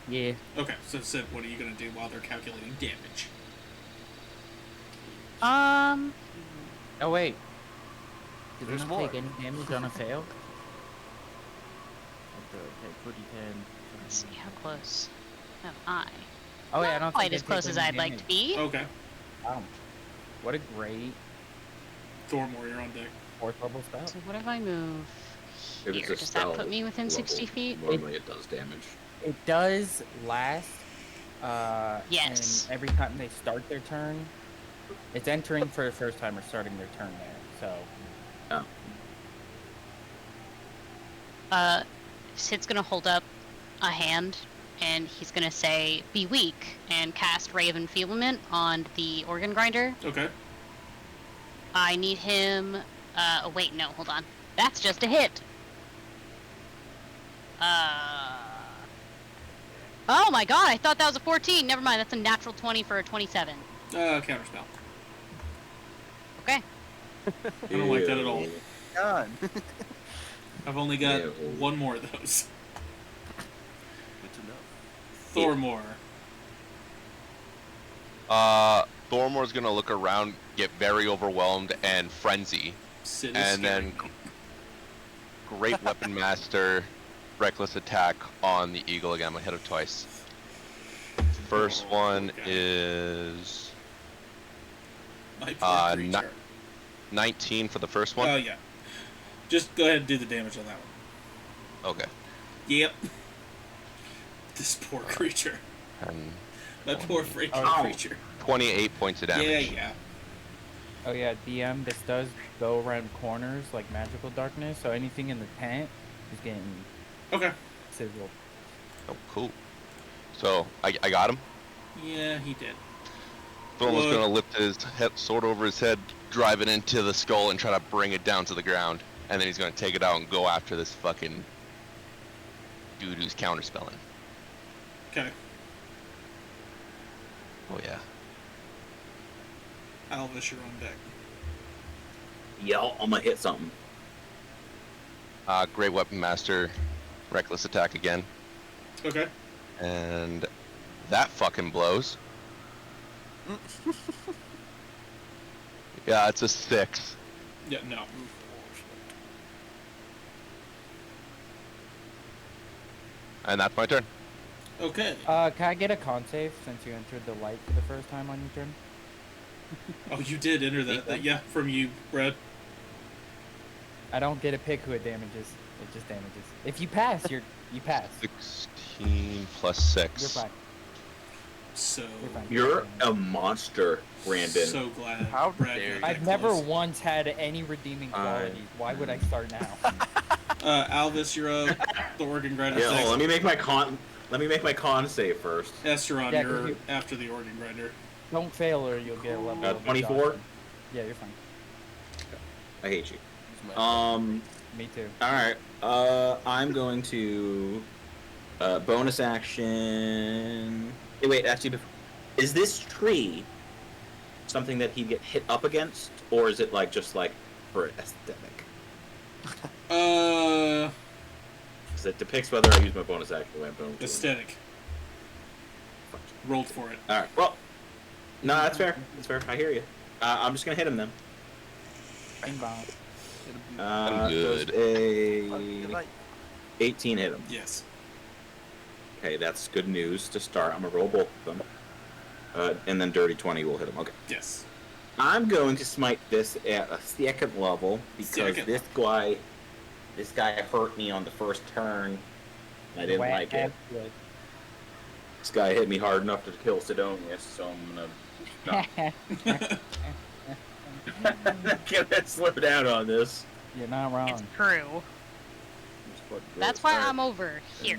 Yeah. Okay, so Sid, what are you going to do while they're calculating damage? Oh, wait. Did There's they not more. take any damage on a fail? Okay, 40-10. Let's see how close am I. Oh, yeah, I don't Not quite think they as take close as any I'd like damage. to be. Okay. Wow. What a great Thormore, you're on deck. 4th level spell. So what if I move If here? it's a Does spell that put me within 60 level, feet? Normally it does damage. It does last. Yes. And every time they start their turn, it's entering for the first time or starting their turn there. So. Oh. Sid's gonna hold up a hand and he's gonna say, "Be weak," and cast Ray of Enfeeblement on the organ grinder. Okay. I need him. Oh wait, no, hold on. That's just a hit. Oh my god, I thought that was a 14. Never mind, that's a natural 20 for a 27. Counterspell. Okay. I don't like that at all. God. I've only got Ew. one more of those. Good to know. Thormore. Thormore's gonna look around, get very overwhelmed, and frenzy. Sid is And then scaring me. Great Weapon Master, Reckless Attack on the Eagle again. I hit him twice. First one okay. is My poor creature. 19 for the first one. Oh, yeah. Just go ahead and do the damage on that one. Okay. Yep. This poor creature. And My poor freaking Oh. creature. 28 points of damage. Yeah. Oh yeah, DM. This does go around corners like magical darkness, so anything in the tent is getting Okay. sizzled. Oh, cool. So I got him. Yeah, he did. Thormore's What? gonna lift his sword over his head, drive it into the skull, and try to bring it down to the ground. And then he's gonna take it out and go after this fucking dude who's counterspelling. Okay. Oh yeah. Alvis, you're on deck. Yeah, I'm gonna hit something. Great Weapon Master, Reckless Attack again. Okay. And that fucking blows. Yeah, it's a 6. Yeah, no. And that's my turn. Okay. Can I get a con save since you entered the light for the first time on your turn? Oh, you did enter that. Yeah, from you, Brad. I don't get to pick who it damages. It just damages. If you pass, you pass. 16 plus 6. You're fine. So, You're a monster, Brandon. so glad. How Brad dare got you. that I've never close. once had any redeeming qualities. Why would I start now? Alvis, you're up. The organ grinder. Yeah, next. let me make my con. Let me make my con save first. Esteron, Yeah, 'cause you're you- after the organ grinder. Don't fail or you'll get a level of 24. exhaustion. Yeah, you're fine. I hate you. Use my- Me too. All right. I'm going to bonus action. Hey, wait, actually, is this tree something that he'd get hit up against, or is it like just like for aesthetic? Because it depicts whether I use my bonus action when I'm bonus. Aesthetic. Rolled for it. All right. Well, no, that's fair. That's fair. I hear you. I'm just gonna hit him then. Bing bong. I'm good. does Good a night. 18 hit him. Yes. Okay, that's good news to start. I'm gonna roll both of them. And then dirty 20 will hit him. Okay. Yes. I'm going to smite this at a second level because Second. this guy hurt me on the first turn. And I didn't like it. This guy hit me hard enough to kill Sidonius, so I'm gonna slow down on this. You're not wrong. It's true. That's why I'm over here.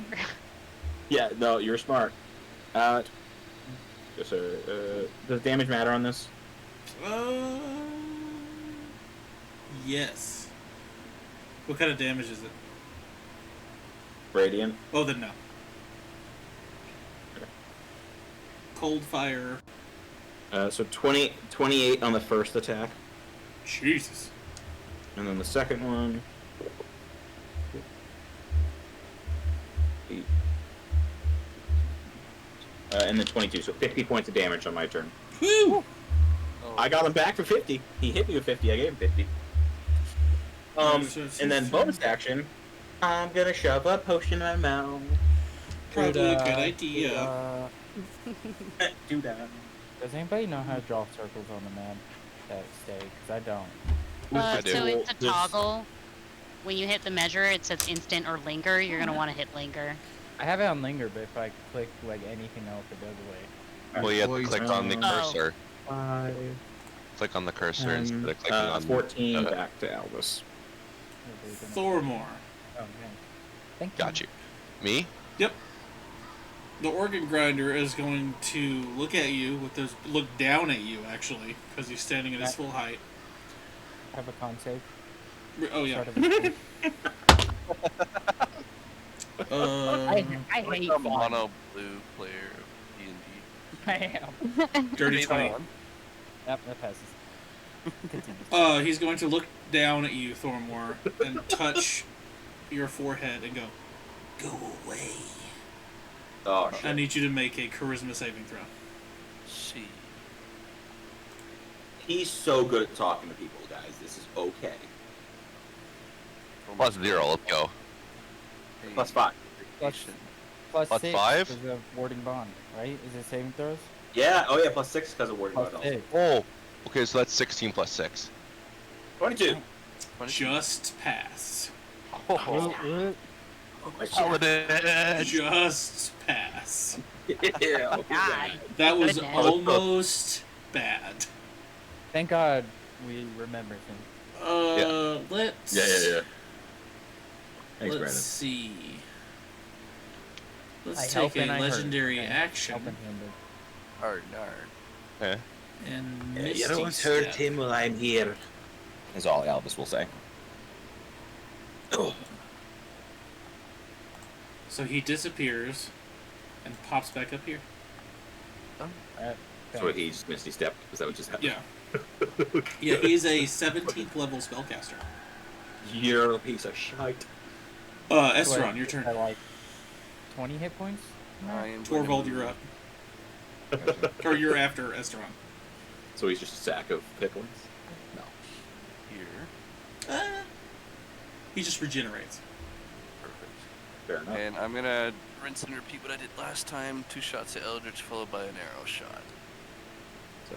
Yeah, no, you're smart. Does damage matter on this? Yes. What kind of damage is it? Radiant. Oh, then no. Cold fire. So 28 on the first attack. Jesus. And then the second one. 8. And then 22, so 50 points of damage on my turn. Woo! I got him back for 50. He hit me with 50, I gave him 50. And then bonus action, I'm gonna shove a potion in my mouth. Probably a good idea. Do that. Does anybody know how to draw circles on the map that stay? Because I don't. I do. So it's a toggle. When you hit the measure, it says instant or linger. You're gonna want to hit linger. I have it on linger, but if I click like anything else, it goes away. Well, you have to click on the Oh. cursor. 5, Click on the cursor instead of clicking on 14 uh, back to Albus. Thormore. Oh, man. Thank you. Got you. Me? Yep. The organ grinder is going to look at you with those. Look down at you, actually, because he's standing at his full height. I have a con save. Oh yeah. Start of a- I hate a fun. mono blue player of D&D. I am. Dirty 20. Yep, that passes. He's going to look down at you, Thormore, and touch your forehead and go, "Go away." Oh, I need you to make a charisma saving throw. See. He's so good at talking to people, guys. This is okay. +0, let's go. Plus 5. Plus Plus 6 5? is a warding bond, right? Is it saving throws? Yeah, oh yeah, plus 6 because of warding Plus bond. 6. Oh, okay, so that's 16 plus 6. 22. Just pass. Oh, Paladin! Just pass. Yeah. God. That was Goodness. almost bad. Thank God we remember things. Let's. Yeah. Thanks, Let's Brandon. see. Let's I take help a and I hurt. legendary Okay. action Helping-handed. Darn, darn. Okay. and You Misty don't hurt Step. him while I'm here. Is all Elvis will say. So he disappears and pops back up here. So he's Misty Step. Is that what just happened? Yeah. Yeah, he's a 17th level spellcaster. You're a piece of shite. Esteron, your turn. I like 20 hit points? I am Torvald, gonna you're move up. Or you're after Esteron. So he's just a sack of pickles? Here. He just regenerates. Perfect. Fair enough. And I'm gonna rinse and repeat what I did last time. 2 shots at Eldritch followed by an arrow shot. So,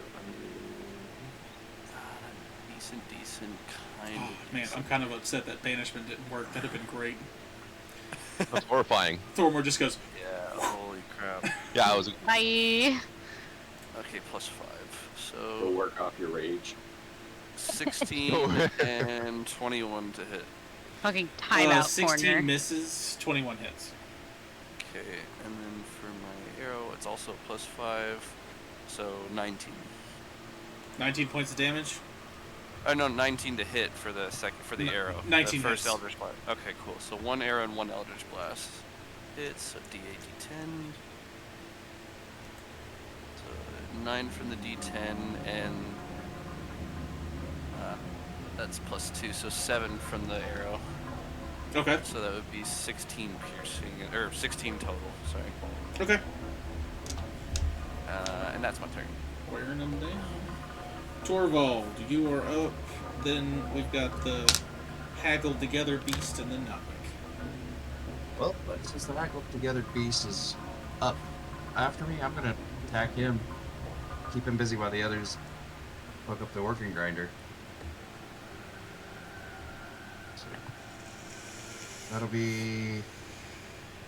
Decent, kind Oh, of. man, I'm decent. kind of upset that banishment didn't work. That'd have been great. That's horrifying. Thormore just goes, Yeah, holy crap. Yeah, I was. Bye. Okay, plus 5. Go So work off your rage. 16 and 21 to hit. Fucking timeout 16 corner. misses, 21 hits. Okay, and then for my arrow, it's also plus 5, so 19. 19 points of damage. Oh no, 19 to hit for the arrow. 19 the first hits. Eldritch Blast. Okay, cool. So 1 arrow and 1 Eldritch Blast. Hits a D8, D10. So 9 from the D10 and that's plus 2, so 7 from the arrow. Okay. So that would be 16 piercing, or 16 total. Sorry. Okay. And that's my turn. Wearing them down. Torvald, you are up. Then we've got the haggled together beast and then Notwick. Well, since the haggled together beast is up after me, I'm gonna attack him. Keep him busy while the others hook up the working grinder. So, that'll be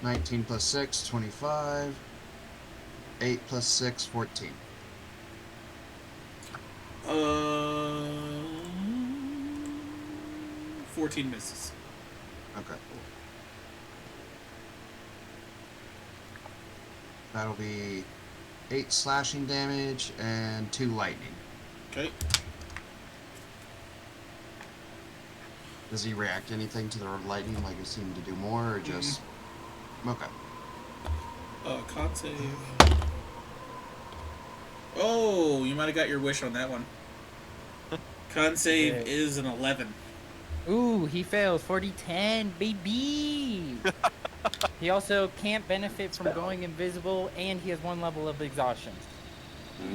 19 plus 6, 25. 8 plus 6, 14. 14 misses. Okay, cool. That'll be 8 slashing damage and 2 lightning. Okay. Does he react anything to the lightning, like it seemed to do more, or just... Okay. Con save. Oh, you might have got your wish on that one. Con save Okay. is an 11. Ooh, he fails. 40-10, baby! He also can't benefit from going invisible, and he has 1 level of exhaustion.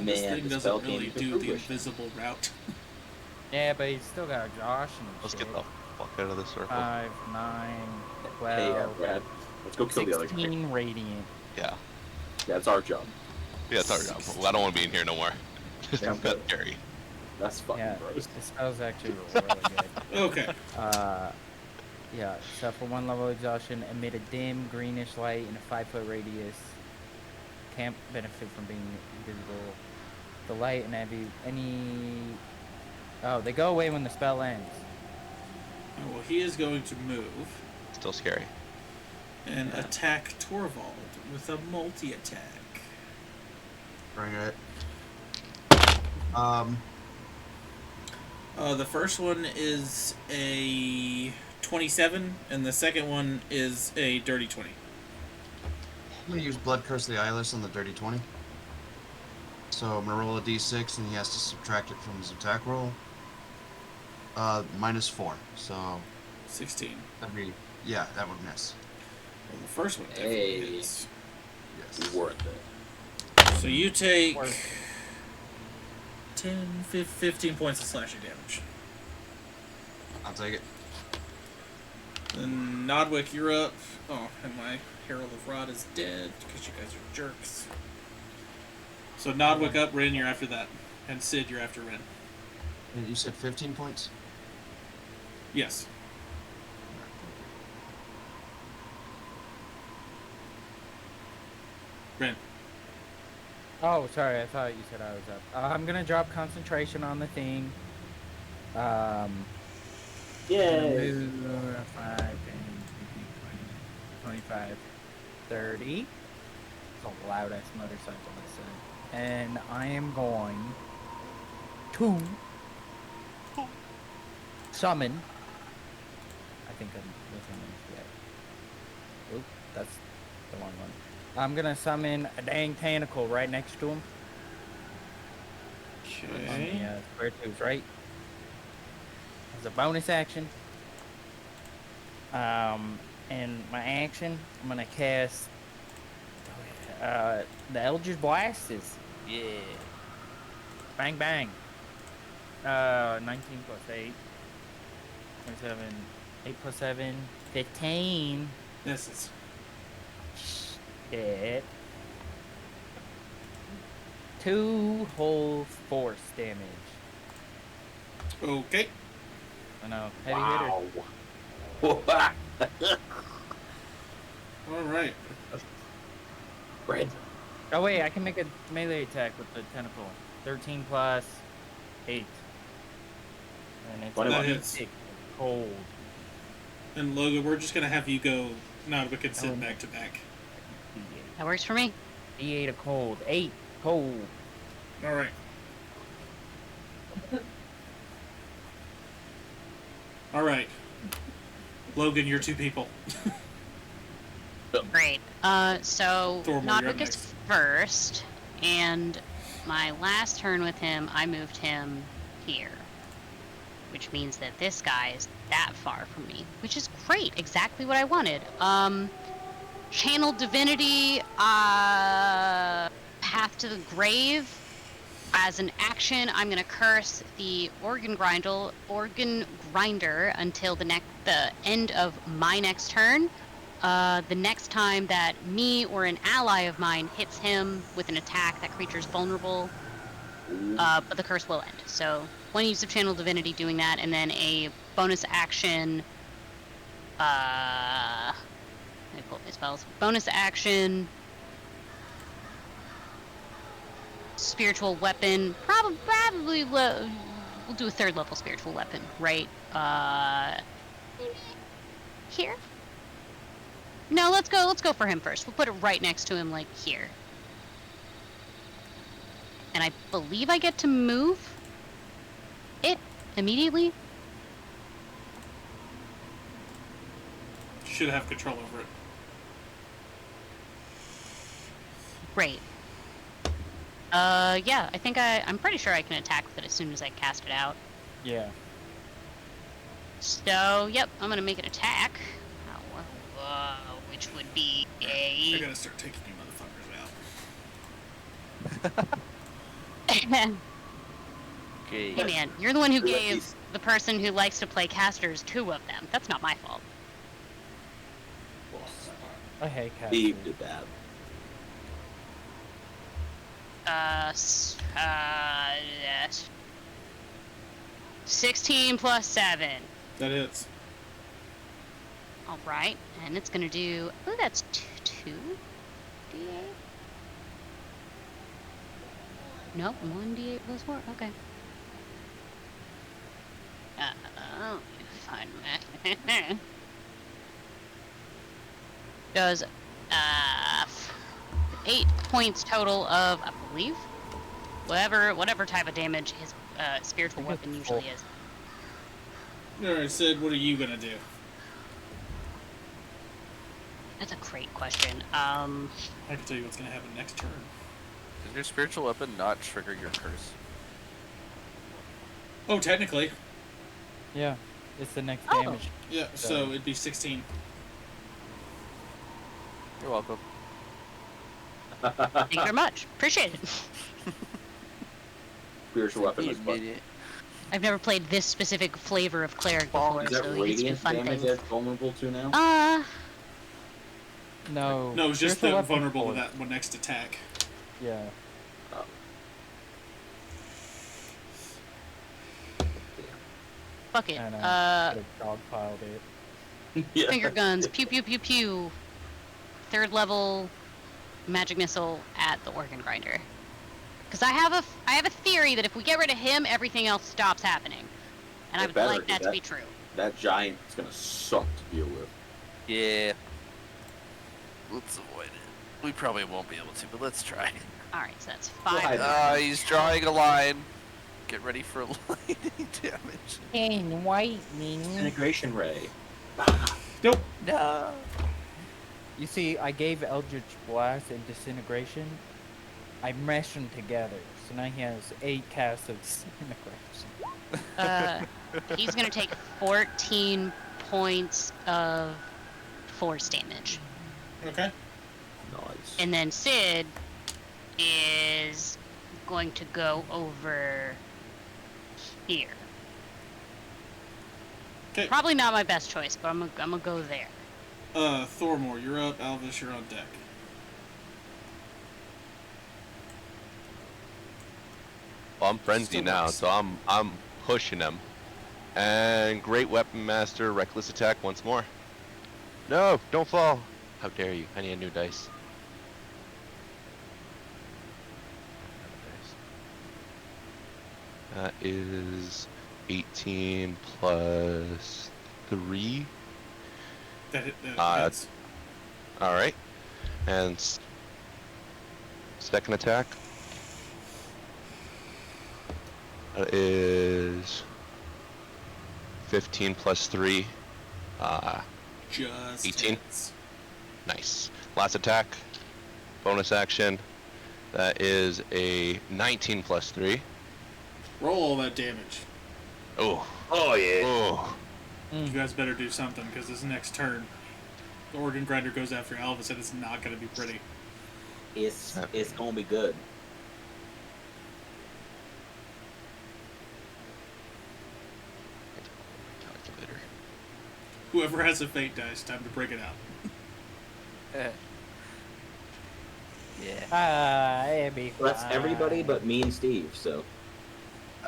This Man, thing the spell doesn't really came to do the fruition. invisible route. Yeah, but he's still got exhaustion and Let's shit. get the fuck out of this circle. 5, 9, Hey, 12, Brad, let's go kill the other guy. 16 radiant. Yeah. That's our job. Yeah, it's our job. Well, I don't want to be in here no more. Yeah, That's scary. That's fucking Yeah, gross. the spell's actually really good. Okay. Yeah, suffer 1 level exhaustion, emit a dim greenish light in a 5-foot radius. Can't benefit from being invisible. The light and oh, they go away when the spell ends. Well, he is going to move Still scary. and attack Torvald with a multi-attack. Bring it. The first one is a 27, and the second one is a dirty 20. I'm gonna use Blood Curse of the Eyeless on the dirty 20. So I'm gonna roll a d6 and he has to subtract it from his attack roll. Minus 4. So 16. that'd be, yeah, that would miss. Well, the first one definitely Hey. hits. Yes. Worth it. So you take Worth 10, 15 points of slashing damage. I'll take it. Then Nodwick, you're up. Oh, and my Herald of Rod is dead because you guys are jerks. So Nodwick up, Rin, you're after that. And Sid, you're after Rin. And you said 15 points? Yes. Rin. Oh, sorry, I thought you said I was up. I'm gonna drop concentration on the thing. Yay! Move 5, 10, 15, 20, 25, 30. It's a loud ass motorcycle this thing. And I am going to summon. I think I'm looking at it. Oop, that's the wrong one. I'm gonna summon a dang tentacle right next to him. On the Okay. square tooth, right? As a bonus action. And my action, I'm gonna cast the Eldritch Blasters. Yeah. Bang bang. 19 plus 8. 27. 8 plus 7. 15. This is. Shit. 2 whole force damage. Okay. I know. Heavy hitter. Wow. Alright. Brad, Oh wait, I can make a melee attack with the tentacle. 13 plus 8. And it's 21. That hits. D8 cold. And Logan, we're just gonna have you go Nodwick and Sid Oh. back to back. That works for me. D8 of cold. 8 cold. All right. All right. Logan, you're 2 people. Great. So Thormor, you're Nodwick up is next. first, and my last turn with him, I moved him here, which means that this guy is that far from me, which is great. Exactly what I wanted. Channel Divinity, Path to the Grave. As an action, I'm gonna curse the Organ Grinder until the end of my next turn. The next time that me or an ally of mine hits him with an attack, that creature's vulnerable, but the curse will end. So 1 use of Channel Divinity doing that, and then a bonus action. Let me pull up my spells. Bonus action. Spiritual weapon. Probably we'll do a 3rd level spiritual weapon, right? Here. No, let's go for him first. We'll put it right next to him, like here. And I believe I get to move it immediately. Should have control over it. Great. Yeah, I think I'm pretty sure I can attack with it as soon as I cast it out. Yeah. So, yep, I'm gonna make an attack. Which would be I a... gotta start taking you motherfuckers out. Okay. Hey man, you're the one who You're right, gave he's- the person who likes to play casters 2 of them. That's not my fault. I hate cats. Steve did that. Yes. 16 plus 7. That hits. All right, and it's gonna do. Oh, that's 2 d8. Nope, 1 d8 plus 4. Okay. Oh, fine. Does 8 points total of, I believe, whatever type of damage his spiritual weapon usually is. Alright, Sid, what are you gonna do? That's a great question. I can tell you what's gonna happen next turn. Does your spiritual weapon not trigger your curse? Oh, technically. Yeah, it's the next Oh. damage. Yeah, so it'd be 16. You're welcome. Thank you very much. Appreciate it. Spiritual weapon is what? I've never played this specific flavor of cleric before, Is that so it's radiant fun damage things. that's vulnerable to now? No. No, it's just spiritual the weapon vulnerable to forward. that one next attack. Yeah. Fuck it. And could have dogpiled it. Yeah. Finger guns. Pew pew pew pew. 3rd level magic missile at the organ grinder. Because I have a theory that if we get rid of him, everything else stops happening, and I It would better, like that to that- be true. That giant is gonna suck to deal with. Yeah. Let's avoid it. We probably won't be able to, but let's try. All right, so that's Well, 5. He's drawing a line. Get ready for lightning damage. And whitening. Integration ray. Nope. No. You see, I gave Eldritch Blast and Disintegration. I meshed them together, so now he has 8 casts of Disintegration. He's gonna take 14 points of force damage, Okay. Nice. and then Sid is going to go over here. Okay. Probably not my best choice, but I'm gonna go there. Thormor, you're up. Alvis, you're on deck. Well, I'm frenzied Still now, works. so I'm pushing him. And Great Weapon Master, reckless attack once more. No, don't fall. How dare you? I need a new dice. That is 18 plus 3. That Uh, hits. All right. And second attack. That is 15 plus 3. Just 18. hits. Nice. Last attack. Bonus action. That is a 19 plus 3. Roll all that damage. Oh. Oh yeah. Oh. You guys better do something, because this next turn, the organ grinder goes after Elvis, and it's not going to be pretty. It's gonna be good. Calculator. Whoever has a fate dice, time to break it out. Yeah. It'd be Well, that's fine. everybody but me and Steve. So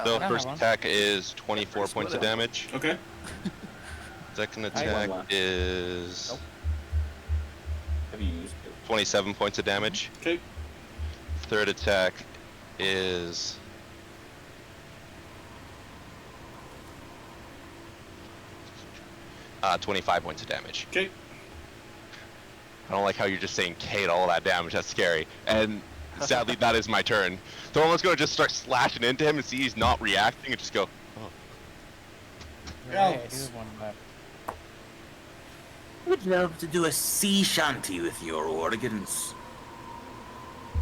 So I first have one. attack is 24 First points of one. damage. Okay. Second I- attack One left. is Nope. have you used it? 27 points of damage. Okay. Third attack is 25 points of damage. Okay. I don't like how you're just saying K to all that damage. That's scary. And sadly, that is my turn. So I'm going to just start slashing into him and see he's not reacting and just go, oh. Right, I do have one left. Would love to do a sea shanty with your organs.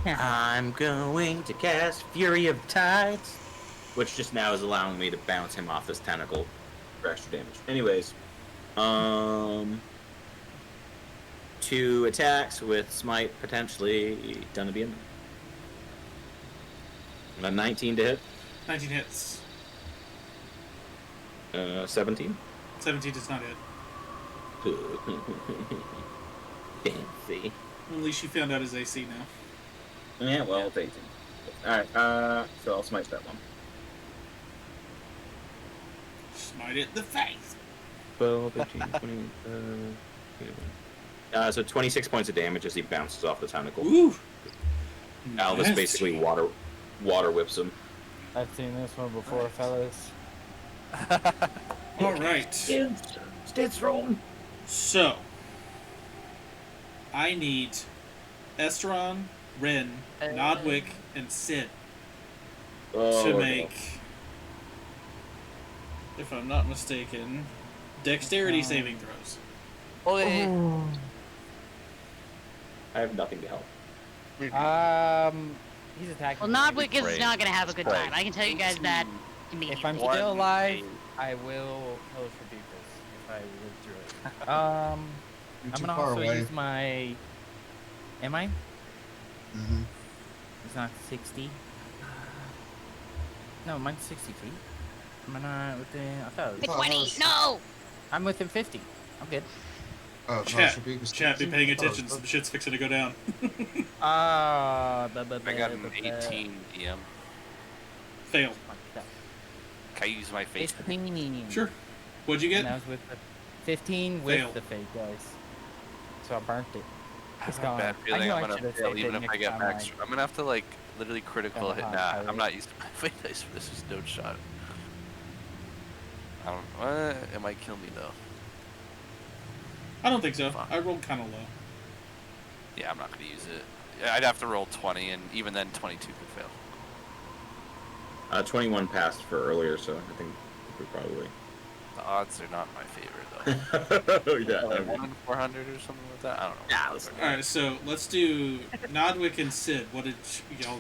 I'm going to cast Fury of Tides. Which just now is allowing me to bounce him off this tentacle for extra damage. Anyways, 2 attacks with smite potentially done to be in. A 19 to hit. 19 hits. 17. 17 does not hit. Fancy. At least you found out his AC now. Yeah, well, it's 18. Alright, so I'll smite that one. Smite it in the face. 12, 15, 20, so 26 points of damage as he bounces off the tentacle. Woo! Alvis Nasty. basically water whips him. I've seen this one before, fellas. All right. Stay strong. So, I need Esteron, Ren, Nodwick, and Sid to make, if I'm not mistaken, dexterity saving throws. I have nothing to help. He's attacking. Well, me. Nodwick is Brave. not gonna have a good Brave. time. I can tell you guys that If immediately. I'm One still alive, main. I will hellish rebuke this if I live through it. You're I'm too gonna far also away. use my. Am I? Mm-hmm. It's not 60. No, mine's 60 feet. Am I not within? I thought it It's was. 20. No. I'm within 50. I'm good. Oh, Chat, chat, be paying attention. Some shit's fixing to go down. I got an 18 DM. Fail. Can I use my face? 15. Sure. What'd you And get? I was with the 15 with Fail. the fake guys. So I burnt it. I It's have a gone. bad I feeling knew I I'm gonna should've fail saved even it if I next get time max. I'm gonna have to like literally critical Got a hit. hot Nah, pilot. I'm not using my fate dice for this. Is no shot. I don't. It might kill me though. I don't think so. Fuck. I rolled kind of low. Yeah, I'm not gonna use it. Yeah, I'd have to roll 20, and even then 22 could fail. 21 passed for earlier, so I think we probably. The odds are not in my favor though. Yeah. Like 1 in 400 or something like that. I don't know. Yeah, listen. All right, so let's do Nodwick and Sid. What did y'all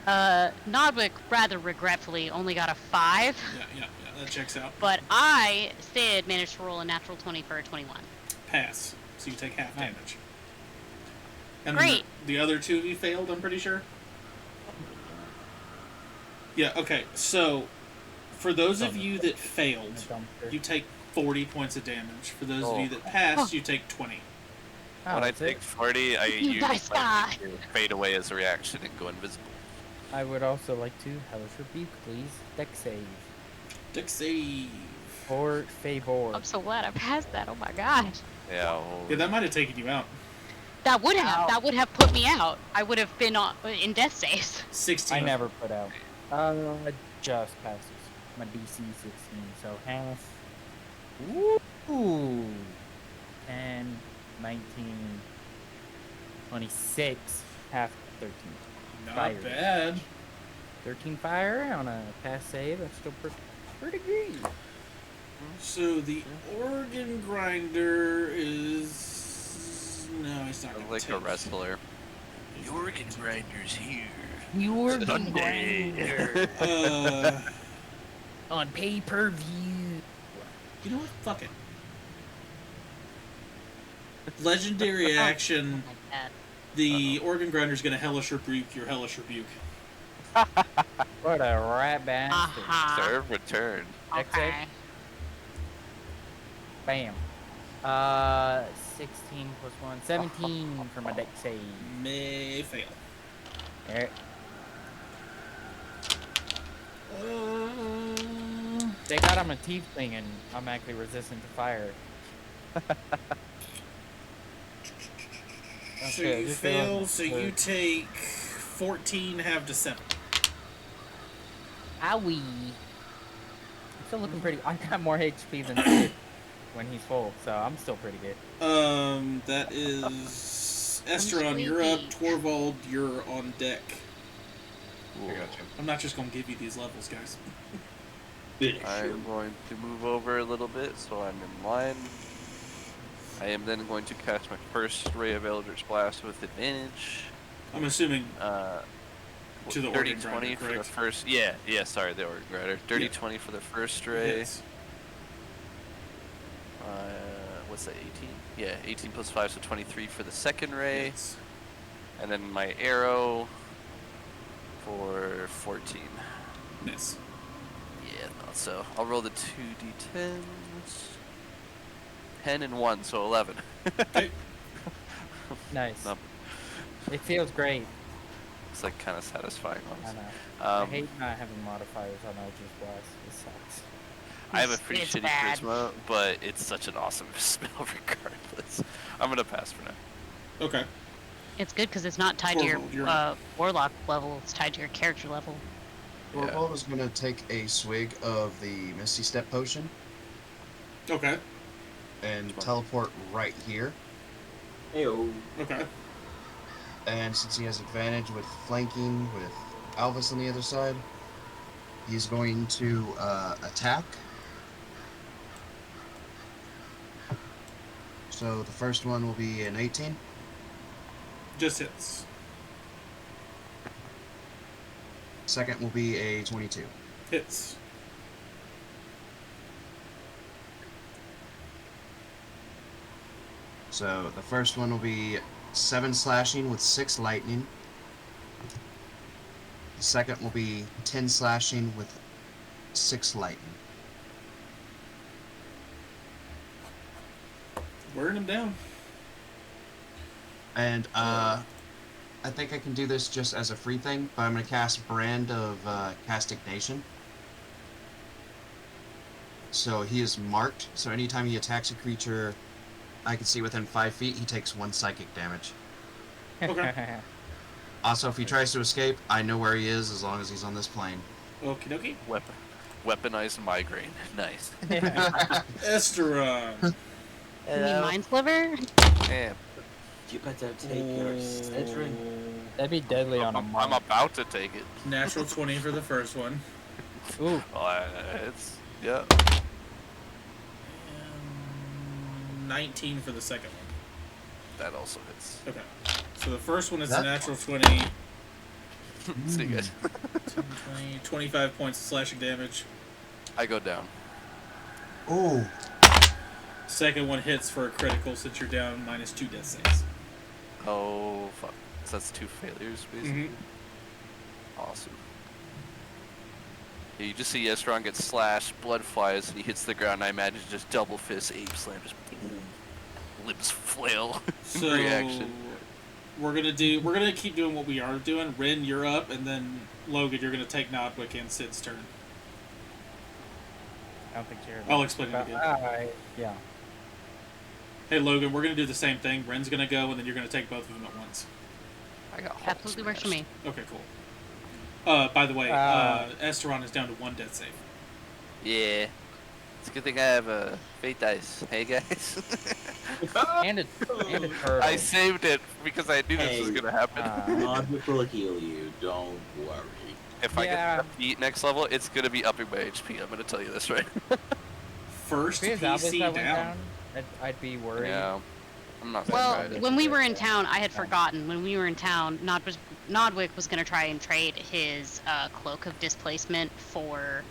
get? Nodwick rather regretfully only got a 5, Yeah, that checks out. but I, Sid, managed to roll a natural 20 for a 21. Pass. So you take half Nice. damage. And Great. The other two of you failed, I'm pretty sure. Yeah, okay. So, for those of you that failed, you take 40 points of damage. For those of you that passed, you take 20. Oh, When I that's it. take 40, I You use nice guy. fade away as a reaction and go invisible. I would also like to hellish rebuke, please. Dex save. Dex save. Or favor. I'm so glad I passed that. Oh my gosh. Yeah. Well, Yeah, that might have taken you out. That would have put me out. I would have been in death saves. 16. I never put out. Just passes my DC 16, so half. Ooh. 10, 19, 26, half 13. Not Fire. bad. 13 fire on a pass save. That's still pretty good. So the organ grinder is no, he's not gonna Like take. a wrestler. The organ grinder's here. The organ Sunday. grinder on pay-per-view. You know what? Fuck it. Legendary action. Like that. The organ grinder's gonna hellish rebuke your hellish rebuke. What a rat bastard. Serve return. Dex save? Okay. Bam. 16 plus 1. 17 for my deck save. May fail. Alright. They got him a teeth thing and I'm actually resistant to fire. So Okay, you just fail, failed. so you take 14 half to 7. Owie. I'm still looking pretty. I got more HP than Sid when he's full, so I'm still pretty good. That is Esteron, you're up. Torvald, you're on deck. I got you. I'm not just gonna give you these levels, guys. I'm going to move over a little bit so I'm in line. I am then going to cast my first Ray of Eldritch Blast with advantage. I'm assuming to the dirty organ 20 grinder, for the correct? first. Sorry, the organ grinder. Dirty 20 for the first ray. Hits. What's that? 18? Yeah, 18 plus 5, so 23 for the second ray. Hits. And then my arrow for 14. Miss. Yeah, thought so. I'll roll the 2d10s. 10 and 1, so 11. Okay. Nice. No, It feels great. it's like kind of satisfying. I Honestly. know. I Um, hate not having modifiers on Eldritch Blast. It sucks. I have a pretty It's shitty bad. charisma, but it's such an awesome spell regardless. I'm gonna pass for now. Okay. It's good because it's not tied to Torvald, you're your up. warlock level. It's tied to your character level. Torvald is going to take a swig of the Misty Step potion Okay. and teleport right here. Heyo. Okay. And since he has advantage with flanking with Alvis on the other side, he's going to attack. So the first one will be an 18. Just hits. Second will be a 22. Hits. So the first one will be 7 slashing with 6 lightning. The second will be 10 slashing with 6 lightning. Wearing him down. And I think I can do this just as a free thing, but I'm going to cast Brand of Castigation. So he is marked, so anytime he attacks a creature I can see within 5 feet, he takes 1 psychic damage. Okay. Also, if he tries to escape, I know where he is as long as he's on this plane. Okie dokie. Weaponized migraine. Nice. Esteron. You mean Mind Sliver? Damn. You better take your Cedrin. That'd be deadly on a I'm monk. about to take it. Natural 20 for the first one. Ooh. It's yeah. 19 for the second one. That also hits. Okay. So the first one is a That- natural 20, See you guys. 10, 20, 25 points of slashing damage. I go down. Oh, Second one hits for a critical since you're down minus 2 death saves. Oh fuck. So that's 2 failures basically. Awesome. Yeah, you just see Estron get slashed, blood flies, and he hits the ground. I imagine just double fist, ape slam, just boom, limbs flail in So reaction. we're gonna keep doing what we are doing. Rin, you're up, and then Logan, you're gonna take Nodwick and Sid's turn. I don't think you're. I'll explain it again. Yeah. Hey Logan, we're gonna do the same thing. Rin's gonna go, and then you're gonna take both of them at once. I got Hulk Absolutely works for me. Okay, cool. By the way, Uh, Esteron is down to 1 death save. Yeah. It's a good thing I have a fate dice. Hey guys. and a turtle. I saved it because I knew this was Hey. gonna happen. Nodwick will heal you. Don't worry. If I yeah. get beat next level, it's gonna be upping my HP. I'm gonna tell you this right. First If it was Albus PC that went down. I'd be worried. Yeah. I'm not Well, surprised. when we were in town, I had forgotten. When we were in town, Nodwick was going to try and trade his cloak of displacement for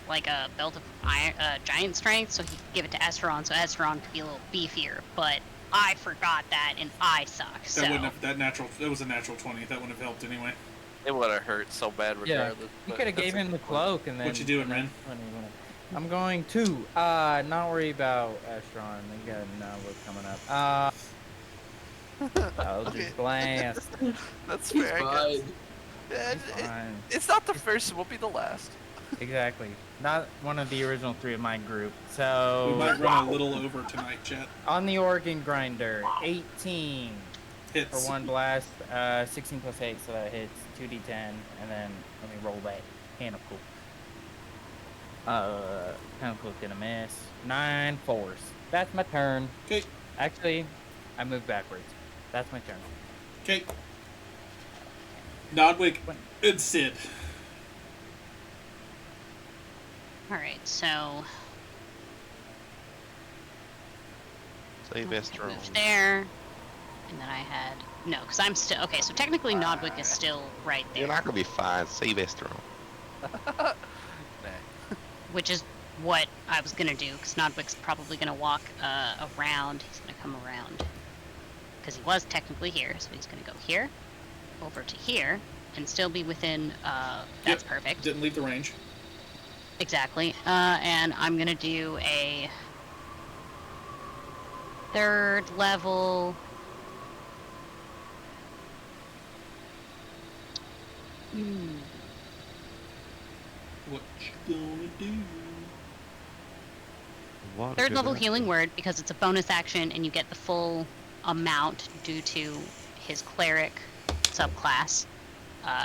like a belt of iron, giant strength, so he could give it to Esteron, so Esteron could be a little beefier. But I forgot that, and I suck. So That wouldn't have, that was a natural 20. That wouldn't have helped anyway. It would have hurt so bad Yeah, regardless. you but could have that's gave a him the good point. cloak and then. What you doing, Ren? I'm going to not worry about Astron. We got Nodwick coming up. Eldritch Blast. That's He's fair. I guess. fine. Yeah, It's fine. it's not the first, it won't be the last. Exactly. Not one of the original 3 of my group. We So might run a little over tonight, chat. on the organ grinder, 18 Hits. for 1 blast, 16 plus 8, so that hits 2d10, and then let me roll that. Canopal. Canopal gonna miss. 9 force. That's my turn. Okay. Actually, I moved backwards. That's my turn. Okay. Nodwick and Sid. all right, so Save Estron. move there, and then I had no, because I'm still okay. So technically, Nodwick is still right there, You're not gonna be fine. Save Estron. Nah. which is what I was gonna do. Because Nodwick's probably gonna walk around. He's gonna come around because he was technically here, so he's gonna go here, over to here, and still be within. That's Yep. perfect. Didn't leave the range. Exactly. And I'm gonna do a 3rd level. What you gonna do? What 3rd did level I- healing word because it's a bonus action and you get the full amount due to his cleric subclass.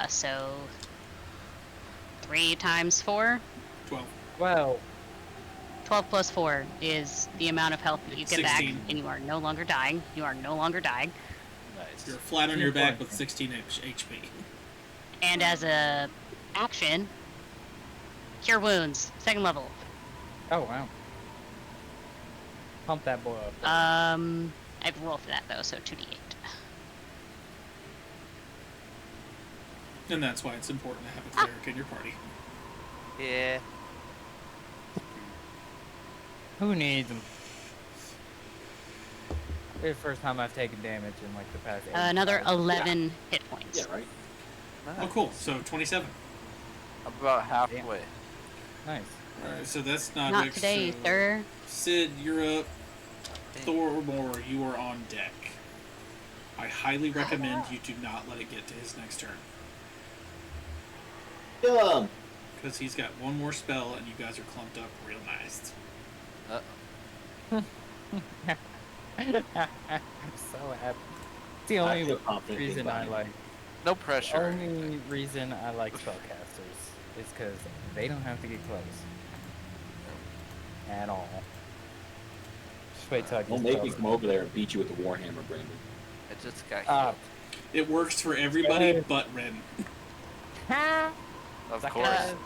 So 3 times 4. 12. Well, 12 plus 4 is the amount of health that you get 16. back, and you are no longer dying. You are no longer dying. Nice. You're flat on your back with 16 HP. And as a action, cure wounds, 2nd level. oh wow. Pump that boy up. I have to roll for that though, so 2d8. And that's why it's important to have a cleric in your party. Yeah. Who needs them? It's the first time I've taken damage in like the past 8 Another hours. 11 hit points. Yeah, right. Oh, cool. So 27. I'm about halfway. Nice. Alright, so that's Nodwick. Not today, so sir. Sid, you're up. Thormore, you are on deck. I highly recommend you do not let it get to his next turn. Kill him. Because he's got one more spell and you guys are clumped up real nice. I'm so happy. It's the I only feel confident reason being I fine. like. No pressure. Only reason I like spellcasters is because they don't have to get close at all. Just wait till I Don't get make me come over there and beat you with the Warhammer, Brandon. I just got Ah. healed. It works for everybody Good. but Ren. Of Suck course. it.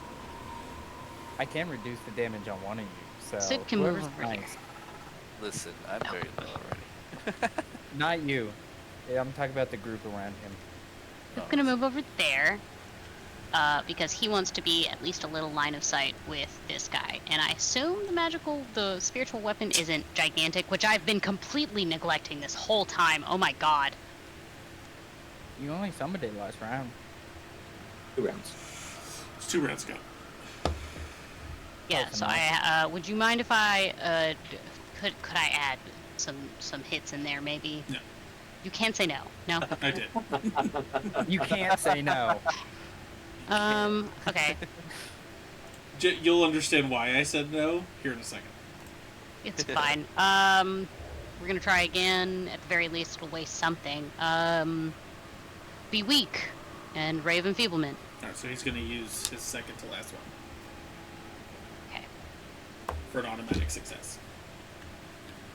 I can reduce the damage on one of you, so Sid can whoever's move over here. nice. Listen, I'm very low already. Not you. Yeah, I'm talking about the group around him. He's gonna move over there, because he wants to be at least a little line of sight with this guy. And I assume the spiritual weapon isn't gigantic, which I've been completely neglecting this whole time. Oh my god. You only summoned it last round. 2 rounds. It's 2 rounds ago. Yeah. Close So enough. would you mind if I could I add some hits in there maybe? No. You can't say no. No. I did. You can't say no. Okay. You'll understand why I said no here in a second. It's fine. We're gonna try again. At the very least, it'll waste something. Be weak and Ray of Enfeeblement. Alright, so he's going to use his second to last one. Okay. For an automatic success.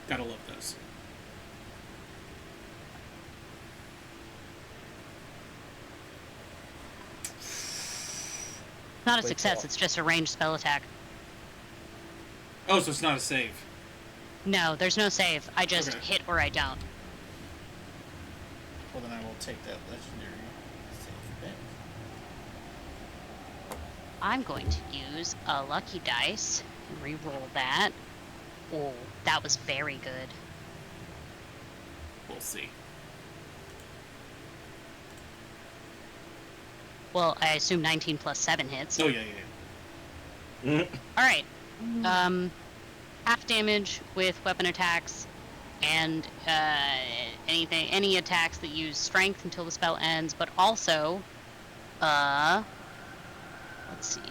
Gotta love those. Not a success, it's just a ranged spell attack. Oh, so it's not a save. No, there's no save. I just Okay. hit or I don't. Well, then I will take that legendary save back. I'm going to use a lucky dice and re-roll that. Oh, that was very good. We'll see. Well, I assume 19 plus 7 hits. Oh, yeah, yeah, yeah. Alright. Half damage with weapon attacks, and any attacks that use strength until the spell ends, but also, let's see.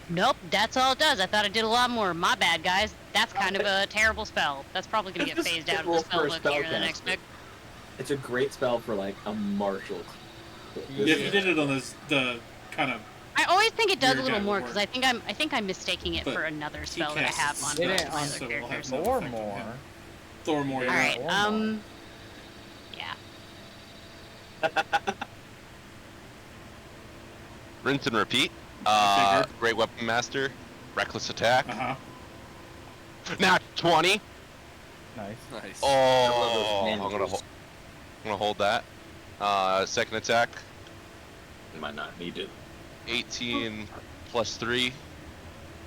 Nope, that's all it does. I thought I did a lot more. My bad, guys. That's kind of a terrible spell. That's probably going to get phased out of the spell book here in the next book. It's a great spell for like a martial. Yeah, if you did it on the kind of. I always think it does a Weird little guy more would because work. I think I'm mistaking it But for another he spell that I casts have a on It my ain't spell, on other so we'll have characters. no Or effect on more. him. Thormore, All yeah. right. Or more. Yeah. Rinse and repeat. I figured. Great Weapon Master. Reckless attack. Uh-huh. Now 20. Nice. Nice. Oh, I'm mandibles. gonna hold that. Second attack. Might not need it. 18 plus 3.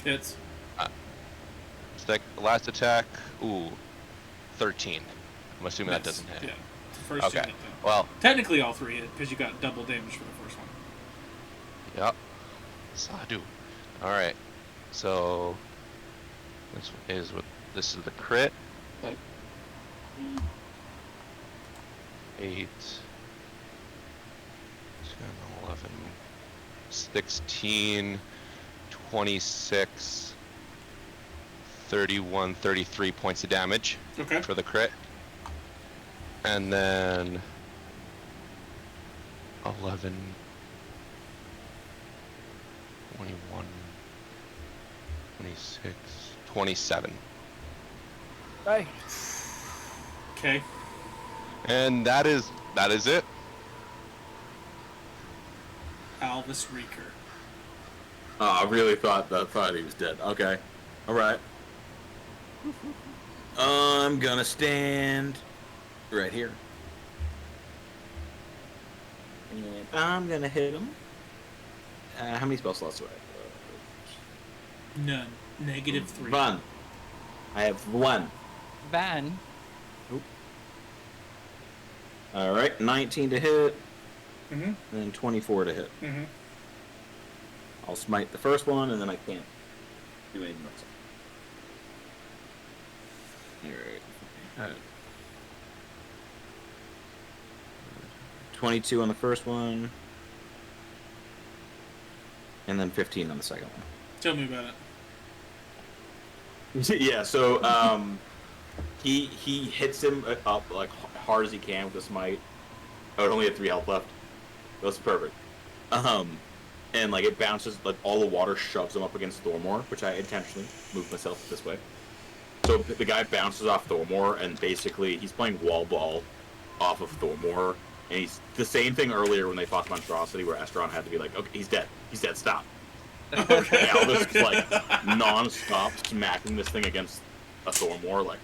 Hits. Last attack. Ooh, 13. I'm assuming that Miss. doesn't hit. Yeah. The first two Okay. hit, though. Well, Technically, all three hit because you got double damage for the first one. yep. Sadu. All right. So this is the crit. 8, 10, 11, 16, 26, 31, 33 points of damage Okay. for the crit. And then 11, 21, 26, 27. Hey. Okay. And that is it. Alvis Reeker. Oh, I really thought he was dead. Okay. Alright. I'm gonna stand right here. And I'm gonna hit him. How many spell slots do I have? None. -3. One. I have one. Van. Alright, 19 to hit, Mm-hmm. and then 24 to hit. Mm-hmm. I'll smite the first one, and then I can't do anything else. Alright. 22 on the first one, and then 15 on the second one. Tell me about it. Yeah, so he hits him up like hard as he can with the smite. Oh, it only had 3 health left. That's perfect. And like it bounces, like all the water shoves him up against Thormore, which I intentionally moved myself this way. So the guy bounces off Thormore, and basically he's playing wall ball off of Thormore, and he's the same thing earlier when they fought Monstrosity, where Estron had to be like, okay, he's dead, stop. Okay. Alvis is like non-stop smacking this thing against a Thormore, like.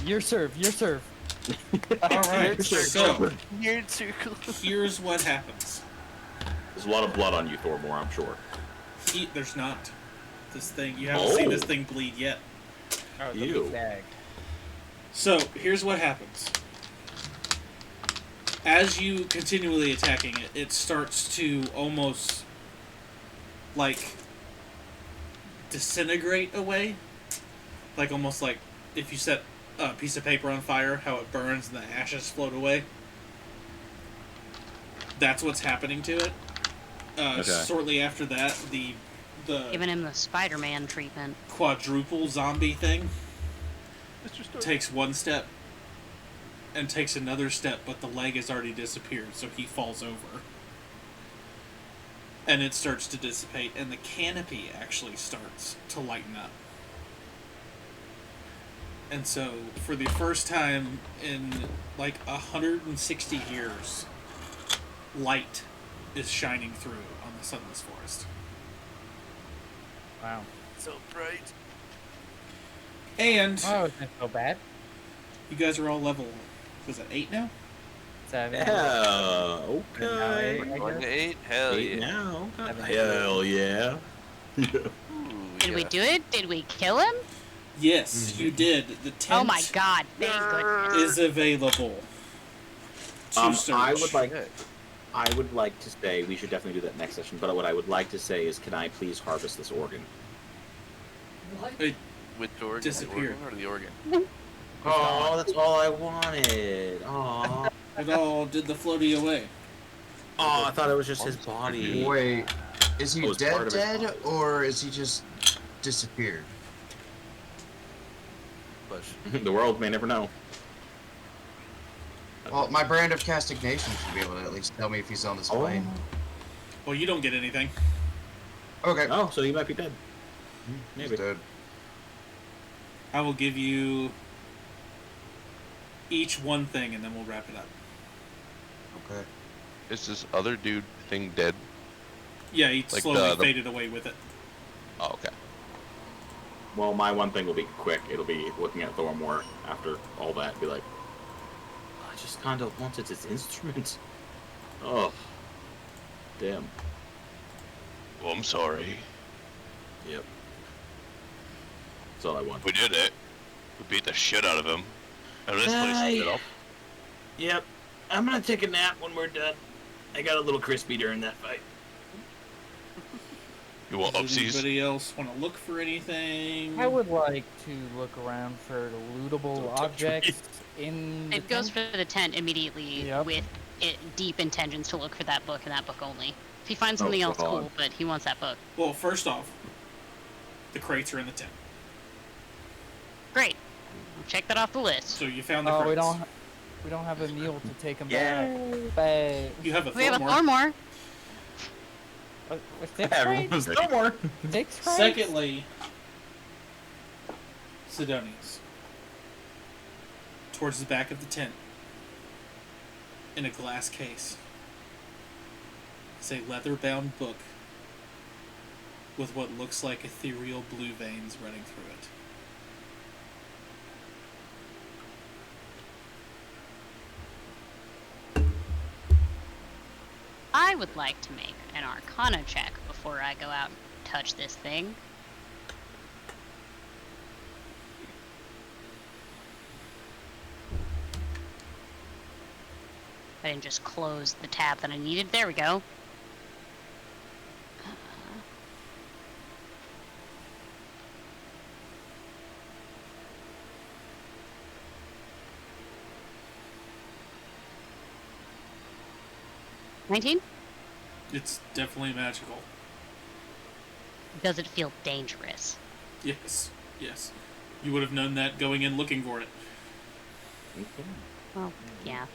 Your serve. Alright, so Weird circle. here's what happens. There's a lot of blood on you, Thormore, I'm sure. There's not. This thing, you haven't seen this thing bleed yet. Oh, the Ew. bag. So, here's what happens. As you continually attacking it, it starts to almost, like, disintegrate away. Like, almost like if you set a piece of paper on fire, how it burns and the ashes float away. That's what's happening to it. Shortly after that, the Giving him the Spider-Man treatment. quadruple zombie thing Mr. Stark. takes one step and takes another step, but the leg has already disappeared, so he falls over. And it starts to dissipate, and the canopy actually starts to lighten up. And so, for the first time in like 160 years, light is shining through on the Sunless Forest. Wow. So bright. And Oh, it's not so bad. you guys are all level, was it 8 now? 7. Yeah, Now okay. 8, I Going guess. to 8? Hell 8 yeah. now. Seven. Hell yeah. Ooh, Did we yeah. do it? Did we kill him? Yes, you did. The tent Oh my god, thank goodness. is available. To search. I would like to say we should definitely do that next session. But what I would like to say is, can I please harvest this organ? It With the organ? Disappeared. Or the organ? Oh, that's all I wanted. Oh, it all did the floaty away. oh, I thought it was just his body. Wait, is he Oh, it's part dead, of his dead, or is he just disappeared? But The world may never know. Well, my brand of castignation should be able to at least tell me if he's on this plane. Well, you don't get anything. Okay. Oh, so he might be dead. He's Maybe. dead. I will give you each one thing, and then we'll wrap it up. Okay. Is this other dude thing dead? Yeah, he Like slowly the- faded away with it. Oh, okay. Well, my one thing will be quick. It'll be looking at Thormore after all that. Be like, I just kind of wanted this instrument. Oh, damn. Well, I'm sorry. Yep. That's all I want. We did it. We beat the shit out of him. And this place is lit up. Yep. I'm gonna take a nap when we're done. I got a little crispy during that fight. You want Does upsies? anybody else want to look for anything? I would like to look around for lootable Don't touch objects in the It goes tent. for the tent immediately Yep. with deep intentions to look for that book and that book only. If he finds Oh, something else, God. cool, but he wants that book. Well, first off, the crates are in the tent. Great. Check that off the list. So you found the Oh, crates. we don't have a mule to take him Yeah. back. Babe. You have a We have a Thormore. Thormore. With 6 Everyone crates? was Thormore. 6 crates? Secondly, Sidonius. Towards the back of the tent, in a glass case, is a leather-bound book with what looks like ethereal blue veins running through it. I would like to make an Arcana check before I go out and touch this thing. I didn't just close the tab that I needed. There we go. Uh, 19? It's definitely magical. Does it feel dangerous? Yes, yes. You would have known that going in looking for it. Well, yeah.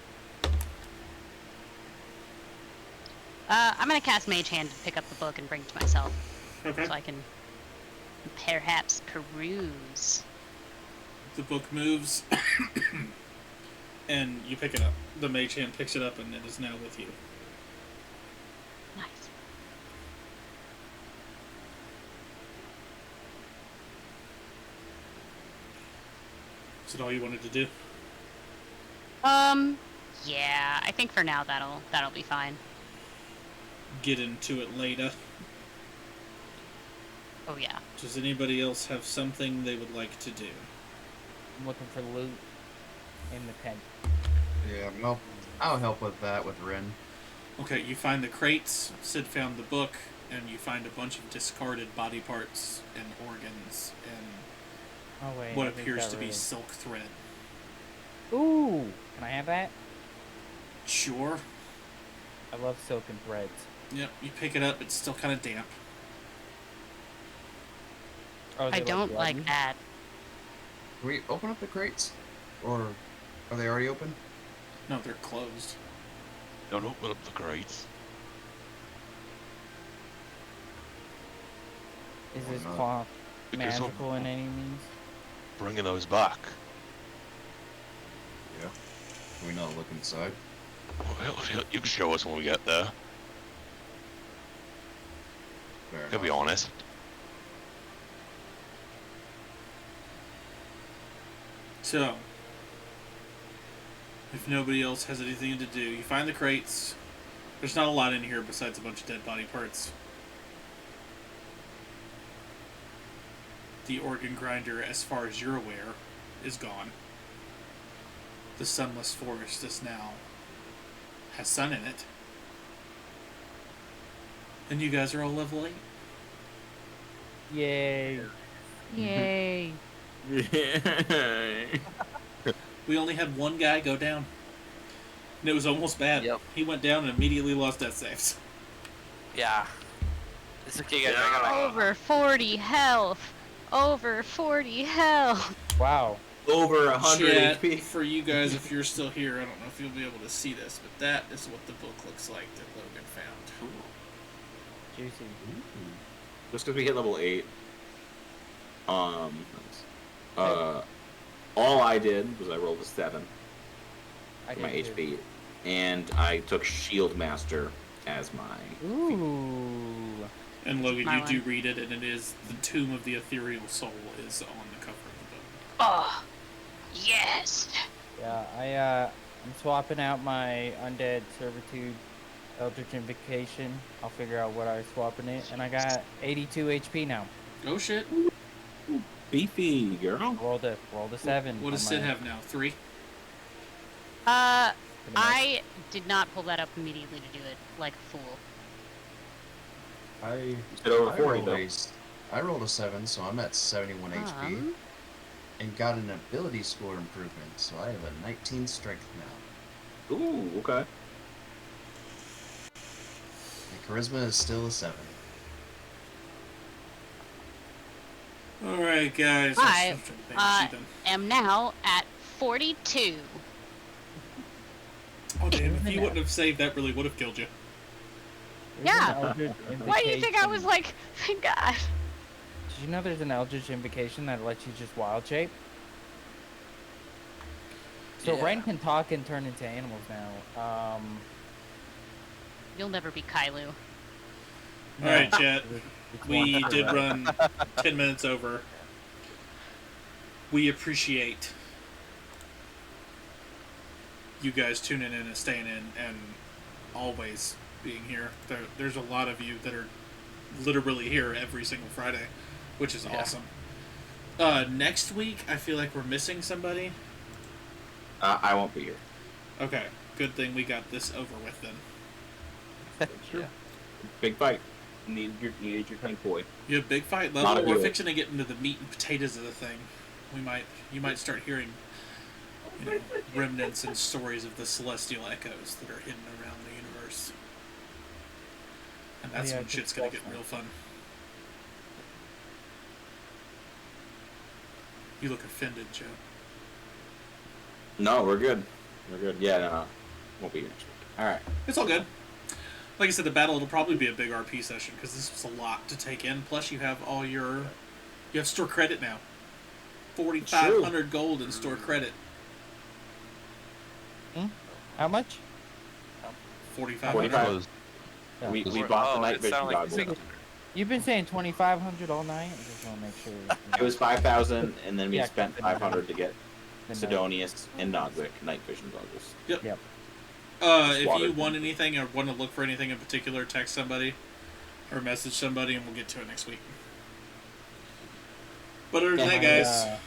I'm gonna cast Mage Hand to pick up the book and bring it to myself, Okay. so I can perhaps peruse. The book moves, and you pick it up. The mage hand picks it up, and it is now with you. Nice. Is it all you wanted to do? Yeah, I think for now that'll be fine. Get into it later. Oh yeah. Does anybody else have something they would like to do? I'm looking for loot in the tent. Yeah, well, I'll help with that with Rin. Okay, you find the crates. Sid found the book, and you find a bunch of discarded body parts and organs and Oh wait. what I think appears that to be really- silk thread. Ooh! Can I have that? Sure. I love silken threads. Yep, you pick it up. It's still kind of damp. Oh, I they don't bloody? like that. Can we open up the crates? Or are they already open? No, they're closed. Don't open up the crates. Is Why this not? cloth Because I'm magical in any means? bringing those back. Yeah. Can we not look inside? Well, you can show us when we get there. Fair To be enough. honest. So, if nobody else has anything to do, you find the crates. There's not a lot in here besides a bunch of dead body parts. The organ grinder, as far as you're aware, is gone. The sunless forest is now has sun in it. And you guys are all level 8. Yay. Yay. We only had one guy go down. And it was almost bad. Yep. He went down and immediately lost death saves. Yeah. It's okay, guys. I gotta... Over 40 health. Over 40 health. Wow. Over 100 Chat, HP. for you guys, if you're still here, I don't know if you'll be able to see this, but that is what the book looks like that Logan found. Juicy. Just because we hit level 8. All I did was I rolled a 7 I for my did too. HP, and I took Shield Master as my. Ooh. And Logan, My you do one. read it, and it is the Tomb of the Ethereal Soul is on the cover of the book. Oh, yes. Yeah, I'm swapping out my Undead Servitude Eldritch Invocation. I'll figure out what I was swapping it. And I got 82 HP now. Oh shit! Beefy girl. Rolled a 7. What does on Sid my- have now? 3? Uh, pretty much. I did not pull that up immediately to do it like a fool. I Hit over I 40 rolled, though. I rolled a 7, so I'm at 71 HP. And got an ability score improvement, so I have a 19 strength now. Ooh, okay. My charisma is still a 7. Alright, guys. I, let's jump back to then. am now at 42. Oh damn! If you wouldn't have saved, that really would have killed you. There's an Yeah. Eldritch Why do you think I was Invocation. like, thank God? Did you know there's an Eldritch Invocation that lets you just wild shape? So Yeah. Ren can talk and turn into animals now. You'll never be Kailu. Alright, chat. It's We one- did run 10 minutes over. We appreciate you guys tuning in and staying in and always being here. There's a lot of you that are literally here every single Friday, which is awesome. Next week, I feel like we're missing somebody. I won't be here. Okay, good thing we got this over with then. Yeah. Big fight. Needed your tank boy. You have big fight Not level. a We're good. fixing to get into the meat and potatoes of the thing. You might start hearing, remnants and stories of the celestial echoes that are hidden around the universe. And that's Yeah, when I shit's think gonna get that's real fun. You look offended, Joe. No, we're good. We're good. Yeah, no. Won't be here next week. Alright. It's all good. Like I said, the battle will probably be a big RP session because this was a lot to take in. Plus, you have you have store credit now. 4,500 gold in store credit. How much? 4,500. 45. Was- Yeah. We Or- bought the oh, night it vision sounded like goggles. you said- You've been saying 2,500 all night. I just want to make sure. It was 5,000, and then we Yeah, spent 500 to get the night. Sidonius and Nodwick night vision goggles. Yep. Yep. If you Water. want anything or want to look for anything in particular, text somebody or message somebody, and we'll get to it next week. But other than that, guys,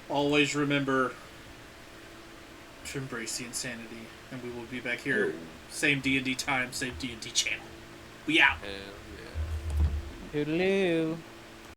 always remember to embrace the insanity, and we will be back here, same D&D time, same D&D channel. We out. Hell yeah. Toodaloo.